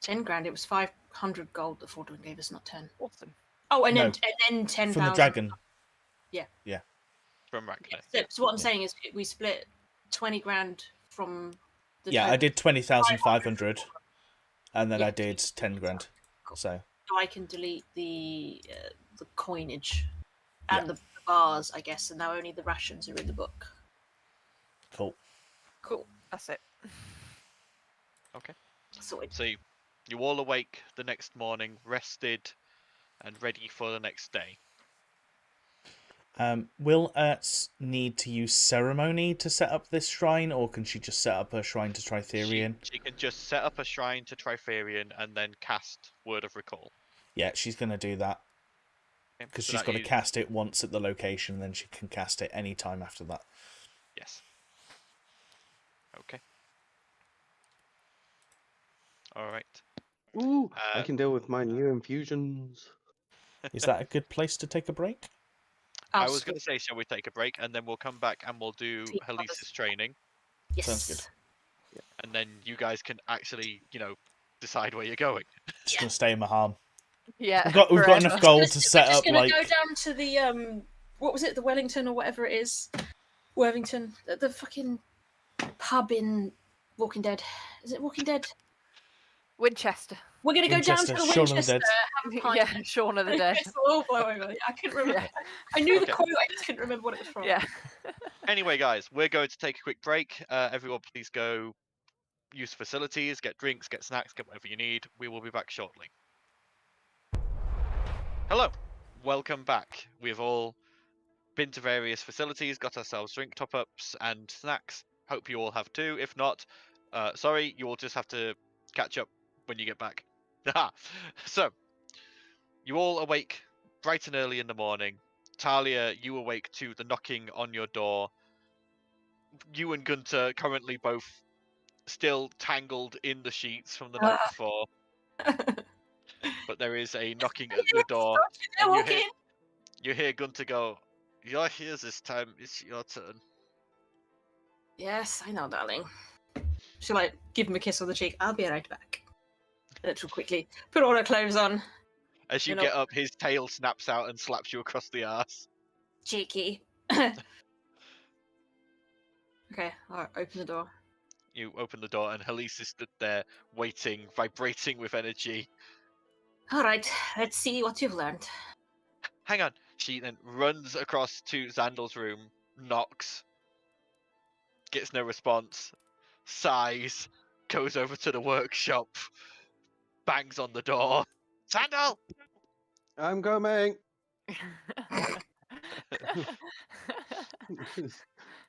Speaker 7: 10 grand. It was 500 gold that Fordwin gave us, not 10.
Speaker 1: Awesome.
Speaker 7: Oh, and
Speaker 2: No.
Speaker 7: then 10,000
Speaker 2: From the dragon.
Speaker 6: From Ragnar.
Speaker 7: So what I'm saying is we split 20 grand from the
Speaker 2: Yeah, I
Speaker 7: total.
Speaker 2: did 20,500, and then
Speaker 7: Yeah.
Speaker 2: I did 10 grand.
Speaker 7: Cool.
Speaker 2: So
Speaker 7: So I can delete the coinage
Speaker 2: Yeah.
Speaker 7: and the bars, I guess, and now only the rations are in the book.
Speaker 2: cool.
Speaker 7: Cool.
Speaker 1: That's it.
Speaker 6: Okay.
Speaker 7: Sorted.
Speaker 6: So you all awake the next morning, rested, and ready for the next day.
Speaker 2: Will Ertz need to use ceremony to set up this shrine, or can she just set up her shrine to Tritherion?
Speaker 6: She can just set up a shrine to Tritherion and then cast Word of Recall.
Speaker 2: Yeah, she's going to do that.
Speaker 6: Okay,
Speaker 2: Because
Speaker 6: so
Speaker 2: she's
Speaker 6: that
Speaker 2: got to
Speaker 6: is-
Speaker 2: cast it once at the location, and then she can cast it any time after that.
Speaker 6: Yes. Okay. All right.
Speaker 5: Ooh, I
Speaker 6: Uh,
Speaker 5: can deal with my new infusions.
Speaker 2: Is that a good place to take a break?
Speaker 6: I was going to say, shall we take a break and then we'll come back and we'll do
Speaker 7: See others.
Speaker 6: Helisa's training,
Speaker 7: Yes.
Speaker 2: Sounds good.
Speaker 6: and then you guys can actually, decide where you're going.
Speaker 2: Just going to stay in Maham.
Speaker 1: Yeah.
Speaker 2: We've got
Speaker 1: forever.
Speaker 2: enough gold to
Speaker 7: We're
Speaker 2: set
Speaker 7: just
Speaker 2: up,
Speaker 7: gonna
Speaker 2: like...
Speaker 7: go down to the what was it, the Wellington or whatever it is, Worthington, the fucking pub in Walking Dead. Is it Walking Dead?
Speaker 1: Winchester.
Speaker 7: We're gonna go down to
Speaker 2: Winchester,
Speaker 7: the
Speaker 2: Shaun of the
Speaker 7: Winchester.
Speaker 2: Dead.
Speaker 7: Have a pint.
Speaker 1: Yeah, Shaun of the Dead.
Speaker 7: Oh boy, I couldn't remember.
Speaker 1: Yeah.
Speaker 7: I knew the
Speaker 6: Okay.
Speaker 7: quote, I just couldn't remember what it was from.
Speaker 1: Yeah.
Speaker 6: Anyway, guys, we're going to take a quick break. Everyone, please go use facilities, get drinks, get snacks, get whatever you need. We will be back shortly. Hello, welcome back. We've all been to various facilities, got ourselves drink top-ups and snacks. Hope you all have too. If not, sorry, you will just have to catch up when you get back. So, you all awake bright and early in the morning. Talia, you awake to the knocking on your door. You and Gunter currently both still tangled in the sheets from the night before. But there is a knocking at the door.
Speaker 7: They're
Speaker 6: And
Speaker 7: walking.
Speaker 6: you hear Gunter go, "You're here this time, it's your turn."
Speaker 7: Yes, I know, darling. She'll like give him a kiss on the cheek. I'll be right back. And she'll quickly put all her clothes on.
Speaker 6: As you
Speaker 7: You know-
Speaker 6: get up, his tail snaps out and slaps you across the arse.
Speaker 7: Cheeky. Okay, I'll open the door.
Speaker 6: You open the door and Halise stood there, waiting, vibrating with energy.
Speaker 7: Alright, let's see what you've learned.
Speaker 6: Hang on. She then runs across to Zandal's room, knocks, gets no response, sighs, goes over to the workshop, bangs on the door. Zandal!
Speaker 5: I'm coming.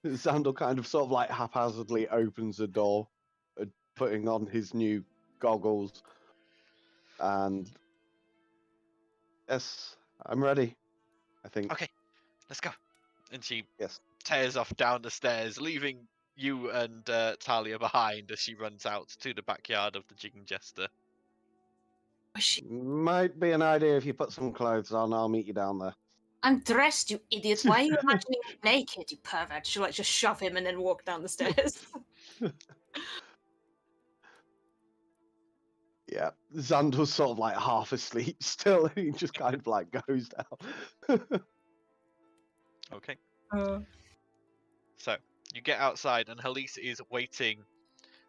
Speaker 5: Zandal kind of sort of like haphazardly opens the door, putting on his new goggles, and yes, I'm ready. I think.
Speaker 6: Okay. Let's go. And she
Speaker 5: Yes.
Speaker 6: tears off down the stairs, leaving you and Talia behind as she runs out to the backyard of the Jigging Jester.
Speaker 7: Was she?
Speaker 5: Might be an idea if you put some clothes on. I'll meet you down there.
Speaker 7: I'm dressed, you idiot. Why are you imagining me naked, you pervert? She'll like just shove him and then walk down the stairs.
Speaker 5: Yeah, Zandal's sort of like half asleep still, and he just kind of like goes down.
Speaker 6: Okay. So you get outside, and Halise is waiting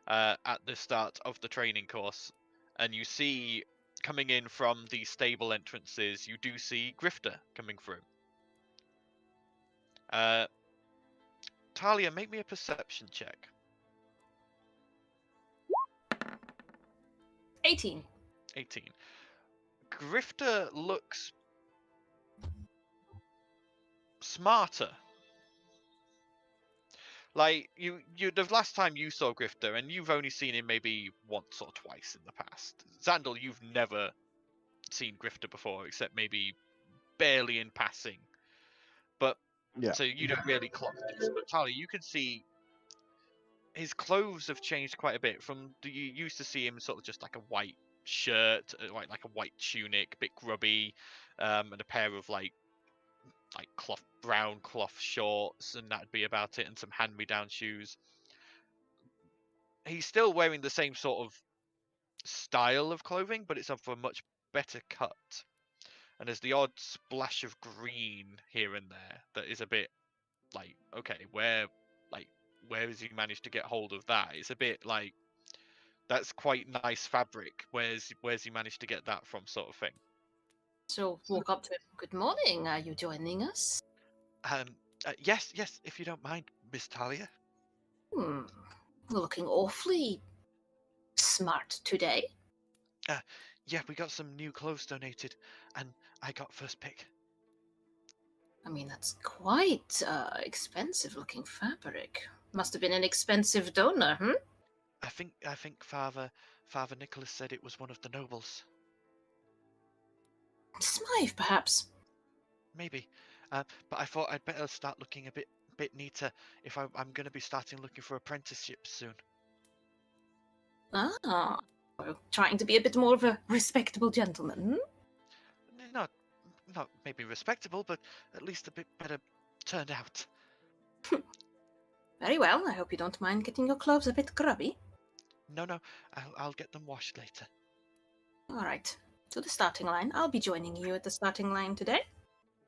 Speaker 6: at the start of the training course, and you see coming in from the stable entrances. You do see Grifter coming through. Talia, make me a perception check.
Speaker 7: 18.
Speaker 6: 18. Grifter looks smarter. Like the last time you saw Grifter, and you've only seen him maybe once or twice in the past. Zandal, you've never seen Grifter before, except maybe barely in passing. But
Speaker 5: Yeah.
Speaker 6: so you don't really clock this. But Talia, you can see his clothes have changed quite a bit. You used to see him sort of just like a white shirt, like a white tunic, a bit grubby, and a pair of like brown cloth shorts, and that'd be about it, and some hand-me-down shoes. He's still wearing the same sort of style of clothing, but it's of a much better cut. And there's the odd splash of green here and there that is a bit like, okay, where has he managed to get hold of that? It's a bit like, that's quite nice fabric. Where's he managed to get that from, sort of thing.
Speaker 7: So walk up to him. Good morning. Are you joining us?
Speaker 6: Yes, if you don't mind, Miss Talia.
Speaker 7: You're looking awfully smart today.
Speaker 6: Yeah, we got some new clothes donated, and I got first pick.
Speaker 7: I mean, that's quite expensive-looking fabric. Must have been an expensive donor,
Speaker 6: I think Father Nicholas said it was one of the nobles.
Speaker 7: Smythe, perhaps.
Speaker 6: Maybe, but I thought I'd better start looking a bit neater if I'm going to be starting looking for apprenticeships soon.
Speaker 7: Ah, trying to be a bit more of a respectable gentleman.
Speaker 6: Not maybe respectable, but at least a bit better turned out.
Speaker 7: Very well. I hope you don't mind getting your clothes a bit grubby.
Speaker 6: No, I'll get them washed later.
Speaker 7: All right. To the starting line. I'll be joining you at the starting line today.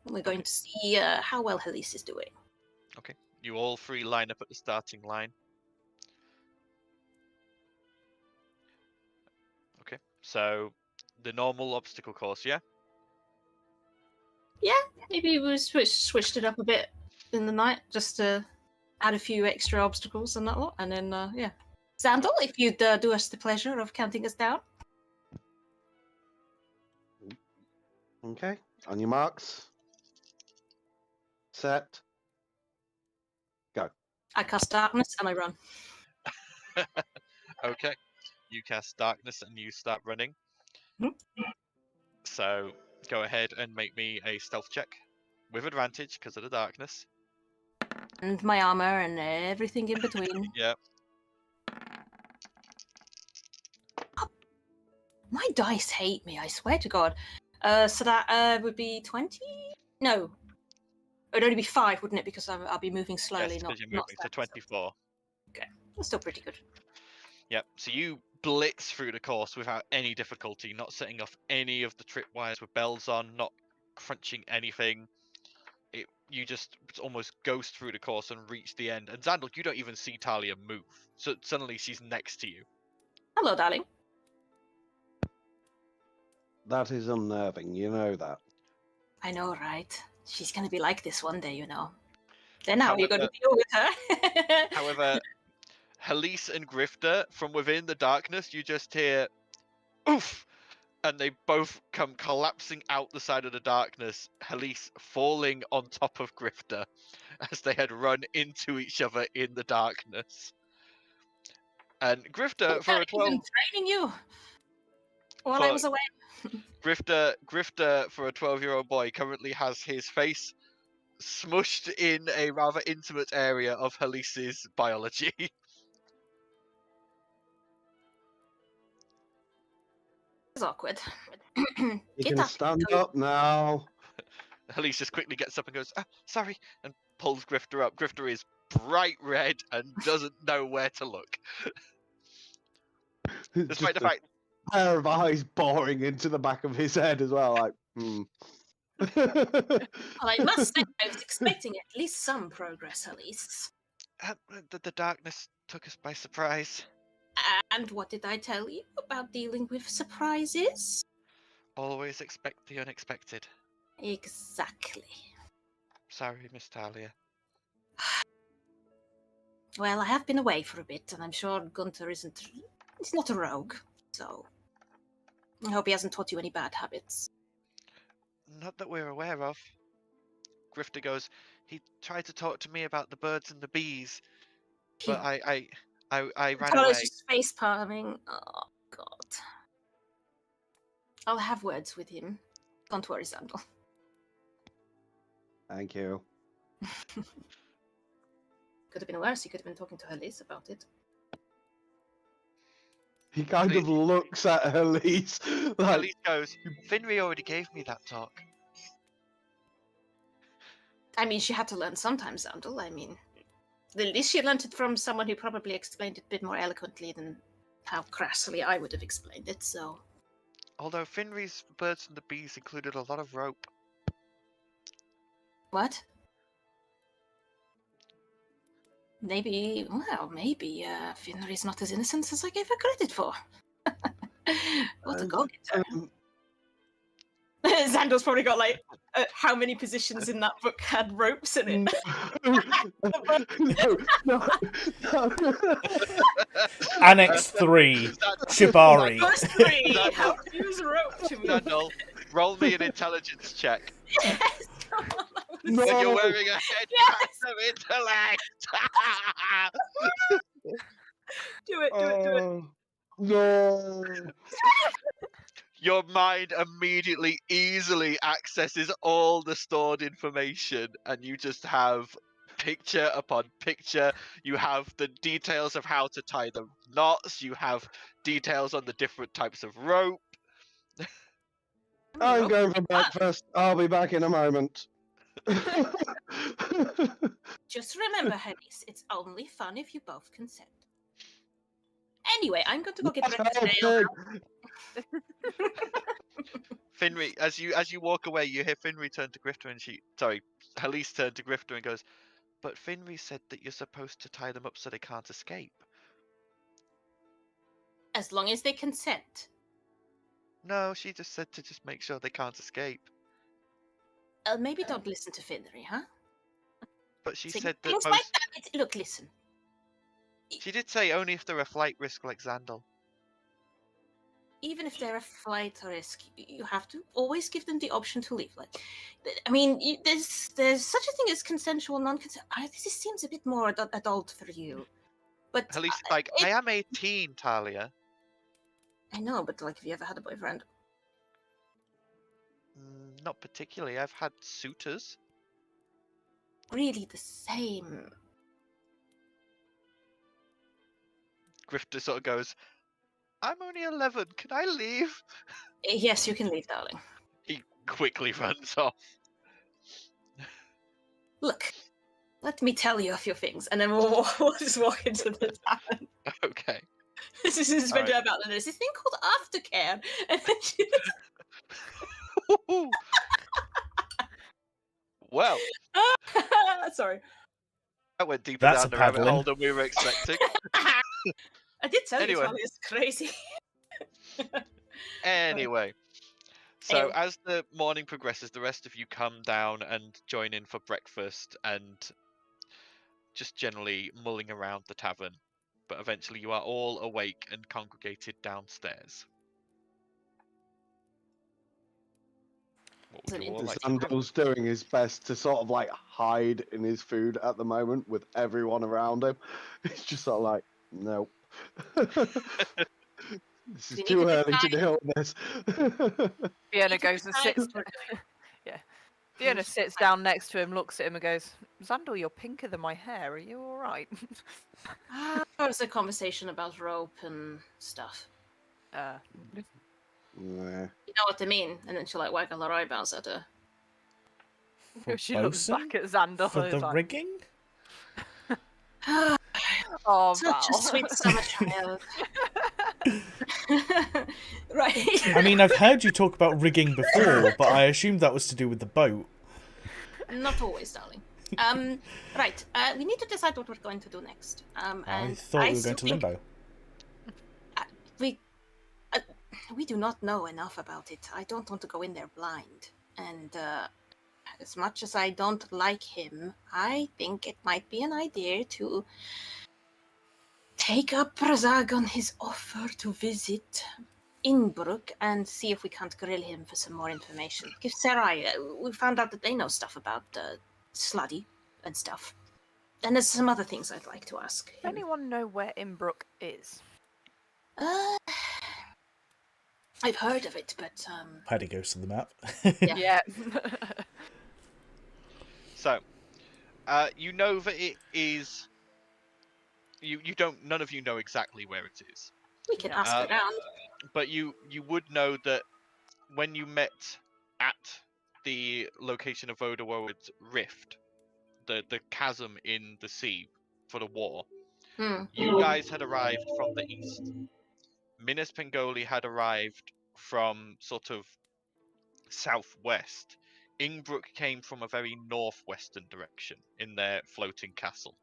Speaker 7: We're going to see how well Helise is doing.
Speaker 6: Okay. You all three line up at the starting line. Okay. So, the normal obstacle course, yeah?
Speaker 7: Yeah, maybe we switched it up a bit in the night just to add a few extra obstacles and that lot. And then, yeah. Xandal, if you'd do us the pleasure of counting us down.
Speaker 5: Okay. On your marks. Set. Go.
Speaker 7: I cast darkness and I run.
Speaker 6: Okay. You cast darkness and you start running. So, go ahead and make me a stealth check. With advantage, because of the darkness.
Speaker 7: And my armor and everything in between.
Speaker 6: Yeah.
Speaker 7: My dice hate me, I swear to God. So that would be 20? No. It would only be 5, wouldn't it? Because I'll be moving slowly,
Speaker 6: Yes,
Speaker 7: not
Speaker 6: because you're moving to 24.
Speaker 7: Okay. That's still pretty good.
Speaker 6: Yep. So you blitz through the course without any difficulty, not setting off any of the tripwires with bells on, not crunching anything. You just almost ghost through the course and reach the end. And Xandal, you don't even see Talia move. So suddenly she's next to you.
Speaker 7: Hello, darling.
Speaker 5: That is unnerving, you know that.
Speaker 7: I know, right? She's going to be like this one day, you know. Then how are you going to deal with her?
Speaker 6: However, Helise and Grifter, from within the darkness, you just hear, oof! And they both come collapsing out the side of the darkness, Helise falling on top of Grifter as they had run into each other in the darkness. And Grifter, for a 12...
Speaker 7: I've been training you while I was away.
Speaker 6: Grifter, for a 12-year-old boy, currently has his face smushed in a rather intimate area of Helise's biology.
Speaker 7: It's awkward.
Speaker 5: You can stand up now.
Speaker 6: Helise just quickly gets up and goes, sorry, and pulls Grifter up. Grifter is bright red and doesn't know where to look. Despite the fact...
Speaker 5: pair of eyes boring into the back of his head as well, like,
Speaker 7: Well, I must say, I was expecting at least some progress, Helise.
Speaker 6: The darkness took us by surprise.
Speaker 7: And what did I tell you about dealing with surprises?
Speaker 6: Always expect the unexpected.
Speaker 7: Exactly.
Speaker 6: Sorry, Miss Talia.
Speaker 7: Well, I have been away for a bit, and I'm sure Gunther isn't... He's not a rogue, so... I hope he hasn't taught you any bad habits.
Speaker 6: Not that we're aware of. Grifter goes, he tried to talk to me about the birds and the bees, but I ran away.
Speaker 7: Just face palming. Oh, God. I'll have words with him. Don't worry, Xandal.
Speaker 5: Thank you.
Speaker 7: Could have been worse. He could have been talking to Helise about it.
Speaker 5: He kind of looks at Helise. Like...
Speaker 6: Helise goes, Finri already gave me that talk.
Speaker 7: I mean, she had to learn sometimes, Xandal. I mean, at least she learned it from someone who probably explained it a bit more eloquently than how crassly I would have explained it, so...
Speaker 6: Although Finry's birds and the bees included a lot of rope.
Speaker 7: What? Maybe Finry's not as innocent as I gave her credit for. What a go-getter. Xandel's probably got, like, how many positions in that book had ropes in it?
Speaker 5: No.
Speaker 2: Annex 3, Shibari.
Speaker 7: Plus 3, how to use rope to move.
Speaker 6: Xandel, roll me an intelligence check.
Speaker 7: Yes! Come on,
Speaker 5: No.
Speaker 6: When you're wearing a headdress of intellect!
Speaker 7: Do it.
Speaker 5: No.
Speaker 6: Your mind immediately, easily accesses all the stored information, and you just have picture upon picture. You have the details of how to tie the knots. You have details on the different types of rope.
Speaker 5: I'm going for breakfast. I'll be back in a moment.
Speaker 7: Just remember, Hennis, it's only fun if you both consent. Anyway, I'm going to go get breakfast.
Speaker 6: Finry, as you walk away, you hear Finry turn to Grifter, and Halise turn to Grifter and goes, "But Finry said that you're supposed to tie them up so they can't escape."
Speaker 7: As long as they consent.
Speaker 6: No, she just said to just make sure they can't escape.
Speaker 7: Maybe don't listen to Finry, huh?
Speaker 6: But she
Speaker 7: So
Speaker 6: said that
Speaker 7: things
Speaker 6: most...
Speaker 7: like that. Look, listen.
Speaker 6: She did say only if they're a flight risk like Xandel.
Speaker 7: Even if they're a flight risk, you have to always give them the option to leave. Like, I mean, there's such a thing as consensual non-consent. This seems a bit more adult for you. But
Speaker 6: At least, I am 18, Talia.
Speaker 7: I know, but like, have you ever had a boyfriend?
Speaker 6: Not particularly. I've had suitors.
Speaker 7: Really the same.
Speaker 6: Grifter sort of goes, "I'm only 11. Can I leave?"
Speaker 7: Yes, you can leave, darling.
Speaker 6: He quickly runs off.
Speaker 7: Look, let me tell you a few things, and then we'll just walk into the tavern.
Speaker 6: Okay.
Speaker 7: This is
Speaker 6: All right.
Speaker 7: about there's this thing called aftercare, and then she
Speaker 6: Well,
Speaker 7: sorry.
Speaker 6: that went deeper
Speaker 2: That's
Speaker 6: down
Speaker 2: a
Speaker 6: the rabbit
Speaker 2: paddling.
Speaker 6: hole than we were expecting.
Speaker 7: I did tell
Speaker 6: Anyway.
Speaker 7: you, Charlie, it's crazy.
Speaker 6: Anyway, so
Speaker 7: Anyway.
Speaker 6: as the morning progresses, the rest of you come down and join in for breakfast and just generally mulling around the tavern. But eventually you are all awake and congregated downstairs. What would you all like to do?
Speaker 5: Xandel's doing his best to sort of like hide in his food at the moment with everyone around him. He's just sort of like, nope. This is
Speaker 7: We
Speaker 5: too
Speaker 7: need to
Speaker 5: early to
Speaker 7: decide.
Speaker 5: deal with this.
Speaker 1: Fiona goes and sits. Yeah. Fiona sits down next to him, looks at him, and goes, "Xandel, you're pinker than my hair. Are you all right?"
Speaker 7: There was a conversation about rope and stuff.
Speaker 5: Nah.
Speaker 7: You know what I mean? And then she like waggle her eyebrows at her.
Speaker 2: For
Speaker 1: She looks
Speaker 2: bosun?
Speaker 1: back at Xandel.
Speaker 2: For
Speaker 1: and
Speaker 2: the
Speaker 1: is like,
Speaker 2: rigging?
Speaker 1: "Oh,
Speaker 7: Such a
Speaker 1: Val."
Speaker 7: sweet summer child. Right.
Speaker 2: I mean, I've heard you talk about rigging before, but I assumed that was to do with the boat.
Speaker 7: Not always, darling. Right. We need to decide what we're going to do next.
Speaker 2: I
Speaker 7: And
Speaker 2: thought we were
Speaker 7: still
Speaker 2: going to
Speaker 7: think-
Speaker 2: Limbo.
Speaker 7: We do not know enough about it. I don't want to go in there blind. And as much as I don't like him, I think it might be an idea to take up Razag on his offer to visit Innsbruck and see if we can't grill him for some more information. Give Sarai, we found out that they know stuff about Sluddy and stuff. And there's some other things I'd like to ask
Speaker 1: Does
Speaker 7: him.
Speaker 1: anyone know where Innsbruck is?
Speaker 7: I've heard of it, but
Speaker 2: Paddy goes to the map.
Speaker 7: Yeah.
Speaker 6: So, you know that it is... You don't... None of you know exactly where it is.
Speaker 7: we can ask around.
Speaker 6: But you would know that when you met at the location of Odowood's rift, the chasm in the sea for the war, you guys had arrived from the east. Minas Pengoli had arrived from sort of southwest. Ingbrook came from a very northwestern direction in their floating castle.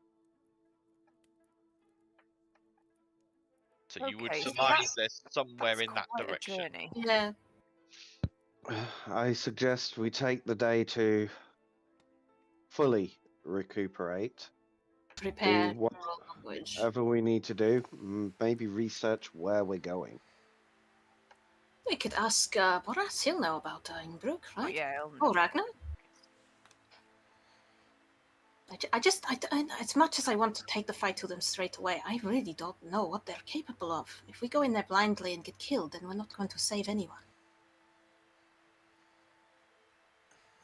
Speaker 6: So you would
Speaker 1: Okay, so
Speaker 6: surmise they're somewhere
Speaker 1: that's
Speaker 6: in that
Speaker 1: quite a
Speaker 6: direction.
Speaker 1: journey.
Speaker 7: Yeah.
Speaker 5: I suggest we take the day to fully recuperate.
Speaker 7: Prepare
Speaker 5: Do
Speaker 7: oral language.
Speaker 5: whatever we need to do. Maybe research where we're going.
Speaker 7: We could ask Boras. He'll know about Ingbrook,
Speaker 1: Oh
Speaker 7: right?
Speaker 1: yeah, I'll
Speaker 7: Oh,
Speaker 1: know.
Speaker 7: Ragnar. As much as I want to take the fight to them straight away, I really don't know what they're capable of. If we go in there blindly and get killed, then we're not going to save anyone.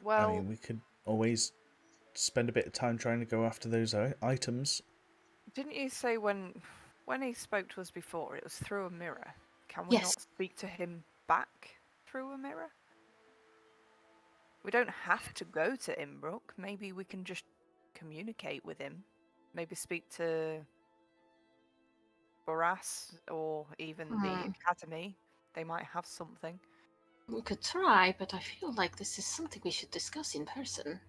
Speaker 1: Well,
Speaker 2: I mean, we could always spend a bit of time trying to go after those items.
Speaker 1: didn't you say when he spoke to us before, it was through a mirror? Can we
Speaker 7: Yes.
Speaker 1: not speak to him back through a mirror? We don't have to go to Inbrook. Maybe we can just communicate with him. Maybe speak to Boras or even the Academy. They might have something.
Speaker 7: We could try, but I feel like this is something we should discuss in person.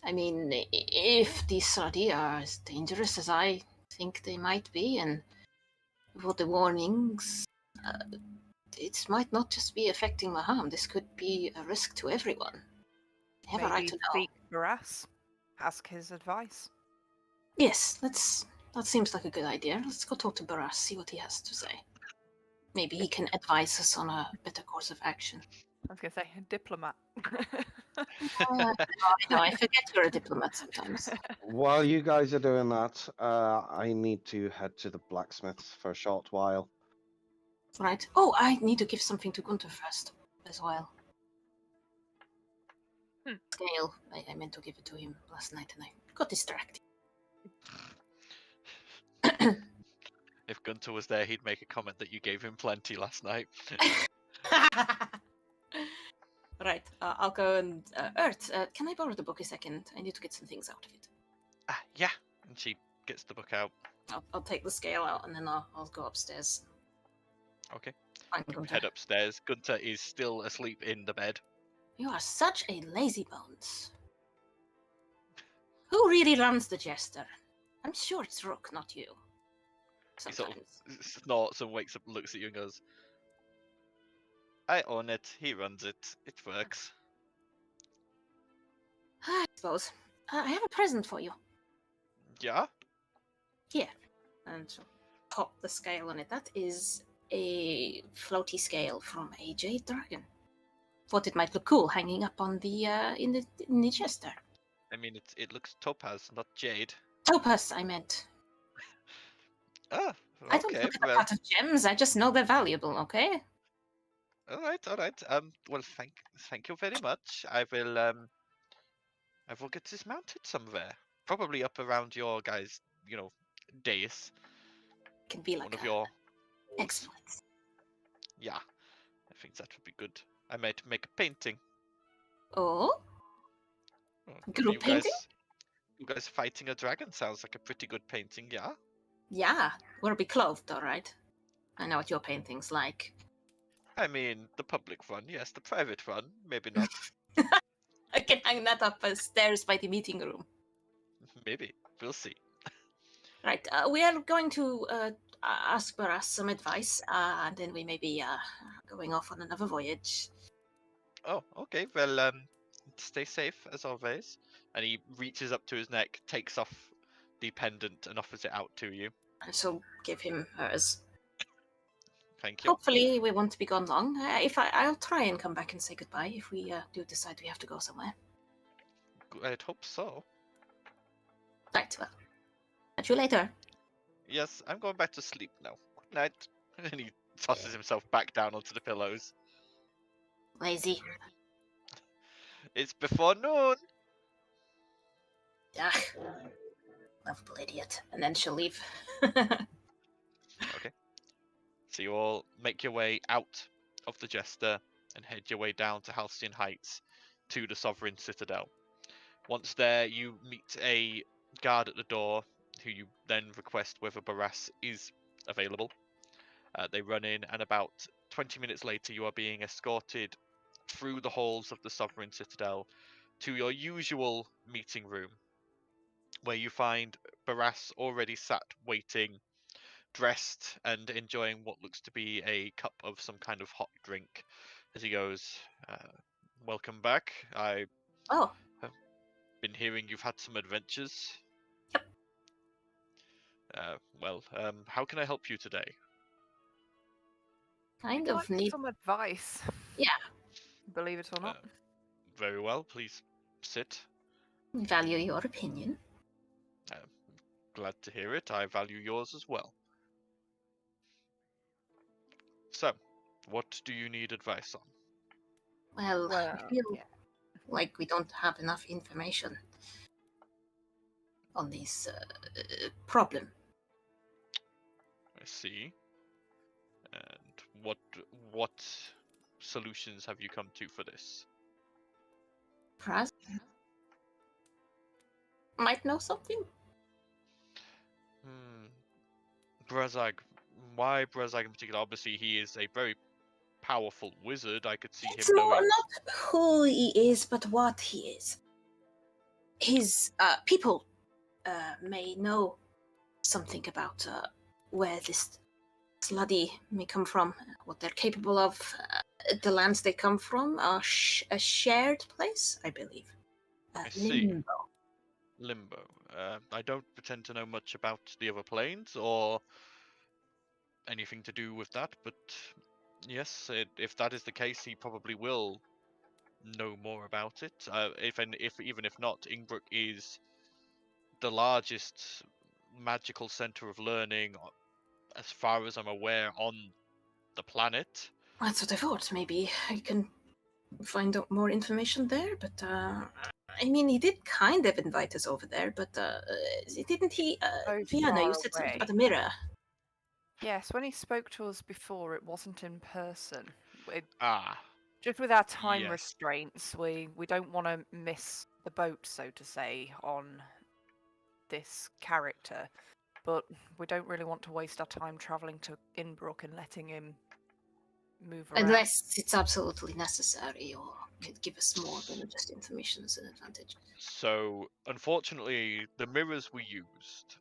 Speaker 7: I mean, if these Sardi are as dangerous as I think they might be, and for the warnings, it might not just be affecting Maham. This could be a risk to everyone. They have a right
Speaker 1: Maybe
Speaker 7: to know.
Speaker 1: speak to Boras. Ask his advice.
Speaker 7: Yes, that seems like a good idea. Let's go talk to Boras, see what he has to say. Maybe he can advise us on a better course of action.
Speaker 1: I was going to say, diplomat.
Speaker 7: I know, I forget you're a diplomat sometimes.
Speaker 5: While you guys are doing that, I need to head to the blacksmiths for a short while.
Speaker 7: Right. Oh, I need to give something to Gunther first, as well. Scale. I meant to give it to him last night and I got distracted.
Speaker 6: If Gunter was there, he'd make a comment that you gave him plenty last night.
Speaker 7: Right, I'll go and... Ert, can I borrow the book a second? I need to get some things out of it.
Speaker 6: Yeah. And she gets the book out.
Speaker 7: I'll take the scale out and then I'll go upstairs.
Speaker 6: Okay.
Speaker 7: Find Gunther.
Speaker 6: Head upstairs. Gunter is still asleep in the bed.
Speaker 7: You are such a lazy bones. Who really runs the Jester? I'm sure it's Rook, not you.
Speaker 6: He sort of
Speaker 7: Sometimes.
Speaker 6: snorts and wakes up, looks at you and goes, I own it. He runs it. It works.
Speaker 7: I suppose. I have a present for you.
Speaker 6: Yeah?
Speaker 7: Here. And she'll pop the scale on it. That is a floaty scale from a jade dragon. Thought it might look cool hanging up on the in the chester.
Speaker 6: I mean, it looks topaz, not jade.
Speaker 7: Topaz, I meant.
Speaker 6: Ah,
Speaker 7: I don't
Speaker 6: okay.
Speaker 7: look at the
Speaker 6: Well,
Speaker 7: part of gems. I just know they're valuable. Okay.
Speaker 6: all right. Well, thank you very much. I will get this mounted somewhere. Probably up around your guys, dais.
Speaker 7: Can be like
Speaker 6: One of your.
Speaker 7: excellent.
Speaker 6: Yeah, I think that would be good. I might make a painting.
Speaker 7: Oh,
Speaker 6: Oh,
Speaker 7: Group painting?
Speaker 6: You guys fighting a dragon sounds like a pretty good painting, yeah?
Speaker 7: yeah. We'll be clothed, all right. I know what your painting's like.
Speaker 6: I mean, the public one, yes. The private one, maybe not.
Speaker 7: I can hang that up stairs by the meeting room.
Speaker 6: Maybe. We'll see.
Speaker 7: Right. We are going to ask Baras some advice, and then we may be going off on another voyage.
Speaker 6: Oh, okay. Well, stay safe as always. And he reaches up to his neck, takes off the pendant, and offers it out to you.
Speaker 7: And so give him hers.
Speaker 6: Thank you.
Speaker 7: Hopefully we won't be gone long. I'll try and come back and say goodbye if we do decide we have to go somewhere.
Speaker 6: I'd hope so.
Speaker 7: Right, well. Catch you later.
Speaker 6: Yes, I'm going back to sleep now. Good night. And he tosses himself back down onto the pillows.
Speaker 7: Lazy.
Speaker 6: It's before noon.
Speaker 7: Ah, lovable idiot. And then she'll leave.
Speaker 6: Okay. So you all make your way out of the Jester and head your way down to Halcyon Heights to the Sovereign Citadel. Once there, you meet a guard at the door who you then request whether Baras is available. They run in, and about 20 minutes later, you are being escorted through the halls of the Sovereign Citadel to your usual meeting room, where you find Barras already sat waiting, dressed, and enjoying what looks to be a cup of some kind of hot drink. As he goes, welcome back. I
Speaker 7: Oh,
Speaker 6: have been hearing you've had some adventures.
Speaker 7: Yep.
Speaker 6: How can I help you today?
Speaker 7: kind
Speaker 1: I'd
Speaker 7: of
Speaker 1: like
Speaker 7: neat.
Speaker 1: some advice.
Speaker 7: Yeah.
Speaker 1: Believe it or not.
Speaker 6: Very well, please sit.
Speaker 7: Value your opinion.
Speaker 6: Glad to hear it. I value yours as well. So, what do you need advice on?
Speaker 7: Well,
Speaker 1: Well,
Speaker 7: I feel
Speaker 1: yeah.
Speaker 7: like we don't have enough information on this problem.
Speaker 6: I see. And what solutions have you come to for this?
Speaker 7: Praz might know something.
Speaker 6: Brazag. Why Brazag in particular? Obviously, he is a very powerful wizard. I could see
Speaker 7: It's
Speaker 6: him
Speaker 7: more
Speaker 6: knowing.
Speaker 7: not who he is, but what he is. His people may know something about where this sluddy may come from, what they're capable of, the lands they come from, a shared place, I believe.
Speaker 6: I see.
Speaker 7: Limbo.
Speaker 6: Limbo. I don't pretend to know much about the other planes or anything to do with that, but yes, if that is the case, he probably will know more about it. Even if not, Ingbrook is the largest magical center of learning, as far as I'm aware, on the planet.
Speaker 7: That's what I thought. Maybe I can find out more information there, but I mean, he did kind of invite us over there, but didn't he?
Speaker 1: So
Speaker 7: Fiona, you
Speaker 1: far
Speaker 7: said something
Speaker 1: away.
Speaker 7: about a mirror.
Speaker 1: Yes, when he spoke to us before, it wasn't in person.
Speaker 6: Ah,
Speaker 1: Just with our time
Speaker 6: yes.
Speaker 1: restraints, we don't want to miss the boat, so to say, on this character. But we don't really want to waste our time travelling to Inbrook and letting him move around.
Speaker 7: Unless it's absolutely necessary or could give us more than just information as an advantage.
Speaker 6: So, unfortunately, the mirrors we used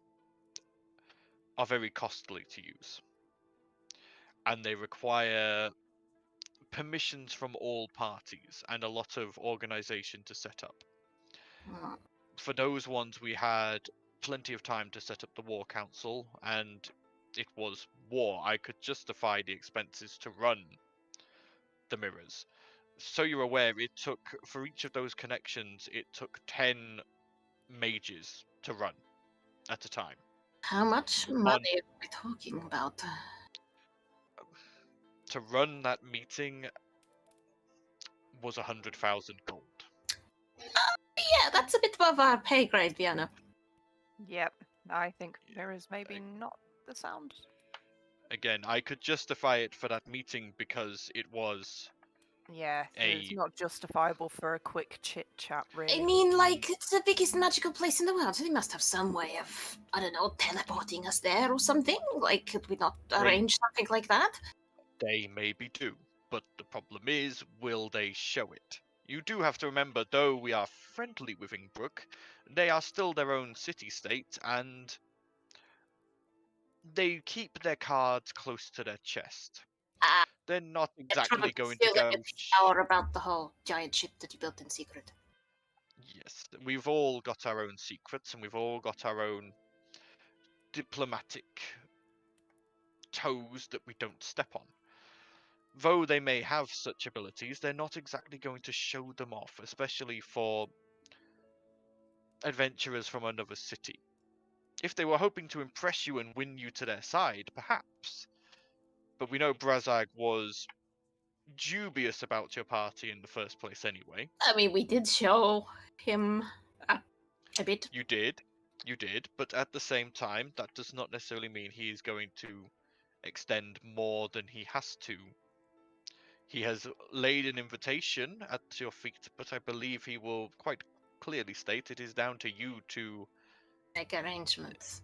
Speaker 6: are very costly to use. And they require permissions from all parties and a lot of organization to set up. For those ones, we had plenty of time to set up the War Council, and it was war. I could justify the expenses to run the mirrors. So you're aware, it took, for each of those connections, it took 10 mages to run at a time.
Speaker 7: How much money are we talking about?
Speaker 6: To run that meeting was 100,000 gold.
Speaker 7: Yeah, that's a bit above our pay grade, Vienna.
Speaker 1: Yep, I think mirrors maybe not the sound.
Speaker 6: Again, I could justify it for that meeting because it was...
Speaker 1: Yeah, it's not justifiable for a quick chit chat, really.
Speaker 7: I mean, like, it's the biggest magical place in the world. They must have some way of, I don't know, teleporting us there or something. Like, could we not arrange something like that?
Speaker 6: They maybe do, but the problem is, will they show it? You do have to remember, though we are friendly with Ingbrook, they are still their own city-state, and they keep their cards close to their chest. They're not exactly going to go...
Speaker 7: Or about the whole giant ship that you built in secret.
Speaker 6: Yes, we've all got our own secrets, and we've all got our own diplomatic toes that we don't step on. Though they may have such abilities, they're not exactly going to show them off, especially for adventurers from another city. If they were hoping to impress you and win you to their side, perhaps. But we know Brazag was dubious about your party in the first place anyway.
Speaker 7: I mean, we did show him a bit.
Speaker 6: You did, but at the same time, that does not necessarily mean he is going to extend more than he has to. He has laid an invitation at your feet, but I believe he will quite clearly state it is down to you to
Speaker 7: make arrangements.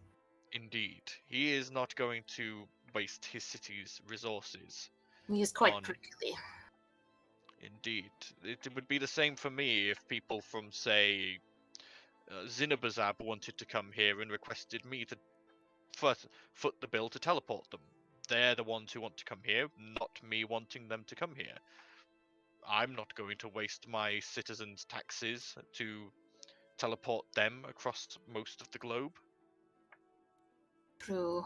Speaker 6: Indeed. He is not going to waste his city's resources.
Speaker 7: He is quite
Speaker 6: on-
Speaker 7: prickly.
Speaker 6: Indeed. It would be the same for me if people from, say, Zinabazab wanted to come here and requested me to foot the bill to teleport them. They're the ones who want to come here, not me wanting them to come here. I'm not going to waste my citizens' taxes to teleport them across most of the globe.
Speaker 7: True.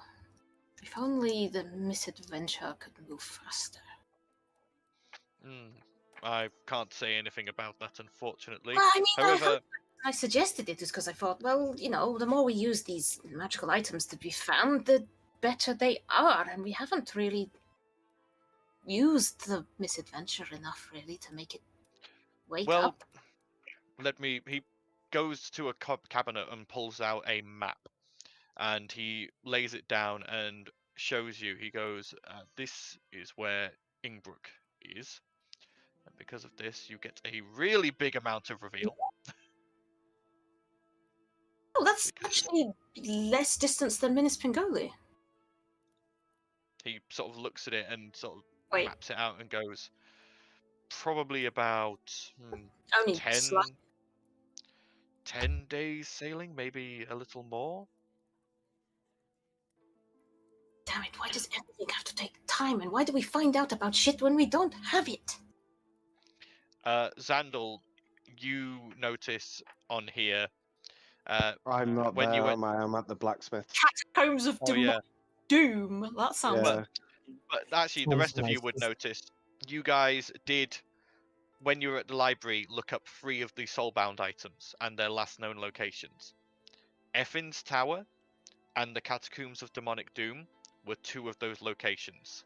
Speaker 7: If only the misadventure could move faster.
Speaker 6: I can't say anything about that, unfortunately.
Speaker 7: Well, I mean,
Speaker 6: However,
Speaker 7: I suggested it is because I thought, well, you know, the more we use these magical items to be found, the better they are, and we haven't really used the misadventure enough, really, to make it wake up.
Speaker 6: He goes to a cabinet and pulls out a map, and he lays it down and shows you. He goes, this is where Ingbrook is. And because of this, you get a really big amount of reveal.
Speaker 7: Oh, that's actually less distance than Minas Pingoli.
Speaker 6: He sort of looks at it and sort of
Speaker 7: Wait,
Speaker 6: maps it out and goes, probably about
Speaker 7: only
Speaker 6: 10 days sailing, maybe a little more.
Speaker 7: Damn it, why does everything have to take time, and why do we find out about shit when we don't have it?
Speaker 6: Xandal, you notice on here.
Speaker 5: I'm not
Speaker 6: when
Speaker 5: there,
Speaker 6: you
Speaker 5: am I? I'm at the blacksmith.
Speaker 7: Catacombs of Doom. That sounds.
Speaker 5: Yeah.
Speaker 6: But actually, the
Speaker 3: Sounds
Speaker 6: rest of you
Speaker 3: nice.
Speaker 6: would notice. You guys did, when you were at the library, look up 3 of the soulbound items and their last known locations. Effin's Tower and the Catacombs of Demonic Doom were 2 of those locations.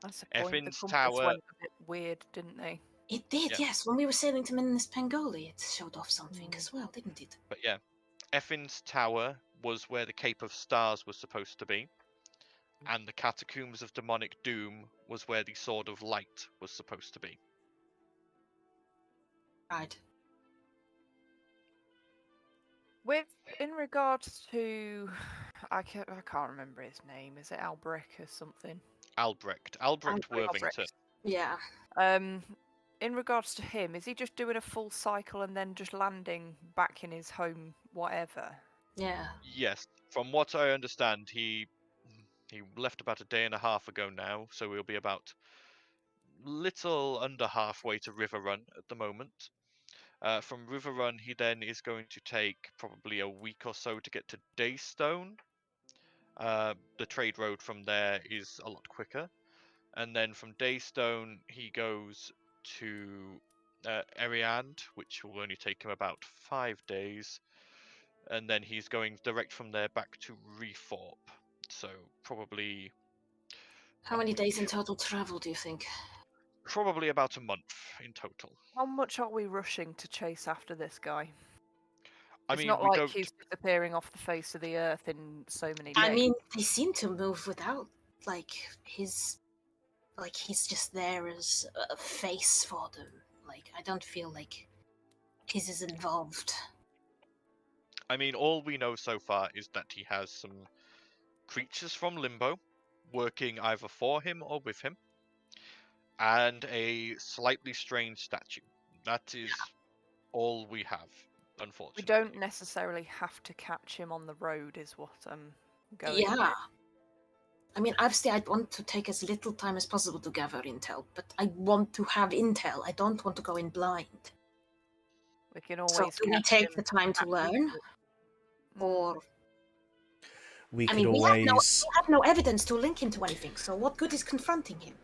Speaker 1: That's the point.
Speaker 6: Effin's
Speaker 1: The compass
Speaker 6: Tower.
Speaker 1: went a bit weird, didn't they?
Speaker 7: It did,
Speaker 6: Yeah.
Speaker 7: yes. When we were sailing to Minas Pingoli, it showed off something as well, didn't it?
Speaker 6: But yeah, Effin's Tower was where the Cape of Stars was supposed to be, and the Catacombs of Demonic Doom was where the Sword of Light was supposed to be.
Speaker 7: Right.
Speaker 1: In regards to, I can't remember his name. Is it Albrecht or something?
Speaker 6: Albrecht Worthington.
Speaker 7: Yeah.
Speaker 1: In regards to him, is he just doing a full cycle and then just landing back in his home, whatever?
Speaker 7: Yeah.
Speaker 6: Yes, from what I understand, he left about a day and a half ago now, so we'll be about little under halfway to Riverrun at the moment. From Riverrun, he then is going to take probably a week or so to get to Daystone. The trade road from there is a lot quicker. And then from Daystone, he goes to Eriand, which will only take him about 5 days. And then he's going direct from there back to Reforp. So probably...
Speaker 7: How many days in total travel, do you think?
Speaker 6: Probably about a month in total.
Speaker 1: How much are we rushing to chase after this guy?
Speaker 6: I
Speaker 1: It's
Speaker 6: mean,
Speaker 1: not
Speaker 6: we
Speaker 1: like
Speaker 6: don't...
Speaker 1: he's disappearing off the face of the earth in so many days.
Speaker 7: I mean, they seem to move without, he's just there as a face for them. I don't feel like he's as involved.
Speaker 6: I mean, all we know so far is that he has some creatures from Limbo working either for him or with him, and a slightly strange statue. That is all we have, unfortunately.
Speaker 1: We don't necessarily have to catch him on the road, is what I'm going
Speaker 7: Yeah.
Speaker 1: with.
Speaker 7: I mean, obviously, I'd want to take as little time as possible to gather intel, but I want to have intel. I don't want to go in blind.
Speaker 1: We can always.
Speaker 7: So, do we
Speaker 1: catch
Speaker 7: take
Speaker 1: him
Speaker 7: the time to
Speaker 1: at
Speaker 7: learn, or
Speaker 2: We
Speaker 7: I
Speaker 2: could
Speaker 7: mean, we
Speaker 2: always
Speaker 7: have no evidence to link him to anything. So, what good is confronting him?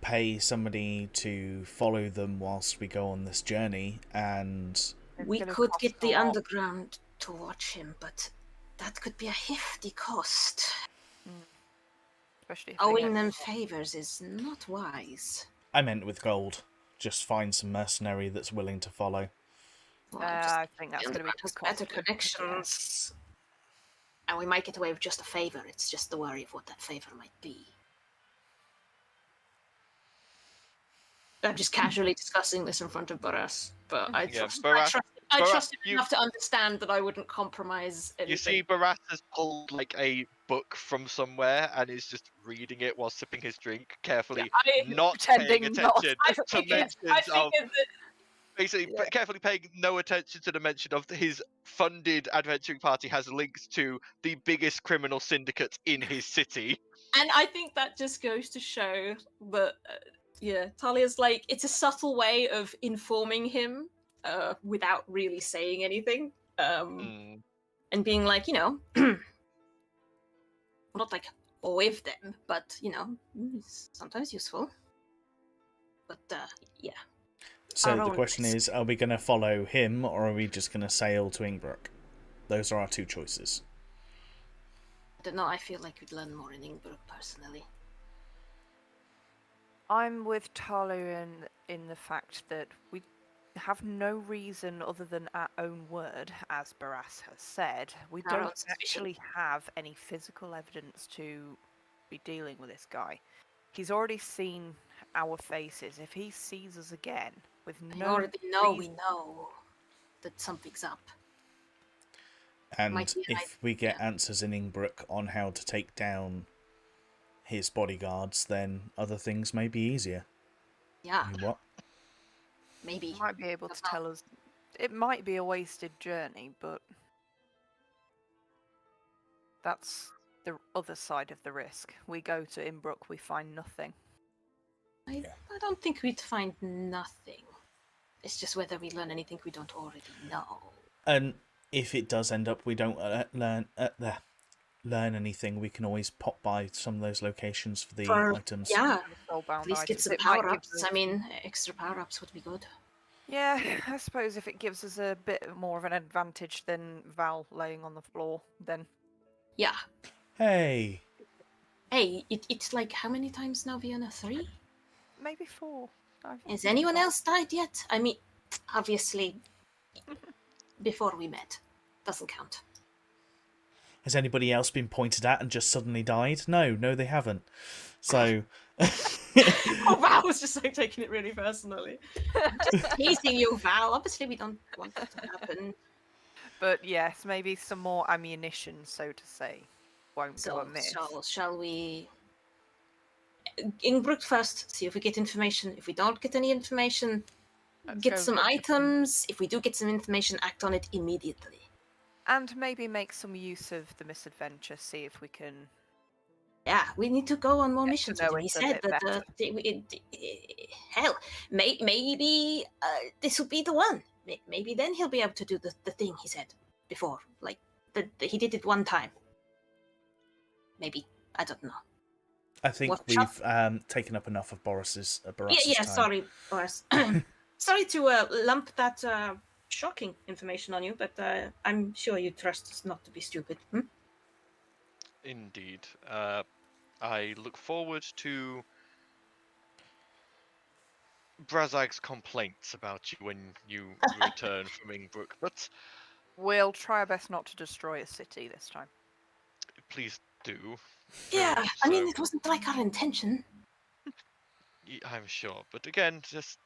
Speaker 2: pay somebody to follow them whilst we go on this journey, and
Speaker 1: It's
Speaker 7: We
Speaker 1: gonna
Speaker 7: could
Speaker 1: cost
Speaker 7: get
Speaker 1: a
Speaker 7: the
Speaker 1: lot.
Speaker 7: underground to watch him, but that could be a hefty cost.
Speaker 1: Especially if they
Speaker 7: Owing
Speaker 1: get-
Speaker 7: them favors is not wise.
Speaker 2: I meant with gold. Just find some mercenary that's willing to follow.
Speaker 7: Well,
Speaker 1: I think that's going to be
Speaker 7: has
Speaker 1: too
Speaker 7: better
Speaker 1: costly.
Speaker 7: connections. And we might get away with just a favor. It's just the worry of what that favor might be. I'm just casually discussing this in front of Boras, but I
Speaker 6: Yeah,
Speaker 7: trust I
Speaker 6: Barat,
Speaker 7: trust him enough to understand that I wouldn't compromise anything.
Speaker 6: You see, Barat has pulled like a book from somewhere and is just reading it while sipping his drink carefully, not paying
Speaker 1: pretending not.
Speaker 6: attention
Speaker 7: I
Speaker 6: to
Speaker 7: figured
Speaker 6: mentions of
Speaker 7: that
Speaker 6: basically
Speaker 1: Yeah.
Speaker 6: carefully paying no attention to the mention of his funded adventuring party has links to the biggest criminal syndicate in his city.
Speaker 7: And I think that just goes to show that, Talia's like, it's a subtle way of informing him without really saying anything. And being like, not like with them, but, sometimes useful. But, yeah.
Speaker 2: So
Speaker 7: Our
Speaker 2: the
Speaker 7: own
Speaker 2: question
Speaker 7: risk.
Speaker 2: is, are we going to follow him, or are we just going to sail to Ingbrook? Those are our two choices.
Speaker 7: I don't know, I feel like we'd learn more in Ingbrook, personally.
Speaker 1: I'm with Talu in the fact that we have no reason other than our own word, as Barras has said. We
Speaker 7: Our own
Speaker 1: don't
Speaker 7: suspicion.
Speaker 1: actually have any physical evidence to be dealing with this guy. He's already seen our faces. If he sees us again with
Speaker 7: We
Speaker 1: no
Speaker 7: already know we
Speaker 1: reason-
Speaker 7: know that something's up.
Speaker 2: And
Speaker 7: Might be
Speaker 2: if we get answers in Ingbrook on how to take down his bodyguards, then other things may be easier.
Speaker 7: Yeah,
Speaker 2: You what?
Speaker 7: maybe.
Speaker 1: he might be able to
Speaker 7: Don't know.
Speaker 1: tell us. It might be a wasted journey, but that's the other side of the risk. We go to Inbrook, we find nothing.
Speaker 7: I don't think we'd find nothing. It's just whether we learn anything we don't already know.
Speaker 2: And if it does end up we don't learn anything, we can always pop by some of those locations for the items.
Speaker 7: Yeah,
Speaker 1: Soulbound
Speaker 7: at least get
Speaker 1: items.
Speaker 7: some
Speaker 1: It might give
Speaker 7: power-ups.
Speaker 1: us-
Speaker 7: I mean, extra power-ups would be good.
Speaker 1: Yeah, I suppose if it gives us a bit more of an advantage than Val laying on the floor, then
Speaker 7: Yeah.
Speaker 2: Hey!
Speaker 7: Hey, it's like, how many times now, Vienna? 3?
Speaker 1: maybe 4.
Speaker 7: Has anyone else died yet? I mean, obviously, before we met. Doesn't count.
Speaker 2: Has anybody else been pointed at and just suddenly died? No, they haven't. So...
Speaker 7: Oh, Val was just like taking it really personally. Just teasing you, Val. Obviously, we don't want that to happen.
Speaker 1: But yes, maybe some more ammunition, so to say, won't go
Speaker 7: So,
Speaker 1: amiss.
Speaker 7: shall we... Ingbrook first, see if we get information. If we don't get any information,
Speaker 1: Let's
Speaker 7: get
Speaker 1: go
Speaker 7: some
Speaker 1: look at them.
Speaker 7: items. If we do get some information, act on it immediately.
Speaker 1: And maybe make some use of the misadventure, see if we can...
Speaker 7: Yeah, we need to go on more
Speaker 1: Get to
Speaker 7: missions
Speaker 1: know
Speaker 7: with him. He
Speaker 1: it a
Speaker 7: said
Speaker 1: bit
Speaker 7: that,
Speaker 1: better.
Speaker 7: hell, maybe this will be the one. Maybe then he'll be able to do the thing he said before. Like, he did it one time. Maybe. I don't know.
Speaker 2: I think
Speaker 7: What
Speaker 2: we've taken up enough of Boris's
Speaker 7: Yeah,
Speaker 2: time.
Speaker 7: sorry, Boris. Sorry to lump that shocking information on you, but I'm sure you trust us not to be stupid. Hmm?
Speaker 6: Indeed. I look forward to Brazag's complaints about you when you return from Ingbrook, but
Speaker 1: We'll try our best not to destroy a city this time.
Speaker 6: please do.
Speaker 7: Yeah, I mean,
Speaker 6: So-
Speaker 7: it wasn't like our intention.
Speaker 6: I'm sure, but again, just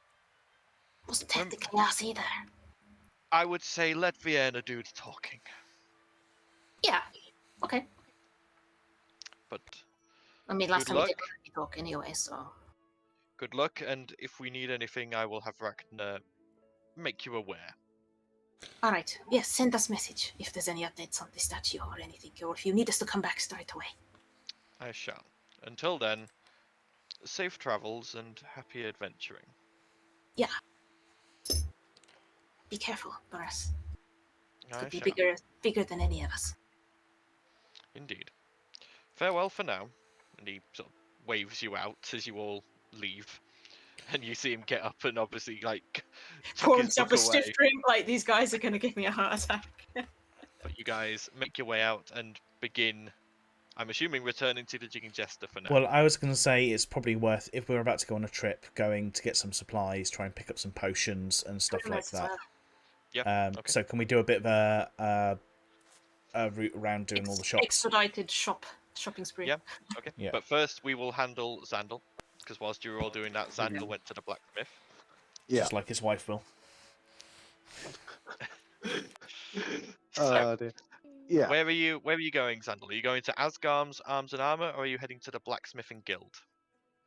Speaker 7: It wasn't technically us either.
Speaker 6: I would say let Vienna do the talking.
Speaker 7: Yeah, okay.
Speaker 6: But
Speaker 7: I mean, last
Speaker 6: Good
Speaker 7: time we
Speaker 6: luck.
Speaker 7: did already talk anyway, so...
Speaker 6: good luck, and if we need anything, I will have Ragnar make you aware.
Speaker 7: Alright, yes, send us message if there's any updates on the statue or anything, or if you need us to come back straight away.
Speaker 6: I shall. Until then, safe travels and happy adventuring.
Speaker 7: Be careful, Boris.
Speaker 6: I
Speaker 7: Could be
Speaker 6: shall.
Speaker 7: bigger than any of us.
Speaker 6: Indeed. Farewell for now. And he sort of waves you out as you all leave. And you see him get up and obviously, like, tuck
Speaker 7: Pour
Speaker 6: his
Speaker 7: himself
Speaker 6: book
Speaker 7: a
Speaker 6: away.
Speaker 7: stiff drink, like, these guys are gonna give me a heart attack.
Speaker 6: But you guys make your way out and begin, I'm assuming, returning to the Jigging Jester for now.
Speaker 2: Well, I was going to say it's probably worth, if we're about to go on a trip, going to get some supplies, try and pick up some potions and stuff like that.
Speaker 6: Okay.
Speaker 2: So can we do a bit of a route around doing all the shops?
Speaker 7: Expedited shopping spree.
Speaker 6: Yeah. Okay.
Speaker 2: Yeah.
Speaker 6: But first, we will handle Xandal. Because whilst you were all doing that, Xandal went to the blacksmith.
Speaker 5: Yeah.
Speaker 2: Just like his wife will.
Speaker 6: So,
Speaker 5: Dear. Yeah.
Speaker 6: where are you going, Xandal? Are you going to Asgarm's Arms and Armor, or are you heading to the Blacksmithing Guild?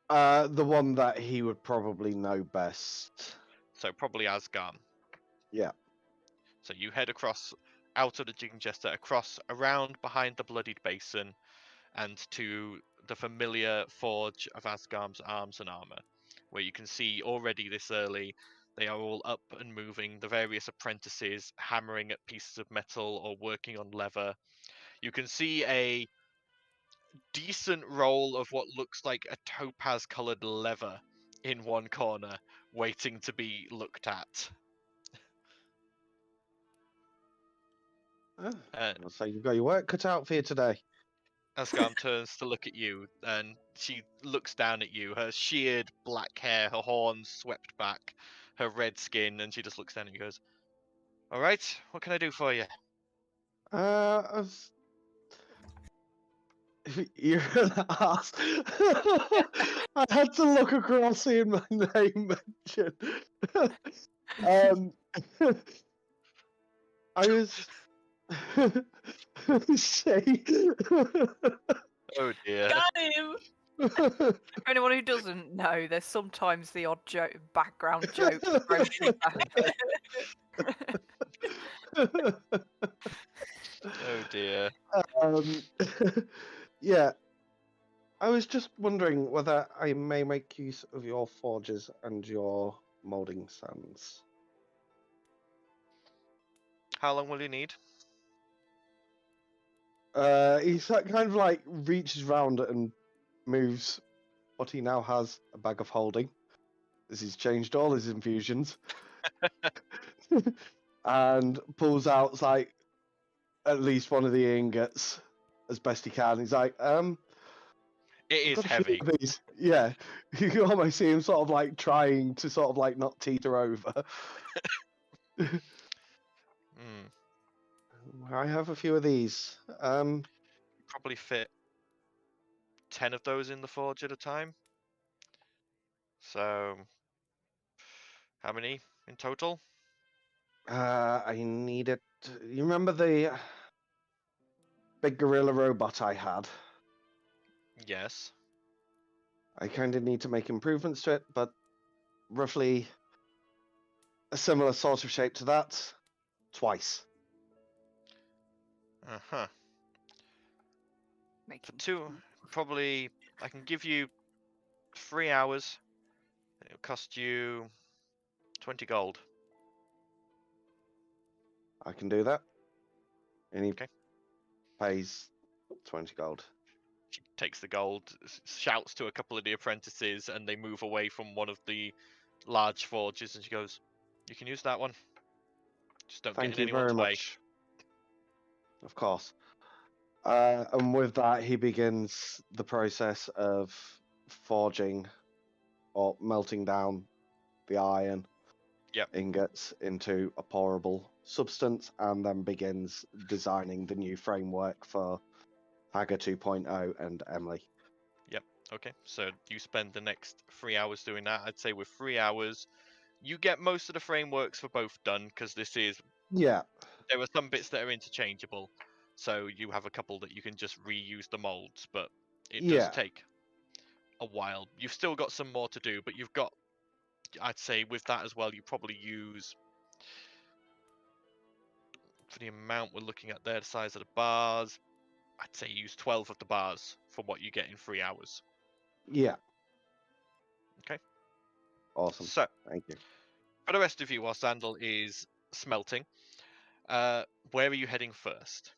Speaker 5: The one that he would probably know best.
Speaker 6: So probably Asgarm.
Speaker 5: Yeah.
Speaker 6: So you head across out of the Jing Jester, across around behind the Bloodied Basin, and to the familiar forge of Asgarm's Arms and Armor, where you can see already this early they are all up and moving, the various apprentices hammering at pieces of metal or working on leather. You can see a decent roll of what looks like a topaz coloured leather in one corner, waiting to be looked at.
Speaker 5: So you've got your work cut out for you today.
Speaker 6: Asgarm turns to look at you, and she looks down at you, her sheared black hair, her horns swept back, her red skin, and she just looks down at you and goes, "All right, what can I do for you?"
Speaker 5: You're an ass. I had to look across seeing my name mentioned. I was say.
Speaker 6: Oh dear.
Speaker 7: Got him!
Speaker 1: For anyone who doesn't know, there's sometimes the odd background joke thrown in back.
Speaker 6: Oh dear.
Speaker 5: Yeah, I was just wondering whether I may make use of your forges and your molding sands.
Speaker 6: How long will you need?
Speaker 5: He kind of like reaches round and moves what he now has a bag of holding, as he's changed all his infusions, and pulls out like at least one of the ingots as best he can. He's like,
Speaker 6: It is
Speaker 5: got a few
Speaker 6: heavy.
Speaker 5: of these. Yeah, you can almost see him sort of like trying to sort of like not teeter over. I have a few of these.
Speaker 6: Probably fit 10 of those in the forge at a time. So, how many in total?
Speaker 5: I need it. You remember the big gorilla robot I had?
Speaker 6: Yes.
Speaker 5: I kind of need to make improvements to it, but roughly a similar sort of shape to that, twice.
Speaker 6: Uh-huh. For two, probably, I can give you 3 hours. It'll cost you 20 gold.
Speaker 5: I can do that. And he
Speaker 6: Okay.
Speaker 5: pays 20 gold.
Speaker 6: She takes the gold, shouts to a couple of the apprentices, and they move away from one of the large forges, and she goes, "You can use that one. Just don't
Speaker 5: Thank
Speaker 6: get in
Speaker 5: you very
Speaker 6: anyone's way."
Speaker 5: much. Of course. And with that, he begins the process of forging or melting down the iron ingots into a pourable substance, and then begins designing the new framework for Haga 2.0 and Emily.
Speaker 6: Yep. Okay. So you spend the next 3 hours doing that. I'd say with 3 hours, you get most of the frameworks for both done, because this is...
Speaker 5: Yeah.
Speaker 6: There are some bits that are interchangeable, so you have a couple that you can just reuse the molds, but it does take a while. You've still got some more to do, but you've got, I'd say with that as well, you probably use, for the amount we're looking at there, the size of the bars, I'd say use 12 of the bars for what you get in 3 hours.
Speaker 5: Yeah.
Speaker 6: Okay.
Speaker 5: Awesome.
Speaker 6: So,
Speaker 5: thank you.
Speaker 6: For the rest of you, while Sandal is smelting, where are you heading first?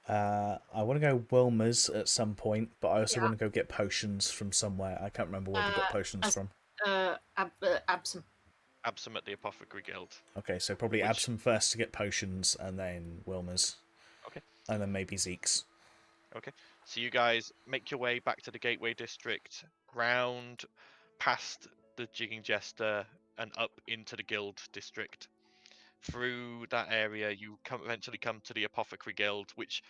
Speaker 2: I want to go Wilmer's at some point, but I also want to go get potions from somewhere. I can't remember where we got potions from.
Speaker 7: Absam.
Speaker 6: Absam at the Apothecary Guild.
Speaker 2: Okay, so probably Absam first to get potions, and then Wilmer's.
Speaker 6: Okay.
Speaker 2: And then maybe Zeke's.
Speaker 6: Okay. So you guys make your way back to the Gateway District, round past the Jigging Jester, and up into the Guild District. Through that area, you eventually come to the Apothecary Guild, which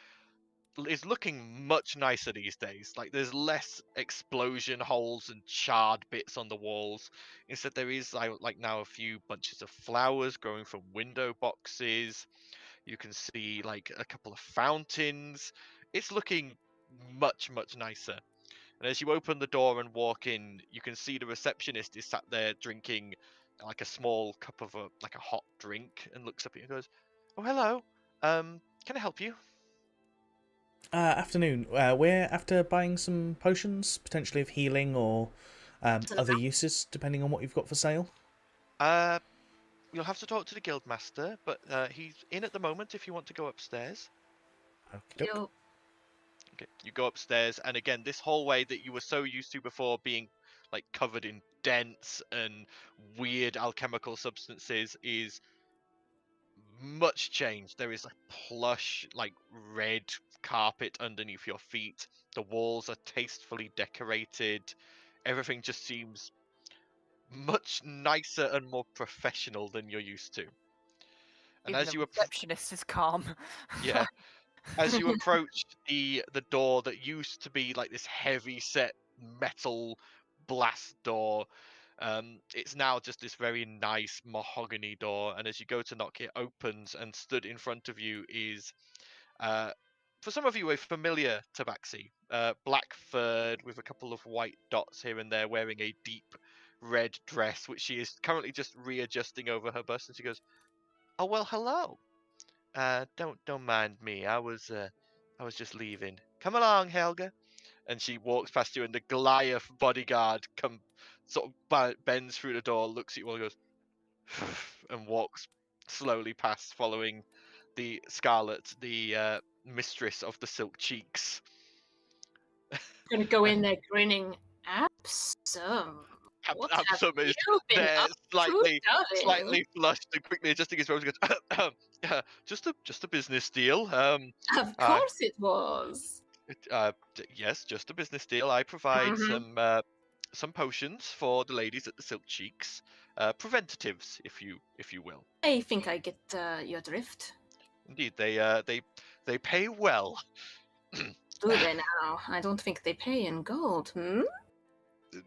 Speaker 6: is looking much nicer these days. Like, there's less explosion holes and charred bits on the walls. Instead, there is like now a few bunches of flowers growing from window boxes. You can see like a couple of fountains. It's looking much, much nicer. And as you open the door and walk in, you can see the receptionist is sat there drinking like a small cup of like a hot drink, and looks up at you and goes, "Oh, hello. Can I help you?"
Speaker 2: Afternoon. We're after buying some potions, potentially of healing or other uses, depending on what you've got for sale.
Speaker 6: You'll have to talk to the guildmaster, but he's in at the moment if you want to go upstairs.
Speaker 2: Okey-doke.
Speaker 6: Okay, you go upstairs, and again, this hallway that you were so used to before being like covered in dents and weird alchemical substances is much changed. There is a plush, like red carpet underneath your feet. The walls are tastefully decorated. Everything just seems much nicer and more professional than you're used to. And
Speaker 1: Even
Speaker 6: as
Speaker 1: the
Speaker 6: you
Speaker 1: receptionist is calm.
Speaker 6: yeah, as you approach the door that used to be like this heavy set metal blast door, it's now just this very nice mahogany door. And as you go to knock, it opens, and stood in front of you is, for some of you, a familiar tabaxi, black furred with a couple of white dots here and there, wearing a deep red dress, which she is currently just readjusting over her bust. And she goes, "Oh well, hello. Don't mind me. I was just leaving. Come along, Helga." And she walks past you, and the Goliath bodyguard sort of bends through the door, looks at you all, and goes, and walks slowly past, following the Scarlet, the mistress of the silk cheeks.
Speaker 7: Gonna go in there grinning. Absum. What have
Speaker 6: Absum is
Speaker 7: you been
Speaker 6: there,
Speaker 7: up
Speaker 6: slightly
Speaker 7: to, darling?
Speaker 6: flushed, and quickly adjusting his robes. Goes, just a business deal.
Speaker 7: Of course it was.
Speaker 6: Yes, just a business deal. I provide
Speaker 7: Mhm.
Speaker 6: some potions for the ladies at the Silk Cheeks, preventatives, if you will.
Speaker 7: I think I get your drift.
Speaker 6: Indeed, they pay well.
Speaker 7: Do they now? I don't think they pay in gold.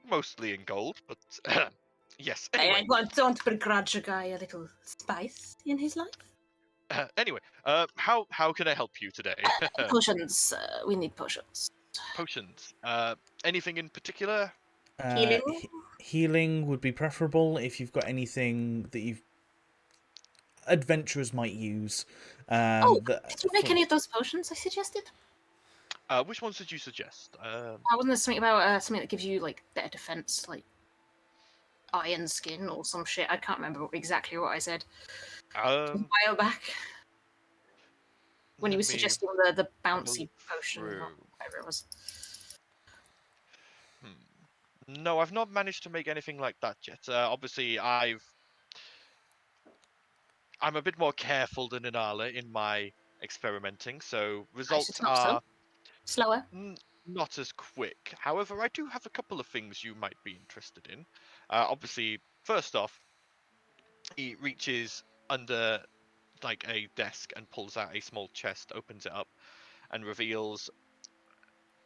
Speaker 6: Mostly in gold, but yes.
Speaker 7: I
Speaker 6: Anyway,
Speaker 7: don't begrudge a guy a little spice in his life.
Speaker 6: anyway, how can I help you today?
Speaker 7: Potions. We need potions.
Speaker 6: Potions. Anything in particular?
Speaker 7: Healing?
Speaker 2: Healing would be preferable if you've got anything that adventurers might use.
Speaker 7: Did you make any of those potions I suggested?
Speaker 6: Which ones did you suggest?
Speaker 7: Wasn't there something about something that gives you like better defense, like iron skin or some shit? I can't remember exactly what I said a while back when you were suggesting the bouncy potion, or whatever it was.
Speaker 6: No, I've not managed to make anything like that yet. Obviously, I'm a bit more careful than Inala in my experimenting, so results are
Speaker 7: slower.
Speaker 6: Not as quick. However, I do have a couple of things you might be interested in. Obviously, first off, he reaches under like a desk and pulls out a small chest, opens it up, and reveals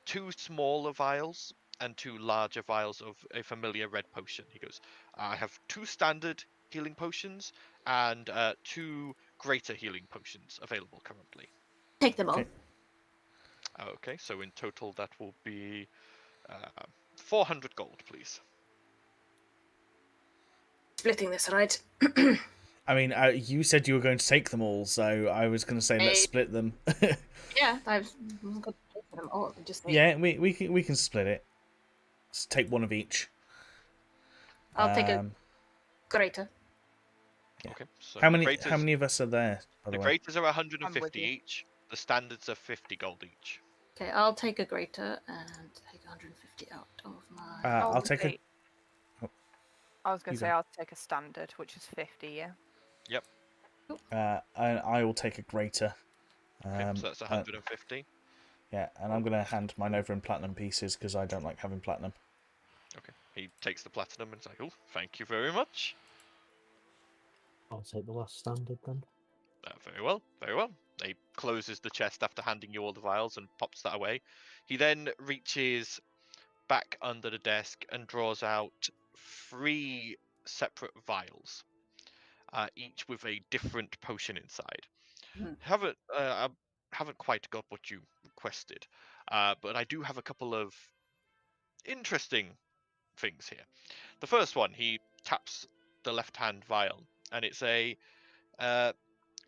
Speaker 6: 2 smaller vials and 2 larger vials of a familiar red potion. He goes, "I have 2 standard healing potions and 2 greater healing potions available currently."
Speaker 7: Take them all.
Speaker 6: Okay, so in total that will be 400 gold, please.
Speaker 7: Splitting this, right?
Speaker 2: I mean, you said you were going to take them all, so I was going to say let's split them.
Speaker 7: Yeah, I've got to pay for them all.
Speaker 2: Yeah, we can split it. Let's take one of each.
Speaker 7: I'll take a greater.
Speaker 2: Yeah.
Speaker 6: Okay. So
Speaker 2: how many of us are there? By the way,
Speaker 6: greaters are 150 each. The standards are 50 gold each.
Speaker 7: Okay, I'll take a greater and take 150 out of my.
Speaker 2: I'll take a.
Speaker 1: I was going to say I'll take a standard, which is 50. Yeah.
Speaker 6: Yep.
Speaker 2: I will take a greater.
Speaker 6: Okay, so that's 150.
Speaker 2: Yeah, and I'm going to hand mine over in platinum pieces because I don't like having platinum.
Speaker 6: Okay, he takes the platinum and is like, "Oh, thank you very much."
Speaker 3: I'll take the last standard then.
Speaker 6: Very well, very well. He closes the chest after handing you all the vials and pops that away. He then reaches back under the desk and draws out 3 separate vials, each with a different potion inside. I haven't quite got what you requested, but I do have a couple of interesting things here. The first one, he taps the left-hand vial, and it's a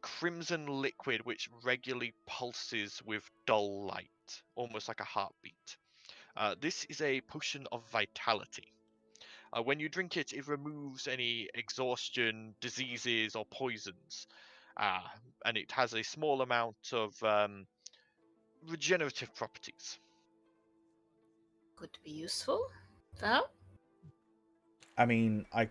Speaker 6: crimson liquid which regularly pulses with dull light, almost like a heartbeat. This is a potion of vitality. When you drink it, it removes any exhaustion, diseases, or poisons. And it has a small amount of regenerative properties.
Speaker 7: Could be useful. Val?
Speaker 2: I mean, I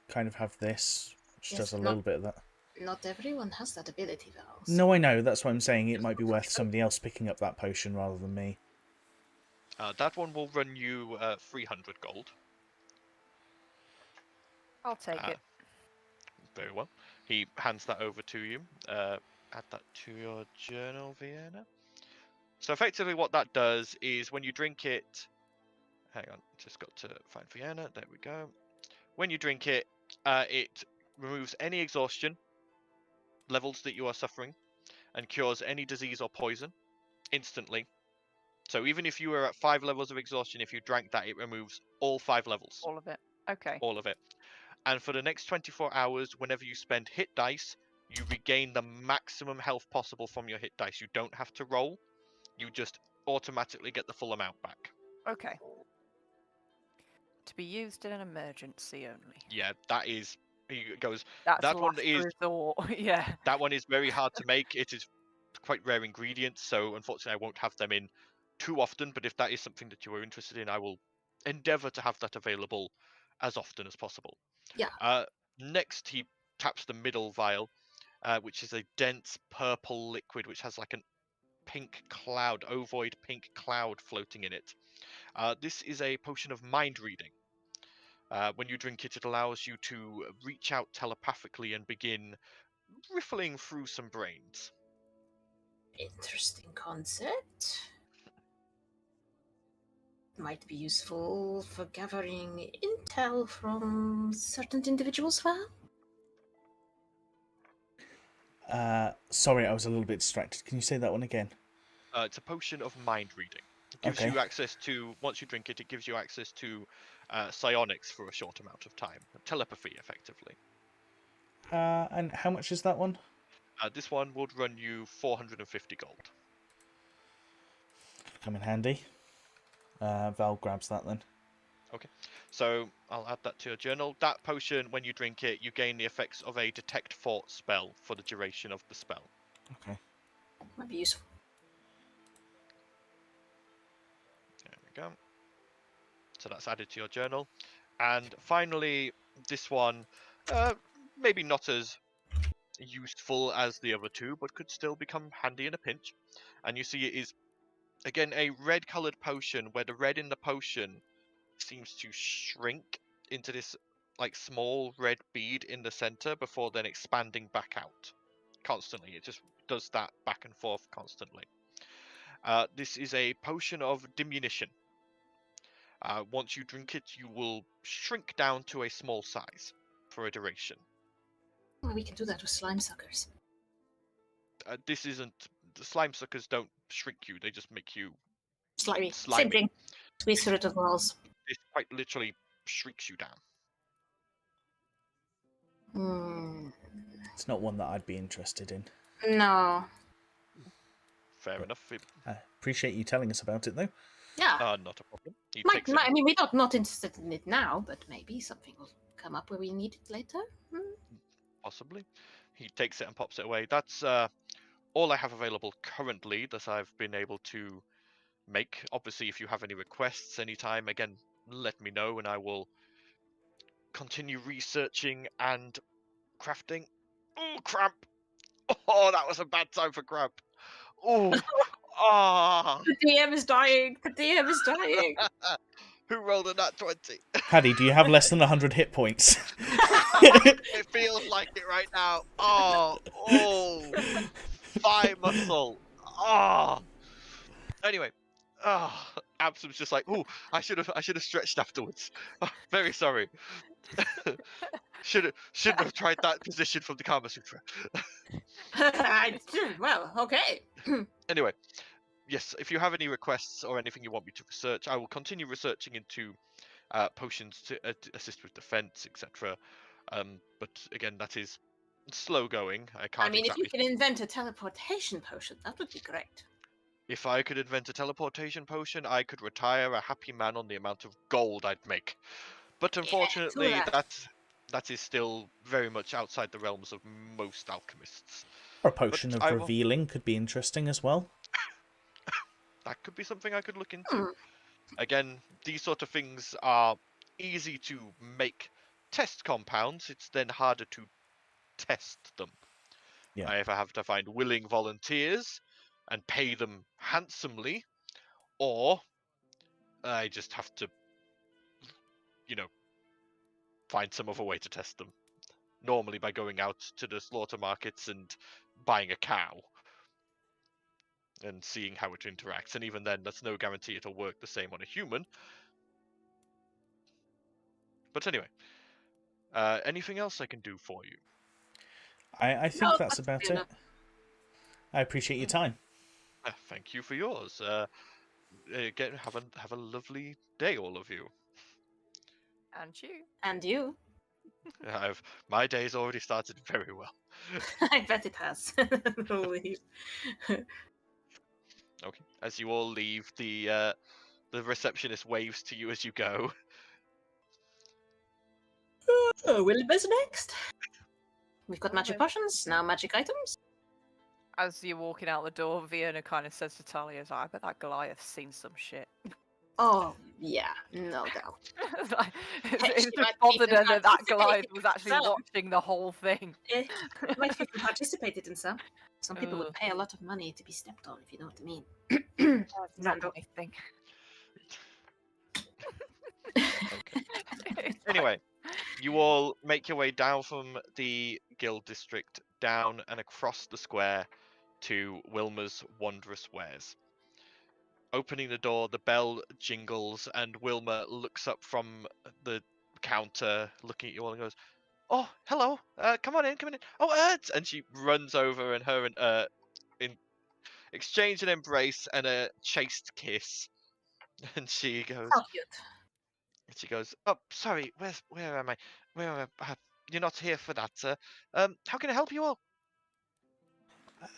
Speaker 2: kind of have this, which
Speaker 7: Yes,
Speaker 2: does a
Speaker 7: not-
Speaker 2: little bit of that.
Speaker 7: Not everyone has that ability, Val.
Speaker 2: No, I know. That's why I'm saying it might be worth somebody else picking up that potion rather than me.
Speaker 6: That one will run you 300 gold.
Speaker 1: I'll take it.
Speaker 6: Very well. He hands that over to you. Add that to your journal, Vienna. So effectively what that does is when you drink it... Hang on, just got to find Vienna. There we go. When you drink it, it removes any exhaustion levels that you are suffering and cures any disease or poison instantly. So even if you were at 5 levels of exhaustion, if you drank that, it removes all 5 levels.
Speaker 1: All of it. Okay.
Speaker 6: All of it. And for the next 24 hours, whenever you spend hit dice, you regain the maximum health possible from your hit dice. You don't have to roll. You just automatically get the full amount back.
Speaker 1: Okay. To be used in an emergency only.
Speaker 6: Yeah, that is... He goes,
Speaker 1: That's
Speaker 6: that one
Speaker 1: last
Speaker 6: is...
Speaker 1: resort. Yeah.
Speaker 6: That one is very hard to make. It is quite rare ingredients, so unfortunately I won't have them in too often, but if that is something that you are interested in, I will endeavour to have that available as often as possible.
Speaker 7: Yeah.
Speaker 6: Next, he taps the middle vial, which is a dense purple liquid which has like a pink cloud, ovoid pink cloud floating in it. This is a potion of mind reading. When you drink it, it allows you to reach out telepathically and begin riffling through some brains.
Speaker 7: Interesting concept. Might be useful for gathering intel from certain individuals, Val?
Speaker 2: Sorry, I was a little bit distracted. Can you say that one again?
Speaker 6: It's a potion of mind reading. It gives
Speaker 2: Okay.
Speaker 6: you access to, once you drink it, it gives you access to psionics for a short amount of time. Telepathy, effectively.
Speaker 2: And how much is that one?
Speaker 6: This one would run you 450 gold.
Speaker 2: Come in handy. Val grabs that then.
Speaker 6: Okay, so I'll add that to your journal. That potion, when you drink it, you gain the effects of a detect thought spell for the duration of the spell.
Speaker 2: Okay.
Speaker 7: Might be useful.
Speaker 6: There we go. So that's added to your journal. And finally, this one, maybe not as useful as the other two, but could still become handy in a pinch. And you see it is, again, a red-coloured potion, where the red in the potion seems to shrink into this like small red bead in the center before then expanding back out constantly. It just does that back and forth constantly. This is a potion of diminution. Once you drink it, you will shrink down to a small size for a duration.
Speaker 7: Well, we can do that with slime suckers.
Speaker 6: This isn't... The slime suckers don't shrink you, they just make you
Speaker 7: Slimy.
Speaker 6: slimy.
Speaker 7: Same thing. Squeeze through the walls.
Speaker 6: It quite literally shrinks you down.
Speaker 2: It's not one that I'd be interested in.
Speaker 7: No.
Speaker 6: Fair enough.
Speaker 2: Appreciate you telling us about it, though.
Speaker 7: Yeah.
Speaker 6: Not a problem. He
Speaker 7: Might,
Speaker 6: takes it.
Speaker 7: I mean, we're not interested in it now, but maybe something will come up where we need it later.
Speaker 6: Possibly. He takes it and pops it away. That's all I have available currently that I've been able to make. Obviously, if you have any requests anytime, again, let me know and I will continue researching and crafting. Oh, cramp! Oh, that was a bad time for cramp. Oh, ah!
Speaker 7: The DM is dying. The DM is dying.
Speaker 6: Who rolled a nat 20?
Speaker 2: Paddy, do you have less than 100 hit points?
Speaker 6: It feels like it right now. Oh, thigh muscle. Oh. Anyway, Absom's just like, oh, I should have stretched afterwards. Oh, very sorry. Shouldn't have tried that position from the Kama Sutra.
Speaker 7: Well, okay.
Speaker 6: Anyway, yes, if you have any requests or anything you want me to research, I will continue researching into potions to assist with defense, etc. But again, that is slow going. I can't.
Speaker 7: I mean,
Speaker 6: exactly...
Speaker 7: if you can invent a teleportation potion, that would be great.
Speaker 6: If I could invent a teleportation potion, I could retire a happy man on the amount of gold I'd make. But unfortunately, that is still very much outside the realms of most alchemists.
Speaker 2: Or a potion
Speaker 6: But
Speaker 2: of revealing could be interesting as well.
Speaker 6: That could be something I could look into. Again, these sort of things are easy to make test compounds. It's then harder to test them.
Speaker 2: Yeah.
Speaker 6: I either have to find willing volunteers and pay them handsomely, or I just have to, find some other way to test them. Normally by going out to the slaughter markets and buying a cow and seeing how it interacts. And even then, that's no guarantee it'll work the same on a human. But anyway, anything else I can do for you?
Speaker 2: I think that's about it. I appreciate your time.
Speaker 6: Thank you for yours. Again, have a lovely day, all of you.
Speaker 1: And you.
Speaker 7: And you.
Speaker 6: My day's already started very well.
Speaker 7: I bet it has. We'll leave.
Speaker 6: Okay. As you all leave, the receptionist waves to you as you go.
Speaker 7: Wilbur's next. We've got magic potions, now magic items.
Speaker 1: As you're walking out the door, Vienna kind of says to Talia's, I bet that Goliath's seen some shit.
Speaker 7: Oh, yeah, no doubt.
Speaker 1: It's just bothered her that Goliath was actually watching the whole thing.
Speaker 7: It might have even participated in some. Some people would pay a lot of money to be stepped on, if you know what I mean.
Speaker 1: That's not what I think.
Speaker 6: Okay. Anyway, you all make your way down from the guild district, down and across the square to Wilma's Wondrous Wares. Opening the door, the bell jingles, and Wilma looks up from the counter, looking at you all, and goes, "Oh, hello! Come on in, come in. Oh, and she runs over, and her and exchange an embrace and a chaste kiss. And she goes,
Speaker 7: How cute.
Speaker 6: And she goes, "Oh, sorry, where am I? You're not here for that, sir. How can I help you all?"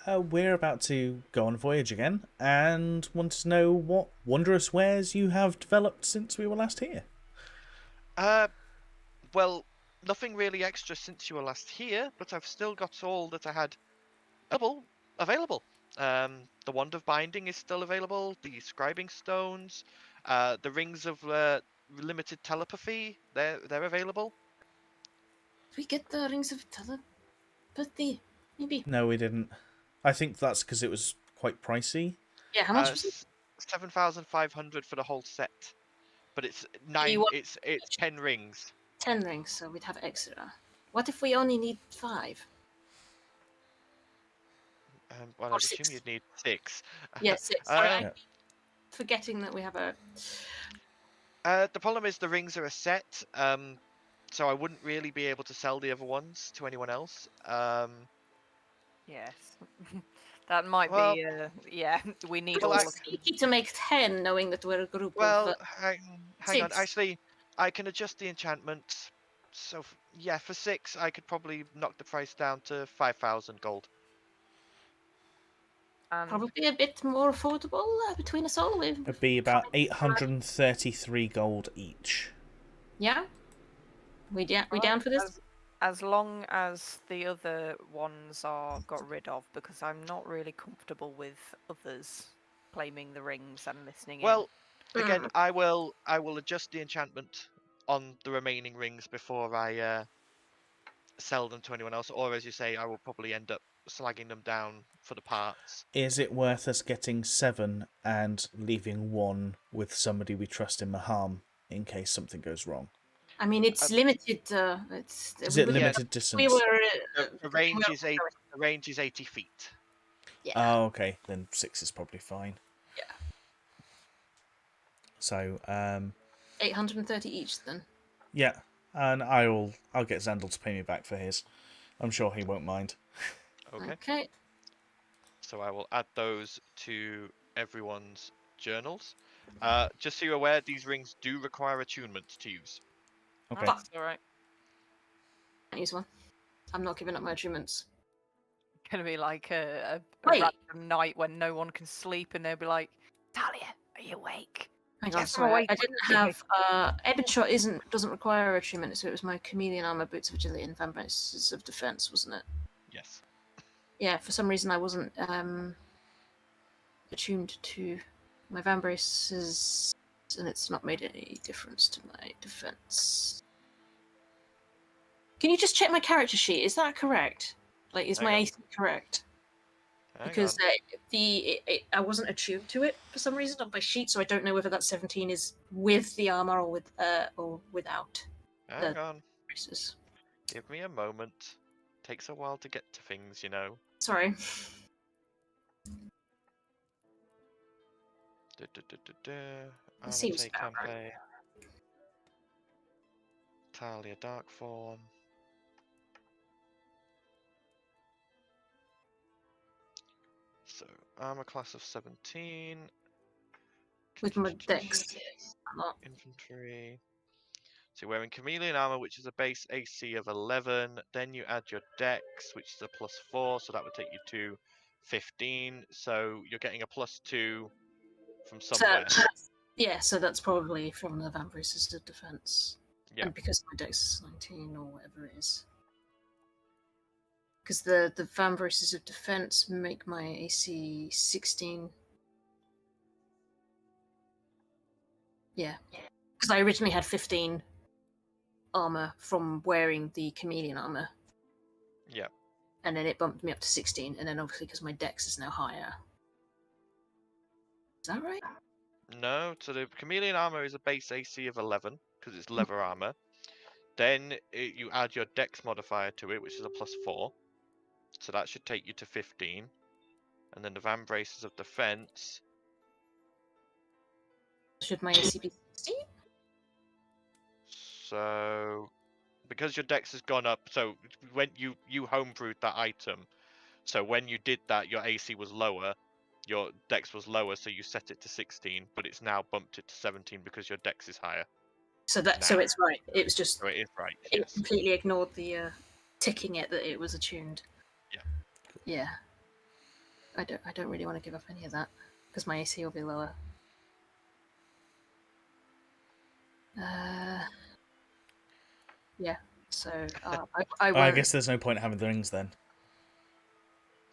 Speaker 2: We're about to go on a voyage again, and want to know what wondrous wares you have developed since we were last here.
Speaker 6: Well, nothing really extra since you were last here, but I've still got all that I had available. The Wand of Binding is still available, the Scribing Stones, the Rings of Limited Telepathy, they're available.
Speaker 7: Did we get the Rings of Telepathy? Maybe.
Speaker 2: No, we didn't. I think that's because it was quite pricey.
Speaker 7: Yeah, how much was it?
Speaker 6: 7,500 for the whole set, but it's 10 rings.
Speaker 7: 10 rings, so we'd have extra. What if we only need 5?
Speaker 6: Well,
Speaker 7: Or
Speaker 6: I'd
Speaker 7: 6.
Speaker 6: assume you'd need 6.
Speaker 7: Yes, 6. Sorry, forgetting that we have a...
Speaker 6: The problem is the rings are a set, so I wouldn't really be able to sell the other ones to anyone else.
Speaker 1: Yes. That might be, yeah, we need all of them.
Speaker 7: It's easy to make 10, knowing that we're a group
Speaker 6: well,
Speaker 7: of...
Speaker 6: hang on, actually, I can adjust the enchantment. So, yeah, for 6, I could probably knock the price down to 5,000 gold.
Speaker 7: Probably a bit more affordable between us all.
Speaker 2: It'd be about 833 gold each.
Speaker 7: Yeah? We down for this?
Speaker 1: As long as the other ones are got rid of, because I'm not really comfortable with others claiming the rings and listening
Speaker 6: Well, again, I will adjust the enchantment on the remaining rings before I sell them to anyone else, or as you say, I will probably end up slagging them down for the parts.
Speaker 2: Is it worth us getting 7 and leaving 1 with somebody we trust in Maham in case something goes wrong?
Speaker 7: I mean, it's limited.
Speaker 2: Is it limited distance?
Speaker 7: We were.
Speaker 6: The range is 80 feet.
Speaker 7: Yeah.
Speaker 2: Oh, okay. Then 6 is probably fine.
Speaker 7: Yeah.
Speaker 2: So,
Speaker 7: 830 each then.
Speaker 2: Yeah. And I'll get Xandal to pay me back for his. I'm sure he won't mind.
Speaker 6: Okay.
Speaker 7: Okay.
Speaker 6: So I will add those to everyone's journals. Just so you're aware, these rings do require attunement to use.
Speaker 2: Okay.
Speaker 1: That's all right.
Speaker 7: Can't use one. I'm not giving up my achievements.
Speaker 1: Gonna be like a
Speaker 7: Wait.
Speaker 1: random night when no one can sleep, and they'll be like, "Talia, are you awake?"
Speaker 7: Hang on,
Speaker 1: Yes, I'm
Speaker 7: sorry.
Speaker 1: awake.
Speaker 7: I didn't have Ebon Shot doesn't require attunement, so it was my chameleon armor, boots of agility, and vambraces of defense, wasn't it?
Speaker 6: Yes.
Speaker 7: Yeah, for some reason I wasn't attuned to my vambraces, and it's not made any difference to my defense. Can you just check my character sheet? Is that correct? Like, is
Speaker 6: Hang
Speaker 7: my
Speaker 6: on.
Speaker 7: AC correct?
Speaker 6: Hang
Speaker 7: Because
Speaker 6: on.
Speaker 7: I wasn't attuned to it for some reason on my sheet, so I don't know whether that 17 is with the armor or without
Speaker 6: Hang on.
Speaker 7: braces.
Speaker 6: Give me a moment. Takes a while to get to things, you know.
Speaker 7: Sorry. Seems
Speaker 6: Armatae
Speaker 7: about right.
Speaker 6: campaign. Talia dark form. So armor class of 17.
Speaker 7: With my dex.
Speaker 6: Infantry. So you're wearing chameleon armor, which is a base AC of 11. Then you add your dex, which is a +4, so that would take you to 15. So you're getting a +2 from somewhere.
Speaker 7: Yeah, so that's probably from the vambraces of defense.
Speaker 6: Yeah.
Speaker 7: And because my dex is 19 or whatever it is. Because the vambraces of defense make my AC 16. Yeah. Because I originally had 15 armor from wearing the chameleon armor.
Speaker 6: Yeah.
Speaker 7: And then it bumped me up to 16, and then obviously because my dex is now higher. Is that right?
Speaker 6: No, so the chameleon armor is a base AC of 11 because it's leather armor. Then you add your dex modifier to it, which is a +4. So that should take you to 15. And then the vambraces of defense.
Speaker 7: Should my AC be 16?
Speaker 6: So because your dex has gone up, so when you homebrewed that item, so when you did that, your AC was lower, your dex was lower, so you set it to 16, but it's now bumped it to 17 because your dex is higher.
Speaker 7: So it's right. It was just
Speaker 6: So it is right.
Speaker 7: it
Speaker 6: Yes.
Speaker 7: completely ignored the ticking it that it was attuned.
Speaker 6: Yeah.
Speaker 7: Yeah. I don't really want to give up any of that because my AC will be lower. Yeah. So I won't.
Speaker 2: I guess there's no point having the rings then.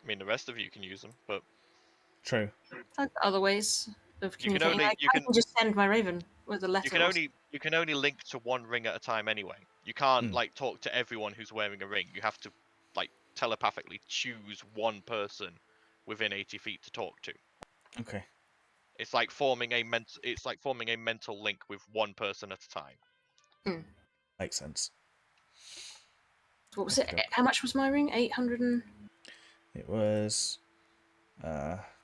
Speaker 6: I mean, the rest of you can use them, but
Speaker 2: True.
Speaker 7: Other ways of
Speaker 6: You can
Speaker 7: communicating.
Speaker 6: only-
Speaker 7: I
Speaker 6: you can-
Speaker 7: just send my raven with a letter.
Speaker 6: you can only link to one ring at a time anyway. You can't like talk to everyone who's wearing a ring. You have to like telepathically choose one person within 80 feet to talk to.
Speaker 2: Okay.
Speaker 6: It's like forming a mental link with one person at a time.
Speaker 2: Makes sense.
Speaker 7: What was it? How much was my ring? 800 and...
Speaker 2: It was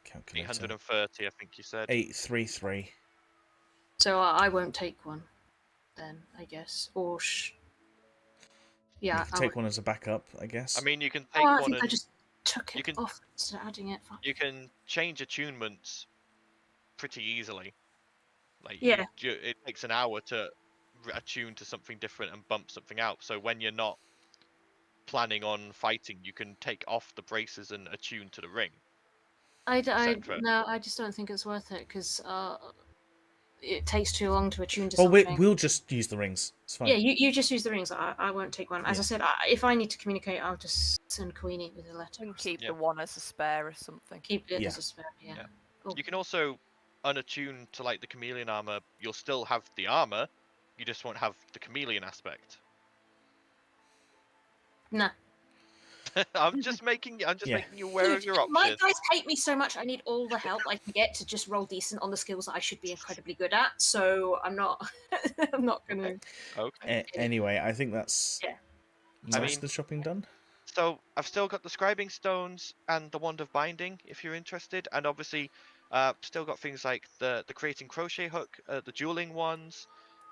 Speaker 2: calculator.
Speaker 6: 830, I think you said.
Speaker 2: 833.
Speaker 7: So I won't take one then, I guess. Or yeah,
Speaker 2: You can take one as a backup, I guess.
Speaker 6: I mean, you can take
Speaker 7: I
Speaker 6: one
Speaker 7: think
Speaker 6: and
Speaker 7: I just took it off instead of adding it.
Speaker 6: you can change attunements pretty easily. Like
Speaker 7: Yeah.
Speaker 6: it takes an hour to attune to something different and bump something out. So when you're not planning on fighting, you can take off the braces and attune to the ring.
Speaker 7: No, I just don't think it's worth it because it takes too long to attune to
Speaker 2: Well,
Speaker 7: something.
Speaker 2: we'll just use the rings. It's fine.
Speaker 7: Yeah, you just use the rings. I won't take one. As I said, if I need to communicate, I'll just send Queenie with a letter.
Speaker 1: And keep the one as a spare or something.
Speaker 7: Keep it as a spare, yeah. Cool.
Speaker 6: You can also unattune to like the chameleon armor. You'll still have the armor, you just won't have the chameleon aspect.
Speaker 7: Nah.
Speaker 6: I'm just making you aware of your options.
Speaker 7: My guys hate me so much. I need all the help I can get to just roll decent on the skills that I should be incredibly good at. So I'm not. I'm not gonna.
Speaker 6: Okay.
Speaker 2: Anyway, I think that's most of the shopping done.
Speaker 6: So I've still got the scribing stones and the wand of binding, if you're interested, and obviously, still got things like the creating crochet hook, the dueling ones,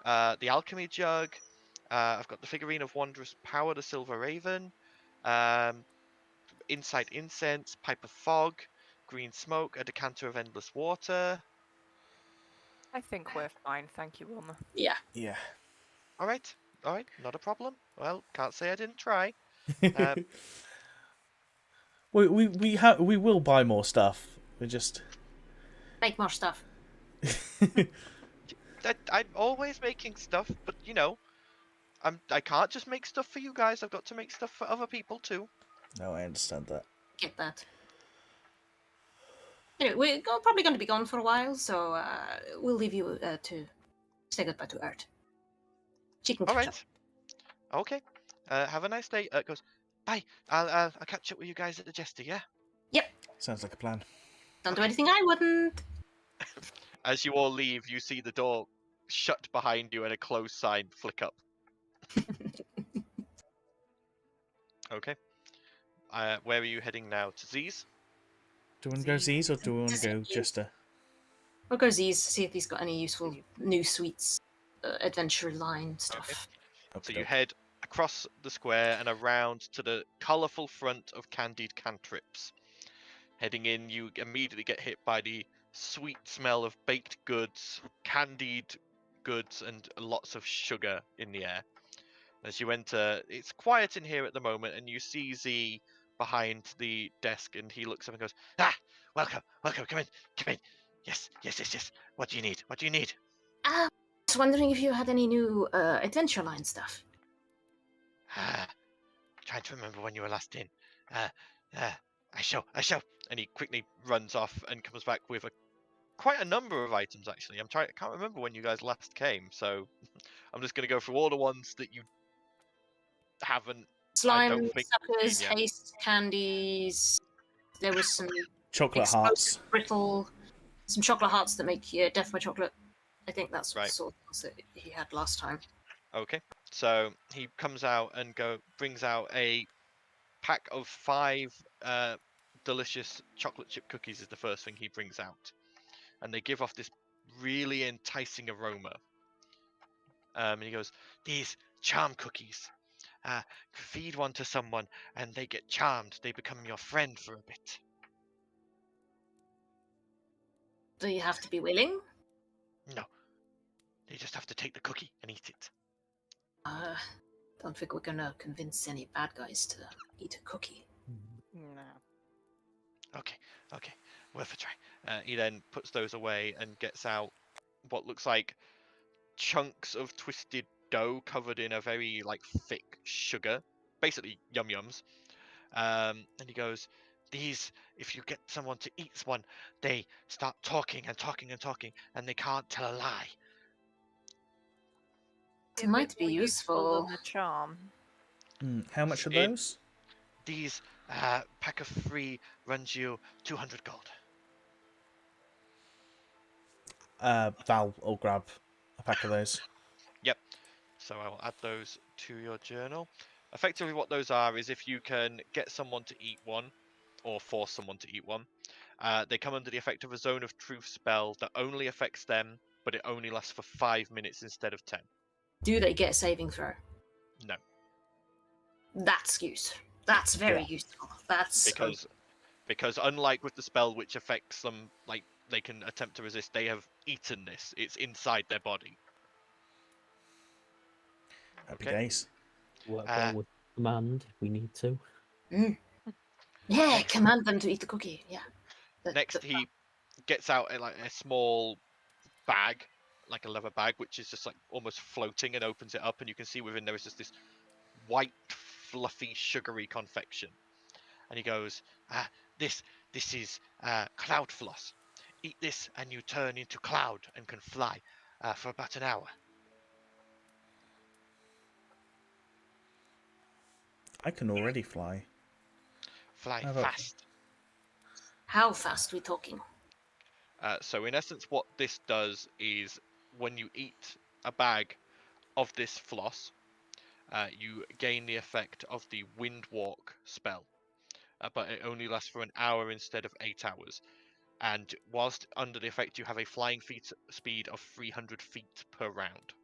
Speaker 6: the alchemy jug, I've got the figurine of Wondrous Power, the Silver Raven, Insight Incense, Pipe of Fog, Green Smoke, a Decanter of Endless Water.
Speaker 1: I think we're fine, thank you, Wilma.
Speaker 7: Yeah.
Speaker 2: Yeah.
Speaker 6: All right, not a problem. Well, can't say I didn't try.
Speaker 2: We will buy more stuff. We just
Speaker 7: Make more stuff.
Speaker 6: I'm always making stuff, but you know, I can't just make stuff for you guys. I've got to make stuff for other people too.
Speaker 2: No, I understand that.
Speaker 7: Get that. Anyway, we're probably going to be gone for a while, so we'll leave you to say goodbye to Ert. She can
Speaker 6: All
Speaker 7: catch
Speaker 6: right. Okay. Have a nice day. Goes. Bye. I'll catch up with you guys at the Jester. Yeah.
Speaker 2: Sounds like a plan.
Speaker 7: Don't do anything I wouldn't.
Speaker 6: As you all leave, you see the door shut behind you and a close sign flick up. Okay. Where are you heading now? To Z's?
Speaker 2: Do we want to go Z's or do we want to go Jester?
Speaker 7: We'll go Z's, see if he's got any useful new sweets, adventure line stuff.
Speaker 6: So you head across the square and around to the colourful front of Candied Cantrips. Heading in, you immediately get hit by the sweet smell of baked goods, candied goods, and lots of sugar in the air. As you enter, it's quiet in here at the moment, and you see Z behind the desk, and he looks up and goes, "Ah, welcome, come in. Yes. What do you need?
Speaker 7: I was wondering if you had any new adventure line stuff.
Speaker 6: Trying to remember when you were last in. I shall. And he quickly runs off and comes back with quite a number of items, actually. I can't remember when you guys last came, so I'm just going to go through all the ones that you haven't.
Speaker 7: Slime, suckers, haste, candies. There was some
Speaker 2: chocolate hearts.
Speaker 7: Brittle. Some chocolate hearts that make you death by chocolate. I think that's
Speaker 6: right.
Speaker 7: The sort of things that he had last time.
Speaker 6: Okay, so he comes out and brings out a pack of 5 delicious chocolate chip cookies. Is the first thing he brings out, and they give off this really enticing aroma. And he goes, "These charm cookies. Feed one to someone, and they get charmed. They become your friend for a bit."
Speaker 7: Do you have to be willing?
Speaker 6: No, they just have to take the cookie and eat it.
Speaker 7: Don't think we're gonna convince any bad guys to eat a cookie.
Speaker 1: No.
Speaker 6: Okay, worth a try. He then puts those away and gets out what looks like chunks of twisted dough covered in a very thick sugar, basically yum-yums. And he goes, "These, if you get someone to eat one, they start talking, and they can't tell a lie."
Speaker 7: It might be useful.
Speaker 1: Than a charm.
Speaker 2: How much are those?
Speaker 6: These pack of 3 runs you 200 gold.
Speaker 2: Val will grab a pack of those.
Speaker 6: Yep. So I will add those to your journal. Effectively what those are is if you can get someone to eat one, or force someone to eat one, they come under the effect of a Zone of Truth spell that only affects them, but it only lasts for 5 minutes instead of 10.
Speaker 7: Do they get a saving throw?
Speaker 6: No.
Speaker 7: That's useful. That's very useful. That's
Speaker 6: because unlike with the spell which affects them, they can attempt to resist, they have eaten this. It's inside their body.
Speaker 2: Happy days.
Speaker 3: Work well with command if we need to.
Speaker 7: Yeah, command them to eat the cookie. Yeah.
Speaker 6: Next, he gets out a small bag, like a leather bag, which is just almost floating, and opens it up, and you can see within there is just this white, fluffy, sugary confection. And he goes, "This is cloud floss. Eat this, and you turn into cloud and can fly for about an hour."
Speaker 2: I can already fly.
Speaker 6: Fly fast.
Speaker 7: How fast are we talking?
Speaker 6: So in essence, what this does is when you eat a bag of this floss, you gain the effect of the Wind Walk spell, but it only lasts for an hour instead of 8 hours. And whilst under the effect, you have a flying speed of 300 feet per round.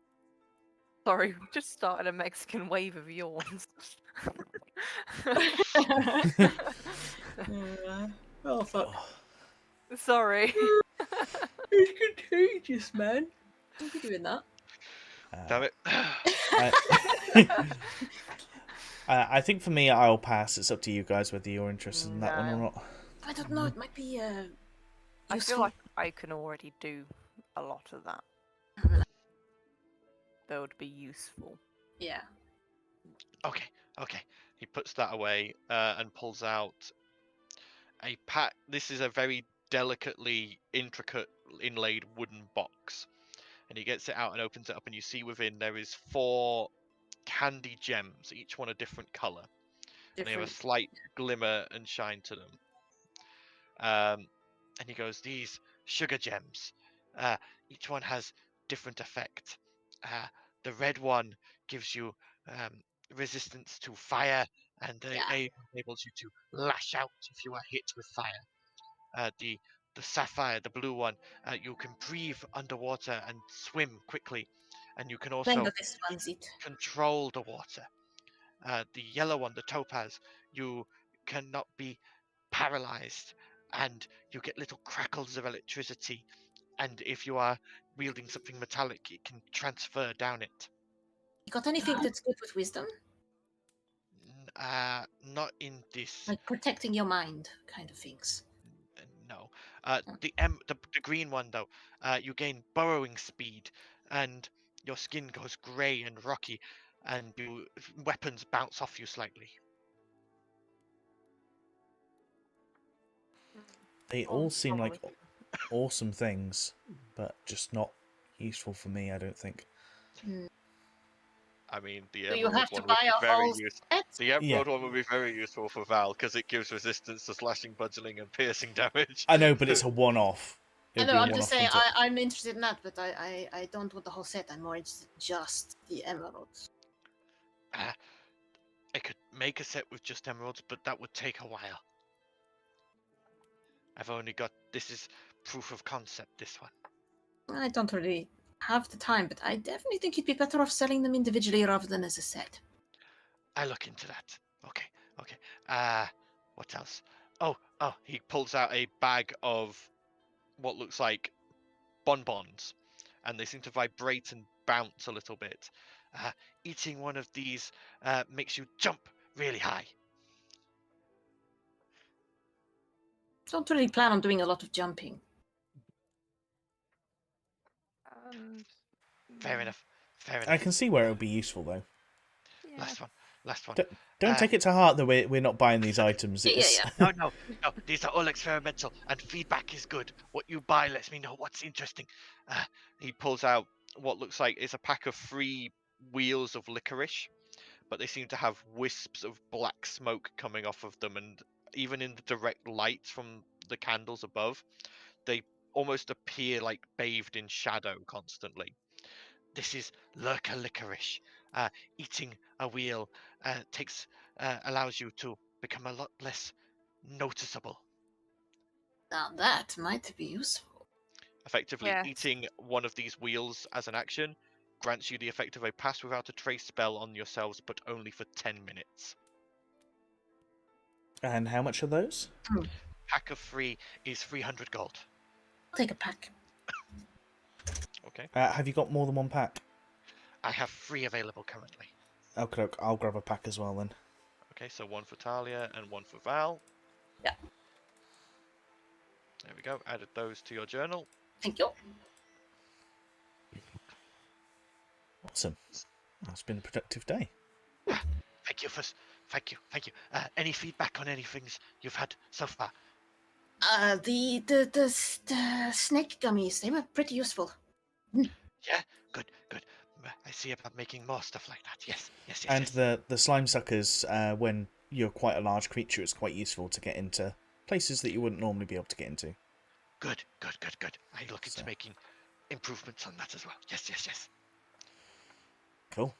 Speaker 1: Sorry, we just started a Mexican wave of yawns.
Speaker 7: Oh fuck.
Speaker 1: Sorry.
Speaker 7: It's contagious, man. Don't be doing that.
Speaker 6: Damn it.
Speaker 2: I think for me, I'll pass. It's up to you guys whether you're interested in that one or
Speaker 1: No.
Speaker 2: not.
Speaker 7: I don't know. It might be
Speaker 1: I
Speaker 7: useful.
Speaker 1: feel like I can already do a lot of that. That would be useful.
Speaker 7: Yeah.
Speaker 6: Okay. He puts that away and pulls out a pack. This is a very delicately intricate inlaid wooden box. And he gets it out and opens it up, and you see within there is 4 candy gems, each one a different color. And they have a slight glimmer and shine to them. And he goes, these sugar gems, each one has different effect. The red one gives you resistance to fire, and enables you to lash out if you are hit with fire. The sapphire, the blue one, you can breathe underwater and swim quickly, and you can also
Speaker 7: this one's it.
Speaker 6: control the water. The yellow one, the topaz, you cannot be paralyzed, and you get little crackles of electricity, and if you are wielding something metallic, it can transfer down it.
Speaker 7: You got anything that's good with wisdom?
Speaker 6: Not in this.
Speaker 7: Like protecting your mind kind of things.
Speaker 6: No. The green one though, you gain burrowing speed, and your skin goes grey and rocky, and weapons bounce off you slightly.
Speaker 2: They all seem like awesome things, but just not useful for me, I don't think.
Speaker 6: I mean, the
Speaker 7: Do you
Speaker 6: emerald
Speaker 7: have to
Speaker 6: one would
Speaker 7: buy
Speaker 6: be very
Speaker 7: all
Speaker 6: useful.
Speaker 7: sets?
Speaker 6: The emerald one would be very useful for Val because it gives resistance to slashing, bludgeoning, and piercing damage.
Speaker 2: I know, but it's a one-off.
Speaker 7: I know, I'm just saying, I'm interested in that, but I don't want the whole set. I'm more interested in just the emeralds.
Speaker 6: I could make a set with just emeralds, but that would take a while. I've only got, this is proof of concept, this one.
Speaker 7: I don't really have the time, but I definitely think you'd be better off selling them individually rather than as a set.
Speaker 6: I look into that. Okay. What else? Oh, he pulls out a bag of what looks like bonbons, and they seem to vibrate and bounce a little bit. Eating one of these makes you jump really high.
Speaker 7: Don't really plan on doing a lot of jumping.
Speaker 6: Fair enough.
Speaker 2: I can see where it would be useful, though.
Speaker 1: Yeah.
Speaker 6: Last one.
Speaker 2: Don't take it to heart that we're not buying these items.
Speaker 7: Yeah.
Speaker 6: No. These are all experimental, and feedback is good. What you buy lets me know what's interesting. He pulls out what looks like it's a pack of 3 wheels of licorice, but they seem to have wisps of black smoke coming off of them, and even in the direct light from the candles above, they almost appear like bathed in shadow constantly. This is lurker licorice. Eating a wheel allows you to become a lot less noticeable.
Speaker 7: Now that might be useful.
Speaker 6: Effectively,
Speaker 1: Yes.
Speaker 6: eating one of these wheels as an action grants you the effect of a pass without a trace spell on yourselves, but only for 10 minutes.
Speaker 2: And how much are those?
Speaker 6: Pack of 3 is 300 gold.
Speaker 7: I'll take a pack.
Speaker 6: Okay.
Speaker 2: Have you got more than one pack?
Speaker 6: I have 3 available currently.
Speaker 2: Okay, I'll grab a pack as well then.
Speaker 6: Okay, so 1 for Talia and 1 for Val.
Speaker 7: Yeah.
Speaker 6: There we go. Added those to your journal.
Speaker 7: Thank you.
Speaker 2: Awesome. It's been a productive day.
Speaker 6: Thank you. Any feedback on any things you've had so far?
Speaker 7: The snake gummies, they were pretty useful.
Speaker 6: Yeah, good. I see about making more stuff like that. Yes.
Speaker 2: And the slime suckers, when you're quite a large creature, it's quite useful to get into places that you wouldn't normally be able to get into.
Speaker 6: Good. I look into making improvements on that as well. Yes.
Speaker 2: Cool.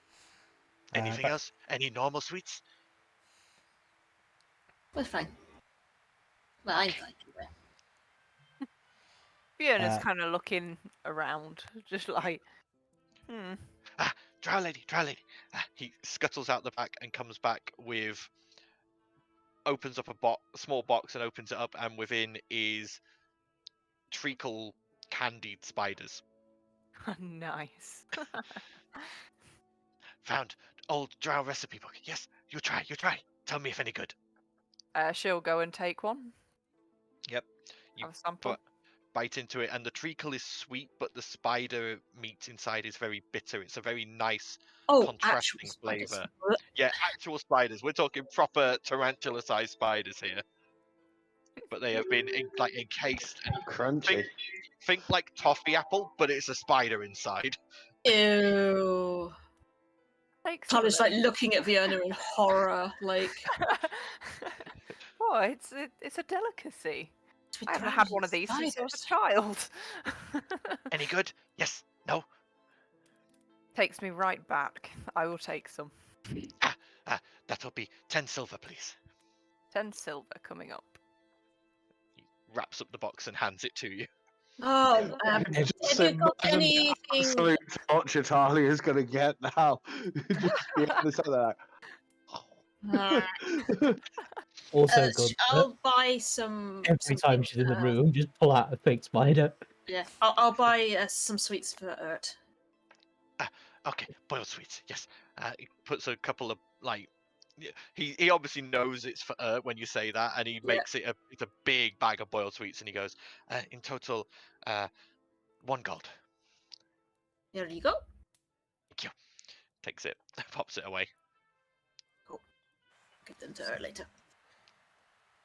Speaker 6: Anything else? Any normal sweets?
Speaker 7: We're fine. Well, I like it.
Speaker 1: Fiona's kind of looking around, just like,
Speaker 6: Drow lady. He scuttles out the back and comes back with, opens up a small box and opens it up, and within is treacle candied spiders.
Speaker 1: Nice.
Speaker 6: Found old drow recipe book. Yes, you try. Tell me if any good.
Speaker 1: She'll go and take one.
Speaker 6: Yep. You
Speaker 1: Have a sample.
Speaker 6: bite into it, and the treacle is sweet, but the spider meat inside is very bitter. It's a very nice contrasting flavour. Yeah, actual spiders. We're talking proper tarantula-sized spiders here. But they have been encased and
Speaker 5: Crunchy.
Speaker 6: think like toffee apple, but it's a spider inside.
Speaker 7: Ew.
Speaker 1: Tom
Speaker 7: is like looking at Vienna in horror, like.
Speaker 1: Oh, it's a delicacy. I haven't had one of these since I was a child.
Speaker 6: Any good? Yes. No.
Speaker 1: Takes me right back. I will take some.
Speaker 6: That'll be 10 silver, please.
Speaker 1: 10 silver coming up.
Speaker 6: He wraps up the box and hands it to you.
Speaker 7: Oh, have you got anything?
Speaker 5: Absolute torture Talia's going to get now. Just be honest with that.
Speaker 3: Also good.
Speaker 7: I'll buy some.
Speaker 3: Every time she's in the room, just pull out a fake spider.
Speaker 7: Yeah, I'll buy some sweets for Ert.
Speaker 6: Okay, boiled sweets. Yes. He puts a couple of he obviously knows it's for when you say that, and he makes it it's a big bag of boiled sweets, and he goes, in total, 1 gold.
Speaker 7: There you go.
Speaker 6: Thank you. Takes it, pops it away.
Speaker 7: Cool. Give them to her later.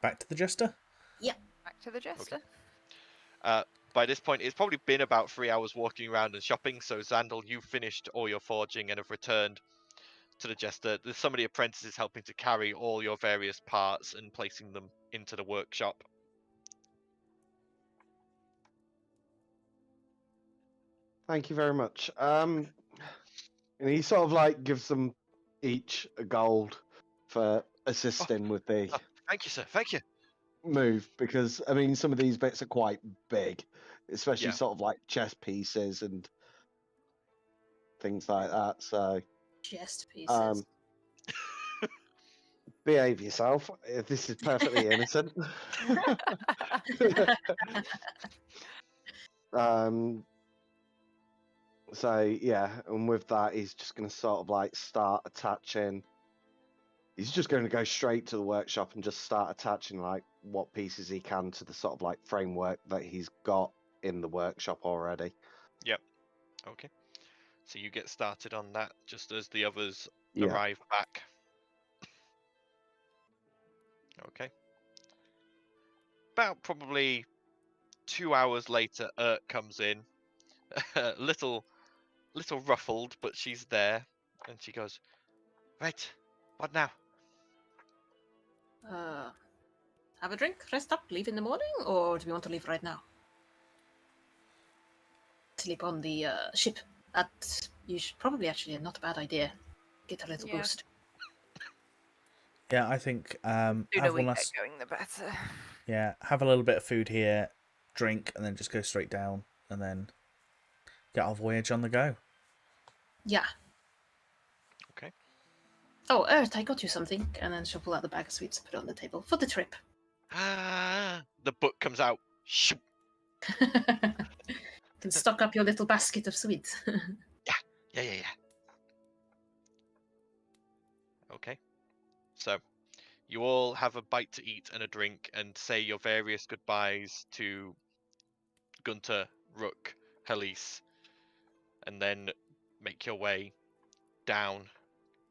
Speaker 2: Back to the jester?
Speaker 7: Yeah.
Speaker 1: Back to the jester.
Speaker 6: Okay. By this point, it's probably been about 3 hours walking around and shopping, so Xandal, you've finished all your forging and have returned to the jester. There's some of the apprentices helping to carry all your various parts and placing them into the workshop.
Speaker 5: Thank you very much. And he sort of gives them each a gold for assisting with the
Speaker 6: Thank you, sir. Thank you.
Speaker 5: move, because I mean some of these bits are quite big, especially sort of chess pieces and things like that. So
Speaker 7: chess pieces.
Speaker 5: Behave yourself. This is perfectly innocent. So yeah, and with that, he's just going to sort of start attaching. He's just going to go straight to the workshop and just start attaching what pieces he can to the sort of framework that he's got in the workshop already.
Speaker 6: Yep. Okay. So you get started on that just as the others arrive back. Okay. About probably 2 hours later, Ert comes in, little ruffled, but she's there, and she goes, "Right, what now?"
Speaker 7: Have a drink, rest up, leave in the morning, or do we want to leave right now? Sleep on the ship. That is probably actually not a bad idea. Get a little boost.
Speaker 2: Yeah, I think
Speaker 1: sooner we get going, the better.
Speaker 2: Yeah, have a little bit of food here, drink, and then just go straight down, and then get our voyage on the go.
Speaker 7: Yeah.
Speaker 6: Okay.
Speaker 7: Oh, Ert, I got you something, and then she'll pull out the bag of sweets and put it on the table for the trip.
Speaker 6: The book comes out. Shoop.
Speaker 7: Can stock up your little basket of sweets.
Speaker 6: Yeah. Okay. So, you all have a bite to eat and a drink and say your various goodbyes to Gunter, Rook, Helise, and then make your way down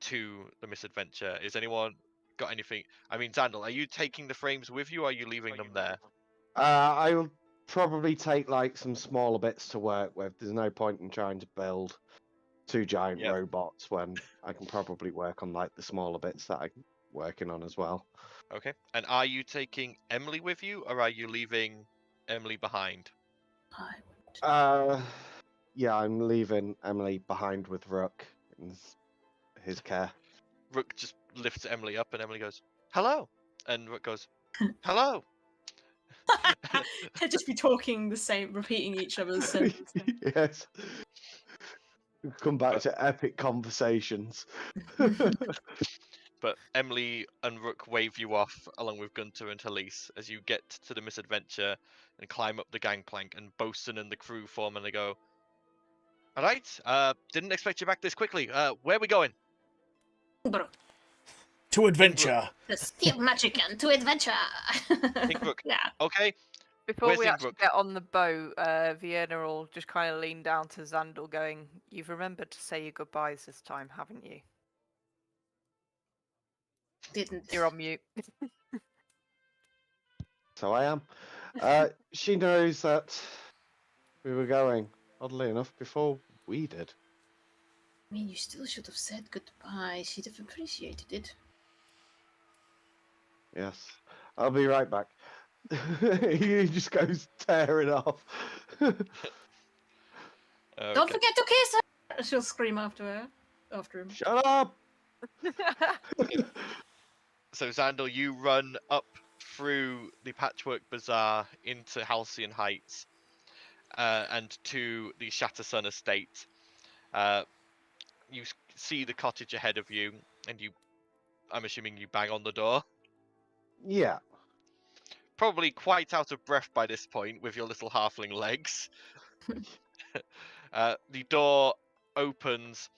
Speaker 6: to the misadventure. Is anyone got anything? I mean, Xandal, are you taking the frames with you, or are you leaving them there?
Speaker 5: I'll probably take some smaller bits to work with. There's no point in trying to build 2 giant robots when I can probably work on the smaller bits that I'm working on as well.
Speaker 6: Okay. And are you taking Emily with you, or are you leaving Emily behind?
Speaker 5: Yeah, I'm leaving Emily behind with Rook in his care.
Speaker 6: Rook just lifts Emily up, and Emily goes, "Hello," and Rook goes, "Hello."
Speaker 7: They'd just be talking the same, repeating each other's sentences.
Speaker 5: Yes. We come back to epic conversations.
Speaker 6: But Emily and Rook wave you off along with Gunter and Talise as you get to the misadventure and climb up the gangplank, and Bosun and the crew form and they go, "Alright, didn't expect you back this quickly. Where are we going?"
Speaker 7: Bro,
Speaker 2: To adventure.
Speaker 7: the steel magic and to adventure.
Speaker 6: Ingbrook.
Speaker 7: Yeah.
Speaker 6: Okay.
Speaker 1: Before
Speaker 6: Where's
Speaker 1: we actually
Speaker 6: Ingbrook?
Speaker 1: get on the boat, Vienna will just kind of lean down to Xandal going, "You've remembered to say your goodbyes this time, haven't you?"
Speaker 7: Didn't.
Speaker 1: You're on mute.
Speaker 5: So I am. She knows that we were going, oddly enough, before we did.
Speaker 7: I mean, you still should have said goodbye. She'd have appreciated it.
Speaker 5: Yes. I'll be right back. He just goes tearing off.
Speaker 7: Don't
Speaker 6: Okay.
Speaker 7: forget to kiss her! She'll scream after him.
Speaker 5: Shut up!
Speaker 6: So Xandal, you run up through the Patchwork Bazaar into Halcyon Heights and to the Shattersun estate. You see the cottage ahead of you, and I'm assuming you bang on the door.
Speaker 5: Yeah.
Speaker 6: Probably quite out of breath by this point with your little halfling legs. The door opens,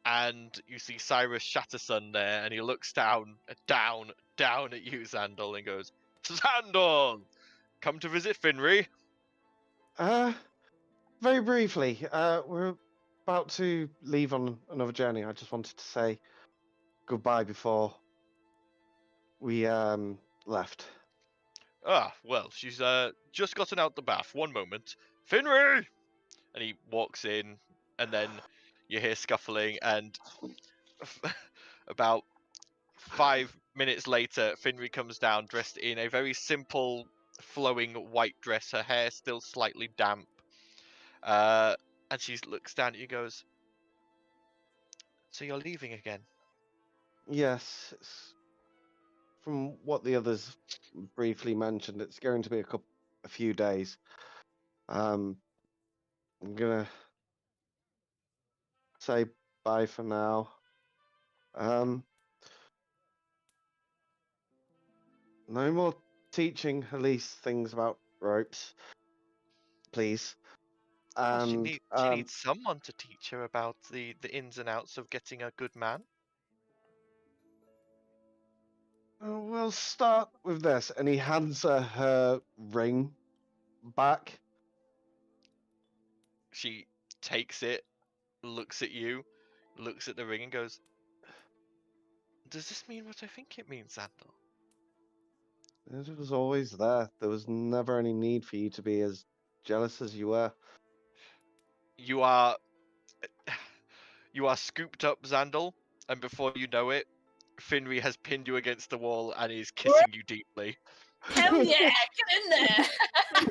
Speaker 6: and you see Cyrus Shattersun there, and he looks down at you, Xandal, and goes, "Xandal, come to visit Finri?"
Speaker 5: Very briefly, we're about to leave on another journey. I just wanted to say goodbye before we left.
Speaker 6: Ah, well, she's just gotten out the bath. One moment. Finri! And he walks in, and then you hear scuffling, and about 5 minutes later, Finri comes down dressed in a very simple, flowing white dress, her hair still slightly damp. And she looks down at you and goes, "So you're leaving again?"
Speaker 5: Yes, from what the others briefly mentioned, it's going to be a few days. I'm gonna say bye for now. No more teaching Elise things about ropes, please.
Speaker 6: Well,
Speaker 5: And
Speaker 6: she needs someone to teach her about the ins and outs of getting a good man.
Speaker 5: we'll start with this. And he hands her ring back.
Speaker 6: She takes it, looks at you, looks at the ring, and goes, "Does this mean what I think it means, Xandal?"
Speaker 5: It was always there. There was never any need for you to be as jealous as you were.
Speaker 6: You are scooped up, Xandal, and before you know it, Finri has pinned you against the wall and is kissing you deeply.
Speaker 7: Hell yeah! Get in there!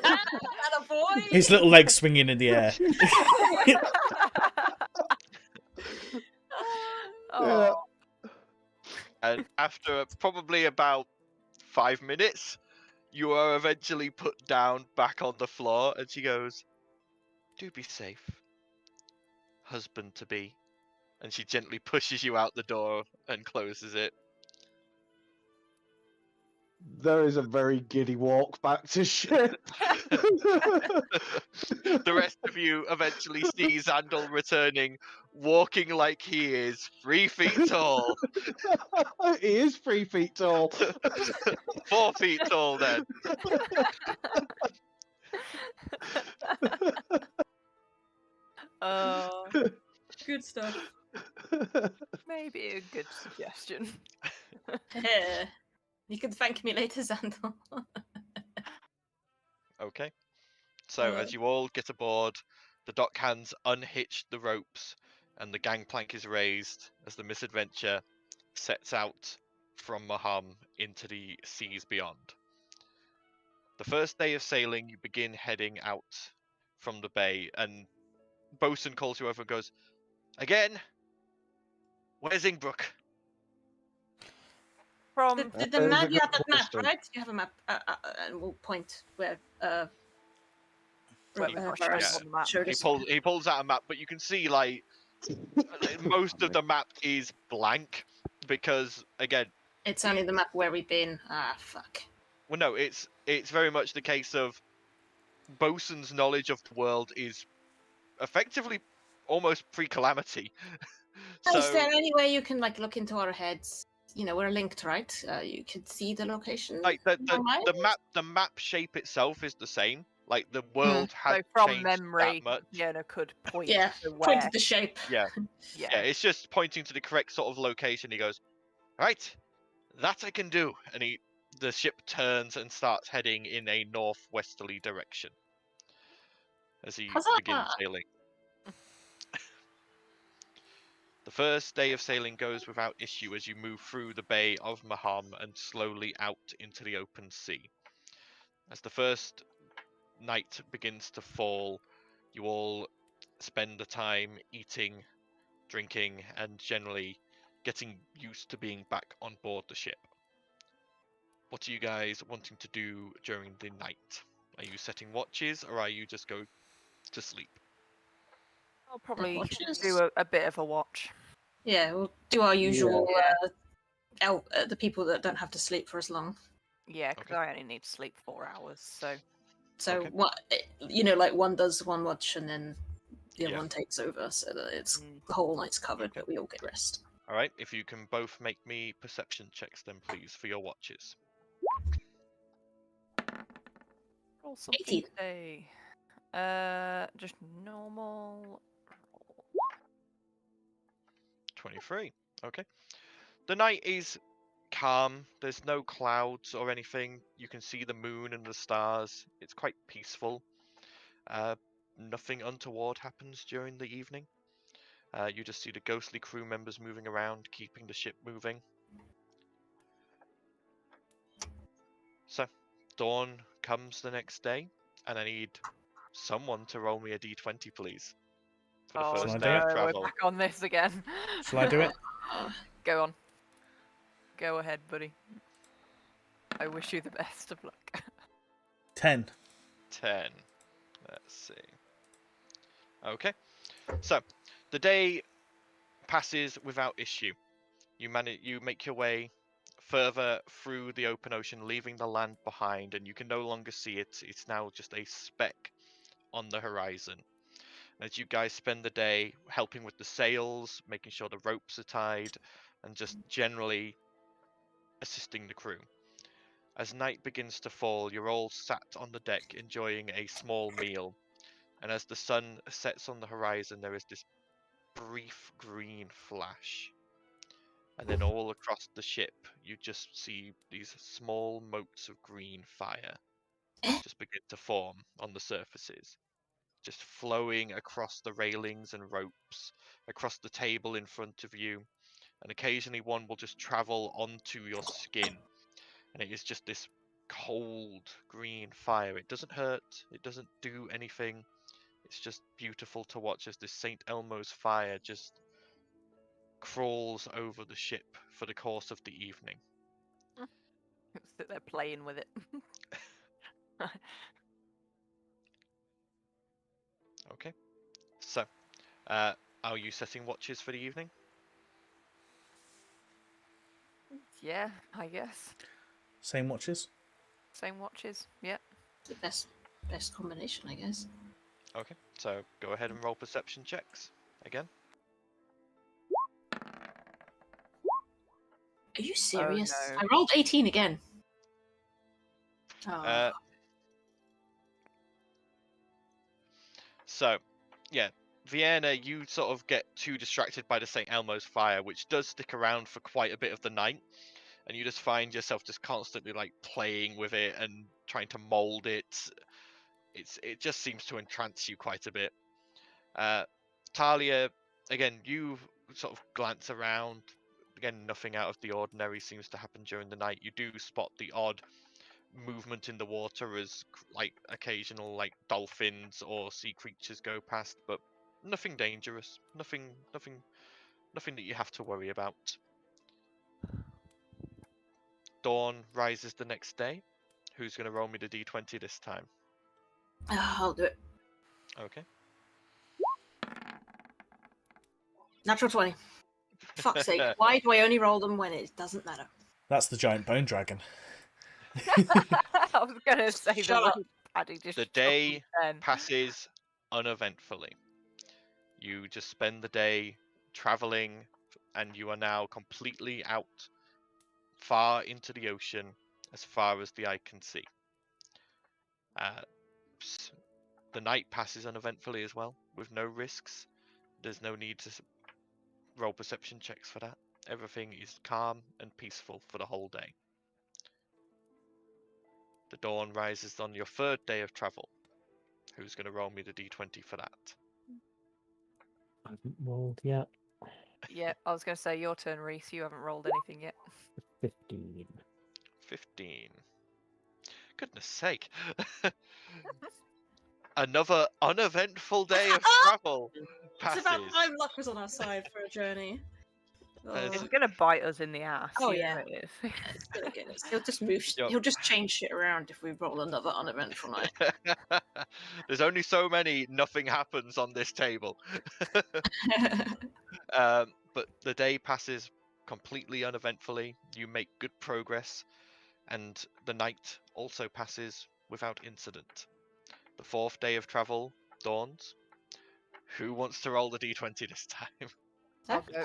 Speaker 7: Atta boy!
Speaker 2: His little legs swinging in the air.
Speaker 5: Yeah.
Speaker 6: And after probably about 5 minutes, you are eventually put down back on the floor, and she goes, "Do be safe, husband to be." And she gently pushes you out the door and closes it.
Speaker 5: There is a very giddy walk back to ship.
Speaker 6: The rest of you eventually see Xandal returning, walking like he is 3 feet tall.
Speaker 5: He is 3 feet tall.
Speaker 6: 4 feet tall, then.
Speaker 7: Good stuff.
Speaker 1: Maybe a good suggestion.
Speaker 7: You can thank me later, Xandal.
Speaker 6: Okay. So, as you all get aboard, the dock hands unhitch the ropes, and the gangplank is raised as the misadventure sets out from Maham into the seas beyond. The first day of sailing, you begin heading out from the bay, and Bosun calls you over and goes, "Again, where's Ingbrook?"
Speaker 1: From
Speaker 7: The map, you have that map, right? You have a map, and we'll point where.
Speaker 1: Pretty much, yeah. On the map.
Speaker 7: Showed
Speaker 6: He
Speaker 7: us.
Speaker 6: pulls out a map, but you can see like Most of the map is blank because, again,
Speaker 7: It's only the map where we've been. Ah, fuck.
Speaker 6: well, no, it's very much the case of Bosun's knowledge of the world is effectively almost pre-calamity.
Speaker 7: Is
Speaker 6: So,
Speaker 7: there any way you can like look into our heads? You know, we're linked, right? You could see the location.
Speaker 6: like
Speaker 7: on my
Speaker 6: the map shape itself is the same. Like the world has
Speaker 1: So from
Speaker 6: changed
Speaker 1: memory,
Speaker 6: that much.
Speaker 1: Fiona could point
Speaker 7: Yeah,
Speaker 1: to
Speaker 7: point
Speaker 1: where.
Speaker 7: at the shape.
Speaker 6: Yeah.
Speaker 1: Yeah.
Speaker 6: Yeah, it's just pointing to the correct sort of location. He goes, right, that I can do, and the ship turns and starts heading in a northwesterly direction as he
Speaker 7: Huzzah!
Speaker 6: begins sailing. The first day of sailing goes without issue as you move through the Bay of Maham and slowly out into the open sea. As the first night begins to fall, you all spend the time eating, drinking, and generally getting used to being back on board the ship. What are you guys wanting to do during the night? Are you setting watches, or are you just go to sleep?
Speaker 1: I'll probably
Speaker 7: Watches?
Speaker 1: do a bit of a watch.
Speaker 7: Yeah, we'll do our usual. The people that don't have to sleep for as long.
Speaker 1: Yeah, because
Speaker 6: Okay.
Speaker 1: I only need to sleep 4 hours, so.
Speaker 7: So
Speaker 6: Okay.
Speaker 7: what? Like one does one watch and then the other
Speaker 6: Yeah.
Speaker 7: one takes over, so that it's the whole night's covered,
Speaker 6: Okay.
Speaker 7: but we all get rest.
Speaker 6: All right. If you can both make me perception checks, then please for your watches.
Speaker 1: Roll something
Speaker 7: 18.
Speaker 1: today. Just normal.
Speaker 6: 23. Okay. The night is calm. There's no clouds or anything. You can see the moon and the stars. It's quite peaceful. Nothing untoward happens during the evening. You just see the ghostly crew members moving around, keeping the ship moving. So, dawn comes the next day, and I need someone to roll me a d20, please, for the
Speaker 1: Oh
Speaker 6: first
Speaker 2: Shall I
Speaker 6: day
Speaker 2: do
Speaker 6: of
Speaker 2: it?
Speaker 1: no, we're
Speaker 6: travel.
Speaker 1: back on this again.
Speaker 2: Shall I do it?
Speaker 1: Go on. Go ahead, buddy. I wish you the best of luck.
Speaker 2: 10.
Speaker 6: 10. Let's see. Okay. So, the day passes without issue. You make your way further through the open ocean, leaving the land behind, and you can no longer see it. It's now just a speck on the horizon. As you guys spend the day helping with the sails, making sure the ropes are tied, and just generally assisting the crew. As night begins to fall, you're all sat on the deck enjoying a small meal, and as the sun sets on the horizon, there is this brief green flash. And then all across the ship, you just see these small motes of green fire just begin to form on the surfaces, just flowing across the railings and ropes, across the table in front of you, and occasionally one will just travel onto your skin, and it is just this cold green fire. It doesn't hurt, it doesn't do anything. It's just beautiful to watch as this St. Elmo's fire just crawls over the ship for the course of the evening.
Speaker 1: Sit there playing with it.
Speaker 6: Okay. So, are you setting watches for the evening?
Speaker 1: Yeah, I guess.
Speaker 2: Same watches?
Speaker 1: Same watches. Yeah.
Speaker 7: The best combination, I guess.
Speaker 6: Okay. So, go ahead and roll perception checks again.
Speaker 7: Are you serious?
Speaker 1: no.
Speaker 7: I rolled 18 again.
Speaker 6: Uh, So, yeah, Vienna, you sort of get too distracted by the St. Elmo's fire, which does stick around for quite a bit of the night, and you just find yourself just constantly like playing with it and trying to mold it. It just seems to entrance you quite a bit. Talia, again, you sort of glance around. Again, nothing out of the ordinary seems to happen during the night. You do spot the odd movement in the water as like occasional like dolphins or sea creatures go past, but nothing dangerous, nothing that you have to worry about. Dawn rises the next day. Who's going to roll me the d20 this time?
Speaker 7: I'll do it.
Speaker 6: Okay.
Speaker 7: Natural 20. Fuck's sake. Why do I only roll them when it doesn't matter?
Speaker 2: That's the giant bone dragon.
Speaker 1: I was gonna say
Speaker 7: Shut
Speaker 1: the
Speaker 7: up.
Speaker 1: way Paddy just
Speaker 6: The
Speaker 1: dropped
Speaker 6: day
Speaker 1: then.
Speaker 6: passes uneventfully. You just spend the day traveling, and you are now completely out, far into the ocean, as far as the eye can see. The night passes uneventfully as well, with no risks. There's no need to roll perception checks for that. Everything is calm and peaceful for the whole day. The dawn rises on your third day of travel. Who's going to roll me the d20 for that?
Speaker 3: I haven't rolled yet.
Speaker 1: Yeah, I was gonna say your turn, Reese. You haven't rolled anything yet.
Speaker 3: 15.
Speaker 6: 15. Goodness sake. Another uneventful day of travel
Speaker 7: It's about
Speaker 6: passes.
Speaker 7: time luck was on our side for a journey.
Speaker 1: It's
Speaker 6: Oh.
Speaker 1: gonna bite us in the ass.
Speaker 7: Oh,
Speaker 1: you know
Speaker 7: yeah.
Speaker 1: it is.
Speaker 7: It's gonna get us. He'll just move.
Speaker 6: Yup.
Speaker 7: He'll just change shit around if we roll another uneventful night.
Speaker 6: There's only so many nothing happens on this table. But the day passes completely uneventfully. You make good progress, and the night also passes without incident. The fourth day of travel dawns. Who wants to roll the d20 this time?
Speaker 1: I'll go.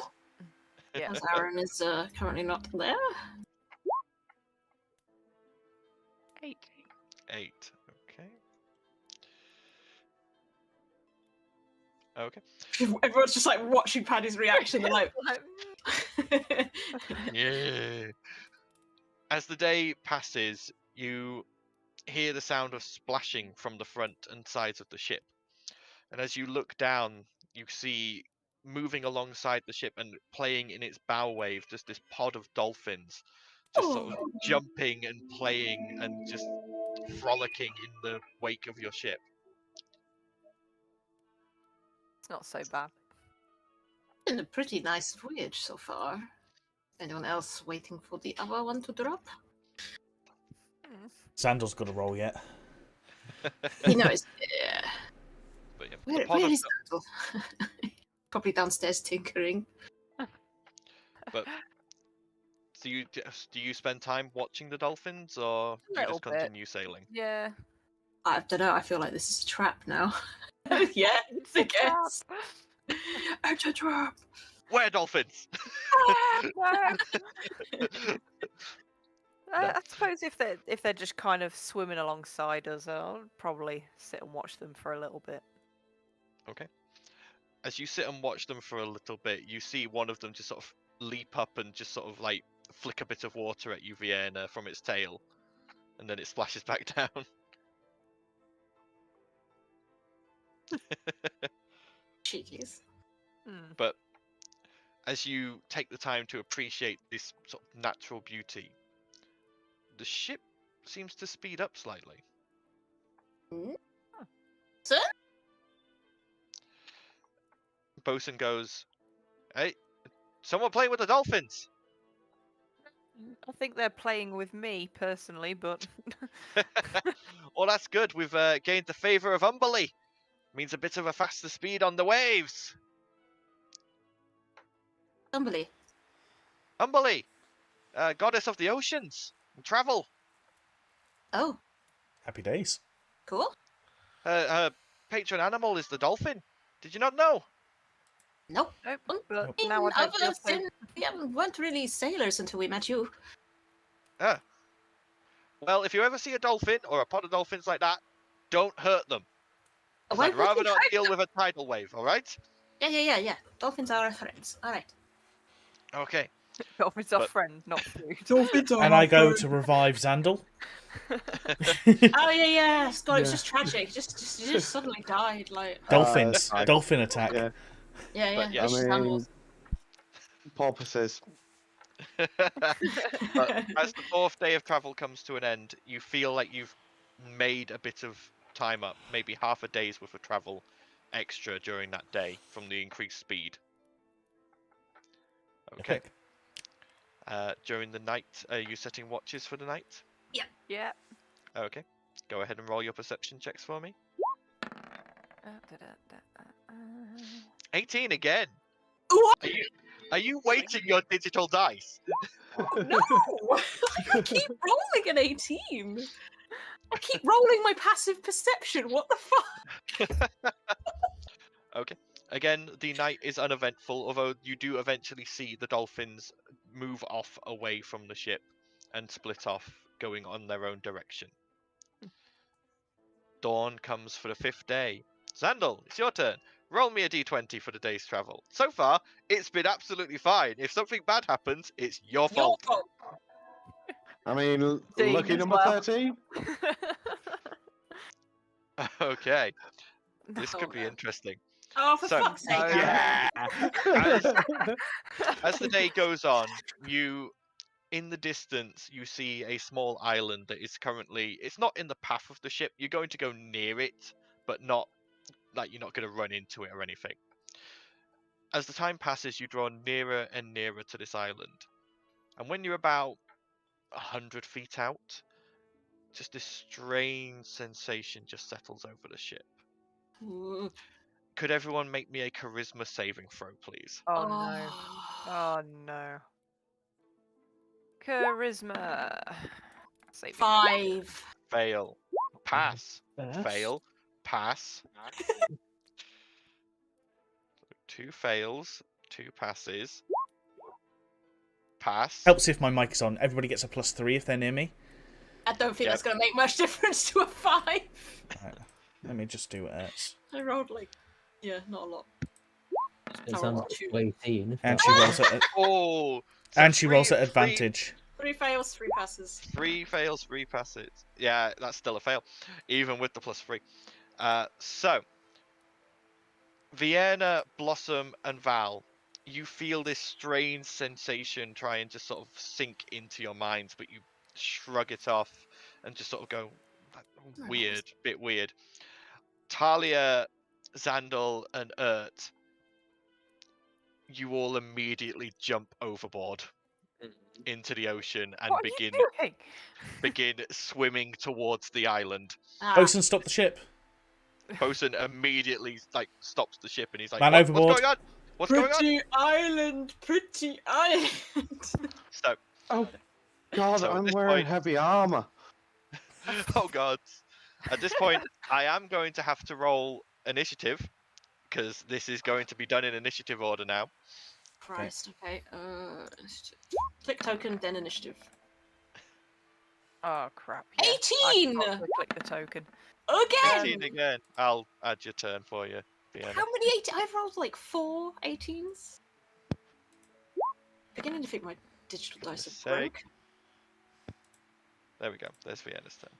Speaker 1: Yeah.
Speaker 7: As Aaron is currently not there.
Speaker 1: 8.
Speaker 6: 8. Okay.
Speaker 7: Everyone's just like watching Paddy's reaction. They're like,
Speaker 6: Yeah. As the day passes, you hear the sound of splashing from the front and sides of the ship. And as you look down, you see moving alongside the ship and playing in its bow wave just this pod of dolphins, just sort of jumping and playing and just frolicking in the wake of your ship.
Speaker 1: It's not so bad.
Speaker 7: been a pretty nice voyage so far. Anyone else waiting for the other one to drop?
Speaker 2: Sandal's got a roll yet.
Speaker 7: You know, it's yeah.
Speaker 6: But yeah,
Speaker 7: Where is Sandal? Probably downstairs tinkering.
Speaker 6: But do you spend time watching the dolphins, or do you
Speaker 1: Little
Speaker 6: just
Speaker 1: bit.
Speaker 6: continue sailing?
Speaker 1: Yeah.
Speaker 7: I don't know. I feel like this is a trap now. Yeah,
Speaker 1: It's
Speaker 7: I
Speaker 1: a
Speaker 7: guess. It's a trap.
Speaker 6: Where dolphins?
Speaker 1: I suppose if they're just kind of swimming alongside us, I'll probably sit and watch them for a little bit.
Speaker 6: Okay. As you sit and watch them for a little bit, you see one of them just sort of leap up and just sort of like flick a bit of water at you, Vienna, from its tail, and then it splashes back down.
Speaker 7: Cheekies.
Speaker 6: But as you take the time to appreciate this sort of natural beauty, the ship seems to speed up slightly.
Speaker 7: Sir?
Speaker 6: Bosun goes, "Hey, someone playing with the dolphins!"
Speaker 1: I think they're playing with me personally, but
Speaker 6: Well, that's good. We've gained the favour of Umberly. Means a bit of a faster speed on the waves.
Speaker 7: Umberly.
Speaker 6: Umberly, goddess of the oceans and travel.
Speaker 7: Oh,
Speaker 2: Happy days.
Speaker 7: cool.
Speaker 6: Her patron animal is the dolphin. Did you not know?
Speaker 7: Nope.
Speaker 1: nope.
Speaker 7: Well,
Speaker 1: But
Speaker 7: In
Speaker 1: now I don't feel
Speaker 7: other
Speaker 1: so...
Speaker 7: we weren't really sailors until we met you.
Speaker 6: Well, if you ever see a dolphin or a pod of dolphins like that, don't hurt them. 'Cause
Speaker 7: Why
Speaker 6: I'd
Speaker 7: would
Speaker 6: rather
Speaker 7: we
Speaker 6: not
Speaker 7: hurt
Speaker 6: deal with a tidal wave, alright?
Speaker 7: Yeah. Dolphins are our friends. All right.
Speaker 6: Okay.
Speaker 1: Dolphins are
Speaker 6: But-
Speaker 1: friends, not food.
Speaker 7: Dolphins are
Speaker 2: And I go to revive Xandal.
Speaker 7: Oh yeah. God, it's
Speaker 2: Yeah.
Speaker 7: just tragic. He just suddenly died. Like
Speaker 2: Dolphins.
Speaker 5: fine.
Speaker 2: Dolphin attack.
Speaker 5: Yeah,
Speaker 7: yeah.
Speaker 6: But yeah,
Speaker 7: It's just
Speaker 5: I mean,
Speaker 7: animals.
Speaker 5: porpoises.
Speaker 6: But as the fourth day of travel comes to an end, you feel like you've made a bit of time up, maybe half a day's worth of travel extra during that day from the increased speed. Okay.
Speaker 2: Epic.
Speaker 6: During the night, are you setting watches for the night?
Speaker 1: Yeah.
Speaker 6: Okay. Go ahead and roll your perception checks for me. 18 again.
Speaker 7: What?
Speaker 6: Are you weighting your digital dice?
Speaker 7: No! I keep rolling an 18. I keep rolling my passive perception. What the fuck?
Speaker 6: Okay. Again, the night is uneventful, although you do eventually see the dolphins move off away from the ship and split off, going on their own direction. Dawn comes for the 5th day. Xandal, it's your turn. Roll me a d20 for the day's travel. So far, it's been absolutely fine. If something bad happens, it's your fault.
Speaker 5: I mean,
Speaker 1: Dean
Speaker 5: lucky
Speaker 1: as
Speaker 5: number
Speaker 1: well.
Speaker 5: 13.
Speaker 6: Okay. This
Speaker 1: No.
Speaker 6: could be interesting.
Speaker 7: Oh, for
Speaker 6: So,
Speaker 7: fuck's sake.
Speaker 5: Yeah.
Speaker 6: As the day goes on, in the distance, you see a small island that is currently, it's not in the path of the ship. You're going to go near it, but not, like, you're not going to run into it or anything. As the time passes, you draw nearer and nearer to this island. And when you're about 100 feet out, just this strange sensation just settles over the ship.
Speaker 7: Ooh.
Speaker 6: Could everyone make me a charisma saving throw, please?
Speaker 1: Oh no. Oh no. Charisma. Saving.
Speaker 7: 5.
Speaker 6: Fail. Pass.
Speaker 3: Pass.
Speaker 6: Fail. Pass. 2 fails. 2 passes. Pass.
Speaker 2: Helps if my mic is on. Everybody gets a +3 if they're near me.
Speaker 7: I don't think
Speaker 6: Yep.
Speaker 7: that's going to make much difference to a 5.
Speaker 2: Right. Let me just do it.
Speaker 7: I rolled like, yeah, not a lot.
Speaker 3: It's
Speaker 7: I
Speaker 3: on
Speaker 7: rolled 2.
Speaker 3: 18.
Speaker 2: And she rolls at
Speaker 6: Oh.
Speaker 2: and she rolls at advantage.
Speaker 7: 3 fails, 3 passes.
Speaker 6: 3 fails, 3 passes. Yeah, that's still a fail, even with the +3. So, Vienna, Blossom, and Val, you feel this strange sensation try and just sort of sink into your minds, but you shrug it off and just sort of go, weird, bit weird. Talia, Xandal, and Urt, you all immediately jump overboard into the ocean and
Speaker 1: What are you doing?
Speaker 6: begin swimming towards the island.
Speaker 2: Bosun, stop the ship.
Speaker 6: Bosun immediately stops the ship and he's like,
Speaker 2: Man
Speaker 6: what's
Speaker 2: overboard."
Speaker 6: going on? What's going on?
Speaker 7: Pretty island, pretty island.
Speaker 6: So,
Speaker 5: Oh, God,
Speaker 6: So at
Speaker 5: I'm
Speaker 6: this
Speaker 5: wearing
Speaker 6: point-
Speaker 5: heavy armor.
Speaker 6: oh god. At this point, I am going to have to roll initiative because this is going to be done in initiative order now.
Speaker 7: Christ, okay. Initiative. Click token, then initiative.
Speaker 1: Oh crap. Yeah.
Speaker 7: 18!
Speaker 1: I forgot to click the token.
Speaker 7: Again!
Speaker 6: 18 again. I'll add your turn for you, Vienna.
Speaker 7: How many 18? I've rolled like 4 18s. Beginning to think my digital dice
Speaker 6: Goodness
Speaker 7: are broke.
Speaker 6: There we go. There's Vienna's turn.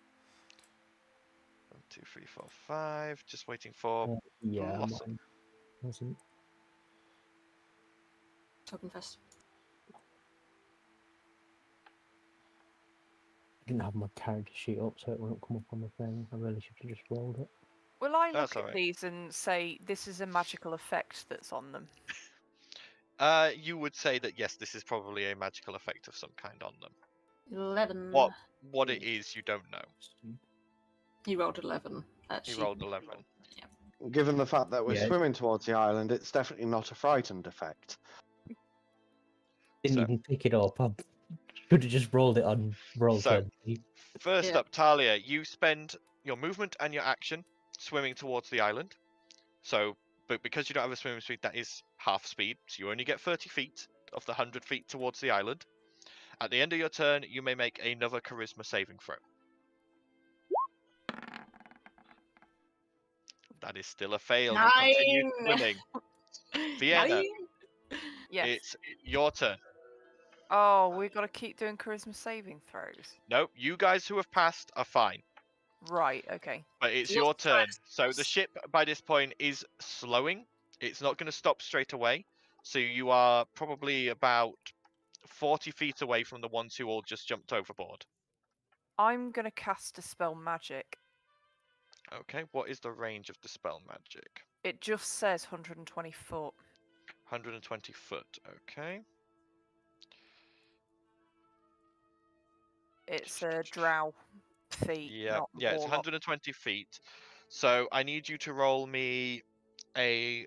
Speaker 6: 1, 2, 3, 4, 5. Just waiting for.
Speaker 3: Yeah,
Speaker 6: Blossom.
Speaker 3: mine wasn't.
Speaker 7: Token fest.
Speaker 3: I didn't have my character sheet up, so it won't come up on the thing. I really should have just rolled it.
Speaker 1: Will I
Speaker 6: That's
Speaker 1: look at
Speaker 6: alright.
Speaker 1: these and say this is a magical effect that's on them?
Speaker 6: You would say that yes, this is probably a magical effect of some kind on them.
Speaker 7: 11.
Speaker 6: What it is, you don't know.
Speaker 7: He rolled 11.
Speaker 6: He rolled 11.
Speaker 5: Given the fact that we're
Speaker 3: Yeah.
Speaker 5: swimming towards the island, it's definitely not a frightened effect.
Speaker 3: Didn't
Speaker 6: So-
Speaker 3: even pick it up. I could have just rolled it on roll
Speaker 6: So-
Speaker 3: 20.
Speaker 6: First
Speaker 7: Yeah.
Speaker 6: up, Talia, you spend your movement and your action swimming towards the island. So, but because you don't have a swimming speed, that is half speed. So you only get 30 feet of the 100 feet towards the island. At the end of your turn, you may make another charisma saving throw. That is still a fail. You continue
Speaker 7: 9.
Speaker 6: swimming. Vienna.
Speaker 7: 9.
Speaker 1: Yes.
Speaker 6: It's your turn.
Speaker 1: Oh, we've got to keep doing charisma saving throws.
Speaker 6: Nope, you guys who have passed are fine.
Speaker 1: Right. Okay.
Speaker 6: But it's
Speaker 7: Your
Speaker 6: your turn.
Speaker 7: first.
Speaker 6: So the ship by this point is slowing. It's not going to stop straight away. So you are probably about 40 feet away from the ones who all just jumped overboard.
Speaker 1: I'm gonna cast a spell magic.
Speaker 6: Okay, what is the range of the spell magic?
Speaker 1: It just says 120 foot.
Speaker 6: 120 foot, okay.
Speaker 1: It's a drow feat.
Speaker 6: Yeah,
Speaker 1: not
Speaker 6: yeah, it's
Speaker 1: warlock.
Speaker 6: 120 feet. So I need you to roll me a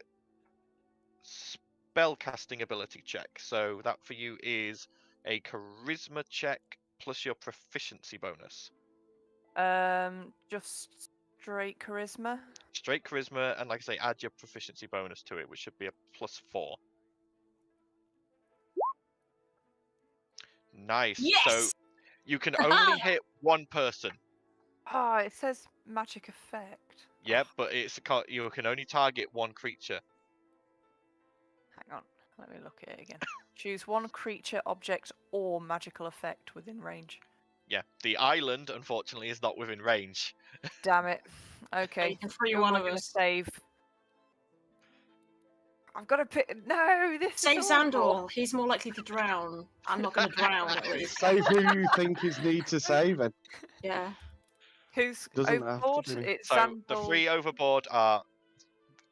Speaker 6: spellcasting ability check. So that for you is a charisma check plus your proficiency bonus.
Speaker 1: Just straight charisma.
Speaker 6: Straight charisma, and like I say, add your proficiency bonus to it, which should be a +4. Nice.
Speaker 7: Yes!
Speaker 6: So you can only hit one person.
Speaker 1: Ah, it says magic effect.
Speaker 6: Yeah, but you can only target one creature.
Speaker 1: Hang on, let me look at it again. Choose one creature, object, or magical effect within range.
Speaker 6: Yeah, the island, unfortunately, is not within range.
Speaker 1: Damn it. Okay.
Speaker 7: You can free
Speaker 1: who
Speaker 7: one
Speaker 1: am I
Speaker 7: of
Speaker 1: gonna
Speaker 7: us.
Speaker 1: Save. I've got to pick. No, this
Speaker 7: Save
Speaker 1: is awful.
Speaker 7: Xandor. He's more likely to drown. I'm not going to drown, at least.
Speaker 5: Save who you think is need to save it.
Speaker 7: Yeah.
Speaker 1: Who's
Speaker 5: Doesn't have to
Speaker 1: overboard?
Speaker 5: be.
Speaker 1: It's
Speaker 6: So
Speaker 1: Xandor.
Speaker 6: the 3 overboard are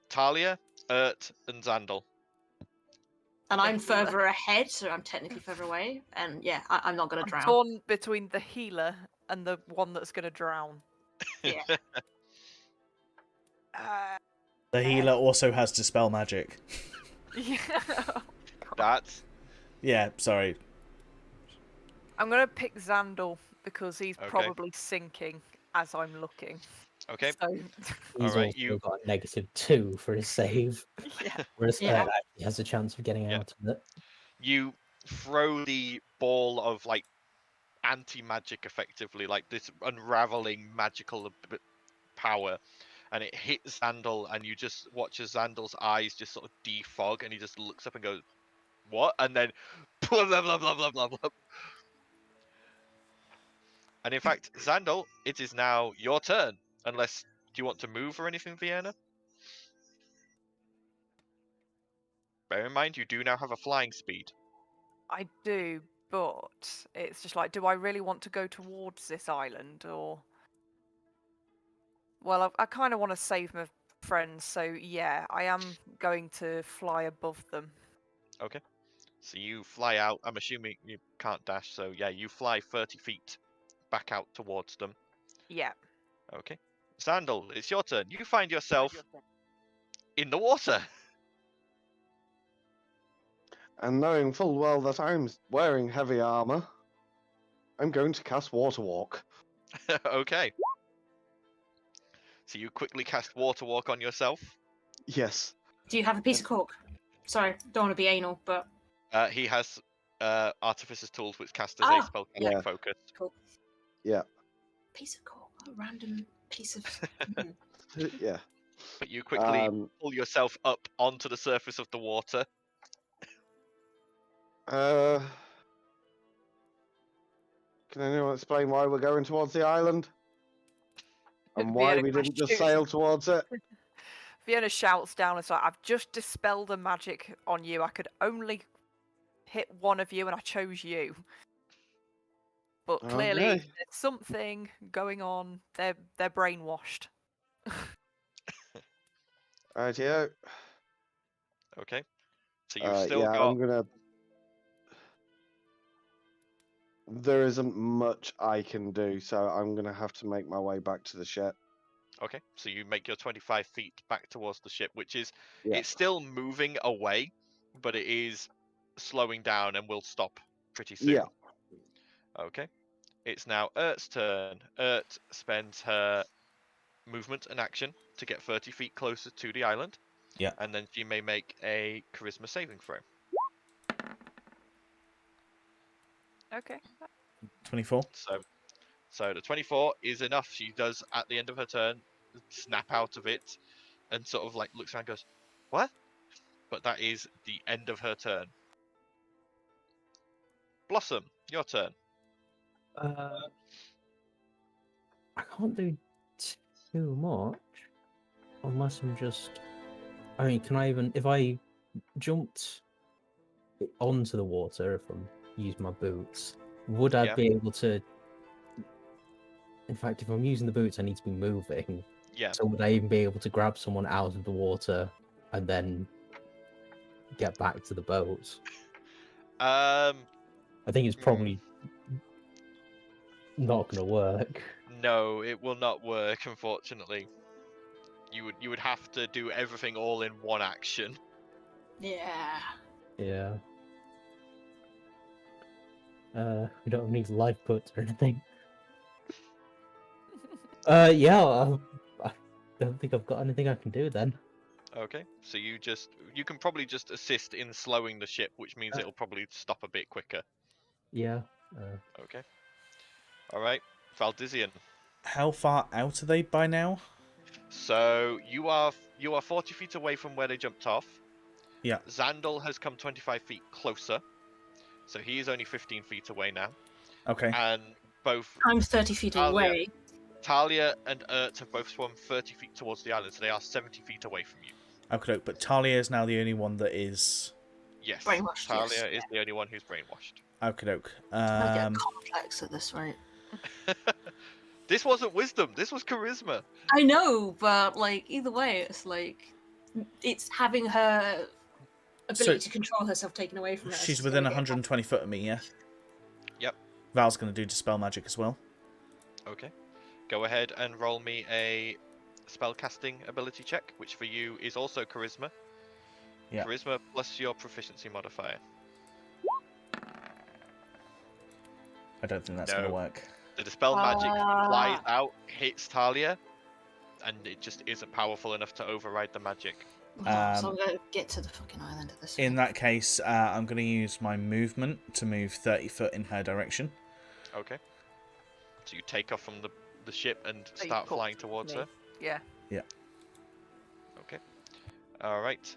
Speaker 6: Talia, Urt, and Xandal.
Speaker 7: And I'm further ahead, so I'm technically further away. And yeah, I'm not going to
Speaker 1: I'm
Speaker 7: drown.
Speaker 1: torn between the healer and the one that's going to drown.
Speaker 7: Yeah.
Speaker 2: The healer also has Dispel Magic.
Speaker 1: Yeah.
Speaker 6: That's
Speaker 2: Yeah, sorry.
Speaker 1: I'm going to pick Xandal because he's
Speaker 6: Okay.
Speaker 1: probably sinking as I'm looking.
Speaker 6: okay.
Speaker 1: So,
Speaker 3: He's
Speaker 6: Alright,
Speaker 3: also
Speaker 6: you-
Speaker 3: got a -2 for his save,
Speaker 1: yeah.
Speaker 3: whereas
Speaker 7: Yeah.
Speaker 3: he has a chance of getting
Speaker 6: Yeah.
Speaker 3: out of it.
Speaker 6: You throw the ball of like anti-magic, effectively, like this unraveling magical power, and it hits Xandal, and you just watch as Xandal's eyes just sort of defog, and he just looks up and goes, "What?" And then blah blah blah blah blah blah blah. And in fact, Xandal, it is now your turn. Unless, do you want to move or anything, Vienna? Bear in mind, you do now have a flying speed.
Speaker 1: I do, but it's just like, do I really want to go towards this island, or? Well, I kind of want to save my friends, so yeah, I am going to fly above them.
Speaker 6: Okay. So you fly out. I'm assuming you can't dash, so yeah, you fly 30 feet back out towards them.
Speaker 1: Yeah.
Speaker 6: Okay. Xandal, it's your turn. You find yourself in the water.
Speaker 5: And knowing full well that I'm wearing heavy armor, I'm going to cast Water Walk.
Speaker 6: Okay. So you quickly cast Water Walk on yourself.
Speaker 5: Yes.
Speaker 7: Do you have a piece of cork? Sorry, don't want to be anal, but
Speaker 6: He has Artificer's Tools, which cast as a spell
Speaker 5: yeah.
Speaker 6: focus.
Speaker 7: cool.
Speaker 5: Yeah.
Speaker 7: Piece of cork, a random piece of.
Speaker 5: Yeah.
Speaker 6: But you quickly pull yourself up onto the surface of the water.
Speaker 5: Can anyone explain why we're going towards the island? And why
Speaker 1: Vienna
Speaker 5: we didn't just
Speaker 1: shoots-
Speaker 5: sail towards it?
Speaker 1: Vienna shouts down, it's like, I've just dispelled a magic on you. I could only hit one of you, and I chose you. But clearly,
Speaker 5: Okay.
Speaker 1: there's something going on. They're brainwashed.
Speaker 5: Rightio.
Speaker 6: Okay. So you've still
Speaker 5: yeah,
Speaker 6: got.
Speaker 5: I'm gonna. There isn't much I can do, so I'm gonna have to make my way back to the ship.
Speaker 6: Okay, so you make your 25 feet back towards the ship, which is
Speaker 5: Yeah.
Speaker 6: it's still moving away, but it is slowing down and will stop pretty soon.
Speaker 5: Yeah.
Speaker 6: Okay. It's now Urt's turn. Urt spends her movement and action to get 30 feet closer to the island.
Speaker 2: Yeah.
Speaker 6: And then she may make a charisma saving throw.
Speaker 1: Okay.
Speaker 2: 24.
Speaker 6: So the 24 is enough. She does, at the end of her turn, snap out of it and sort of like looks around and goes, "What?" But that is the end of her turn. Blossom, your turn.
Speaker 3: I can't do too much unless I'm just. I mean, can I even if I jumped onto the water, if I'm using my boots, would I
Speaker 6: Yeah.
Speaker 3: be able to? In fact, if I'm using the boots, I need to be moving.
Speaker 6: Yeah.
Speaker 3: So would I even be able to grab someone out of the water and then get back to the boat? I think it's probably not going to work.
Speaker 6: No, it will not work, unfortunately. You would have to do everything all in one action.
Speaker 7: Yeah.
Speaker 3: Yeah. We don't have any life puts or anything. Yeah, I don't think I've got anything I can do then.
Speaker 6: Okay, so you can probably just assist in slowing the ship, which means it'll probably stop a bit quicker.
Speaker 3: Yeah.
Speaker 6: Okay. All right, Valdizian.
Speaker 2: How far out are they by now?
Speaker 6: So you are 40 feet away from where they jumped off.
Speaker 2: Yeah.
Speaker 6: Xandal has come 25 feet closer, so he is only 15 feet away now.
Speaker 2: Okay.
Speaker 6: And both
Speaker 7: I'm 30 feet away.
Speaker 6: Talia and Ert have both swum 30 feet towards the island, so they are 70 feet away from you.
Speaker 2: Okay, but Talia is now the only one that is.
Speaker 6: Yes,
Speaker 7: Brainwashed,
Speaker 6: Talia
Speaker 7: yes.
Speaker 6: is the only one who's brainwashed.
Speaker 2: Okay, doke.
Speaker 7: I get complex at this rate.
Speaker 6: This wasn't wisdom. This was charisma.
Speaker 7: I know, but like either way, it's having her ability to control herself taken away from her.
Speaker 2: She's within 120 foot of me, yeah?
Speaker 6: Yep.
Speaker 2: Val's going to do Dispel Magic as well.
Speaker 6: Okay. Go ahead and roll me a spellcasting ability check, which for you is also charisma.
Speaker 2: Yeah.
Speaker 6: Charisma plus your proficiency modifier.
Speaker 2: I don't think that's going to work.
Speaker 6: The Dispel Magic flies out, hits Talia, and it just isn't powerful enough to override the magic.
Speaker 7: So I'm gonna get to the fucking island at this
Speaker 2: In
Speaker 7: point.
Speaker 2: that case, I'm going to use my movement to move 30 foot in her direction.
Speaker 6: Okay. So you take off from the ship and
Speaker 1: So you
Speaker 6: start
Speaker 1: pop
Speaker 6: flying towards
Speaker 1: me.
Speaker 6: her.
Speaker 1: Yeah.
Speaker 2: Yeah.
Speaker 6: Okay. Alright.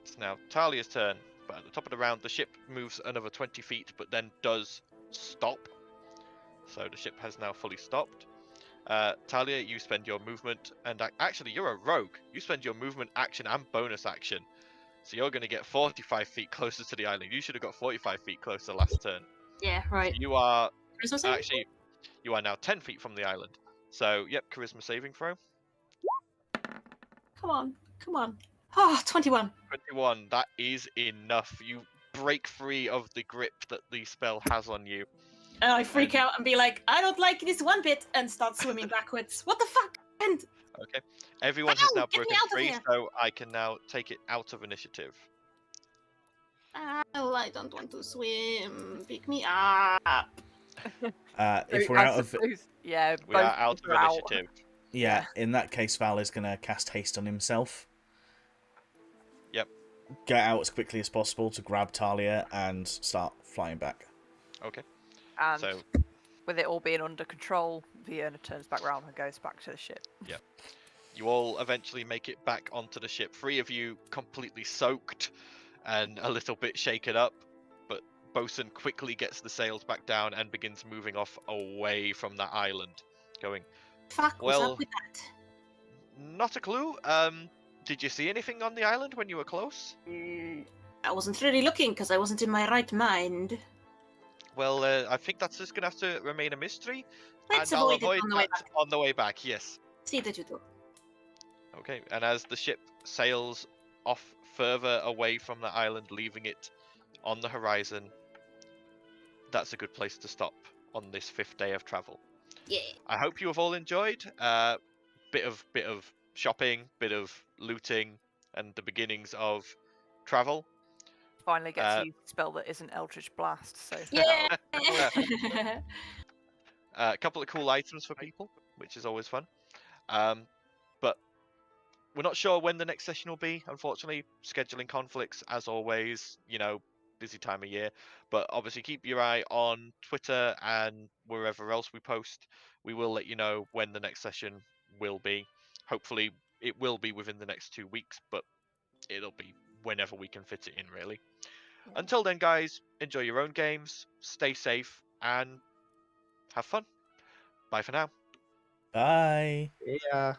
Speaker 6: It's now Talia's turn. But at the top of the round, the ship moves another 20 feet, but then does stop. So the ship has now fully stopped. Talia, you spend your movement, and actually you're a rogue. You spend your movement, action, and bonus action. So you're going to get 45 feet closer to the island. You should have got 45 feet closer last turn.
Speaker 7: Yeah, right.
Speaker 6: So you are
Speaker 7: Charisma saving?
Speaker 6: actually, you are now 10 feet from the island. So, yep, charisma saving throw.
Speaker 7: Come on, come on. Oh, 21.
Speaker 6: 21, that is enough. You break free of the grip that the spell has on you.
Speaker 7: And I freak out and be like, I don't like this one bit, and start swimming backwards. What the fuck? And
Speaker 6: Okay. Everyone has
Speaker 7: Ow,
Speaker 6: now
Speaker 7: get me
Speaker 6: broken
Speaker 7: out of
Speaker 6: free,
Speaker 7: here.
Speaker 6: so I can now take it out of initiative.
Speaker 7: oh, I don't want to swim. Pick me up.
Speaker 2: If
Speaker 1: So
Speaker 2: we're
Speaker 1: I
Speaker 2: out of...
Speaker 1: suppose- yeah,
Speaker 6: We are
Speaker 1: both
Speaker 6: out of
Speaker 1: are out.
Speaker 6: initiative.
Speaker 2: Yeah, in that case, Val is going to cast haste on himself.
Speaker 6: Yep.
Speaker 2: Get out as quickly as possible to grab Talia and start flying back.
Speaker 6: Okay.
Speaker 1: And
Speaker 6: So,
Speaker 1: with it all being under control, Vienna turns back round and goes back to the ship.
Speaker 6: you all eventually make it back onto the ship. 3 of you completely soaked and a little bit shaken up, but Bosun quickly gets the sails back down and begins moving off away from that island, going,
Speaker 7: Fuck, what's
Speaker 6: Well-
Speaker 7: up with that?
Speaker 6: not a clue. Did you see anything on the island when you were close?
Speaker 7: I wasn't really looking because I wasn't in my right mind.
Speaker 6: Well, I think that's just gonna have to remain a mystery,
Speaker 7: Let's
Speaker 6: and I'll
Speaker 7: avoid it
Speaker 6: avoid
Speaker 7: on the way
Speaker 6: that
Speaker 7: back.
Speaker 6: on the way back. Yes.
Speaker 7: See that you do.
Speaker 6: Okay. And as the ship sails off further away from the island, leaving it on the horizon, that's a good place to stop on this 5th day of travel.
Speaker 7: Yeah.
Speaker 6: I hope you have all enjoyed. Bit of shopping, bit of looting, and the beginnings of travel.
Speaker 1: Finally gets to use a spell that isn't Eldritch Blast, so
Speaker 7: Yeah.
Speaker 6: A couple of cool items for people, which is always fun. But we're not sure when the next session will be, unfortunately. Scheduling conflicts, as always, busy time of year. But obviously keep your eye on Twitter and wherever else we post. We will let you know when the next session will be. Hopefully it will be within the next 2 weeks, but it'll be whenever we can fit it in, really.
Speaker 1: Yeah.
Speaker 6: Until then, guys, enjoy your own games, stay safe, and have fun. Bye for now.
Speaker 2: Bye.
Speaker 5: Yeah.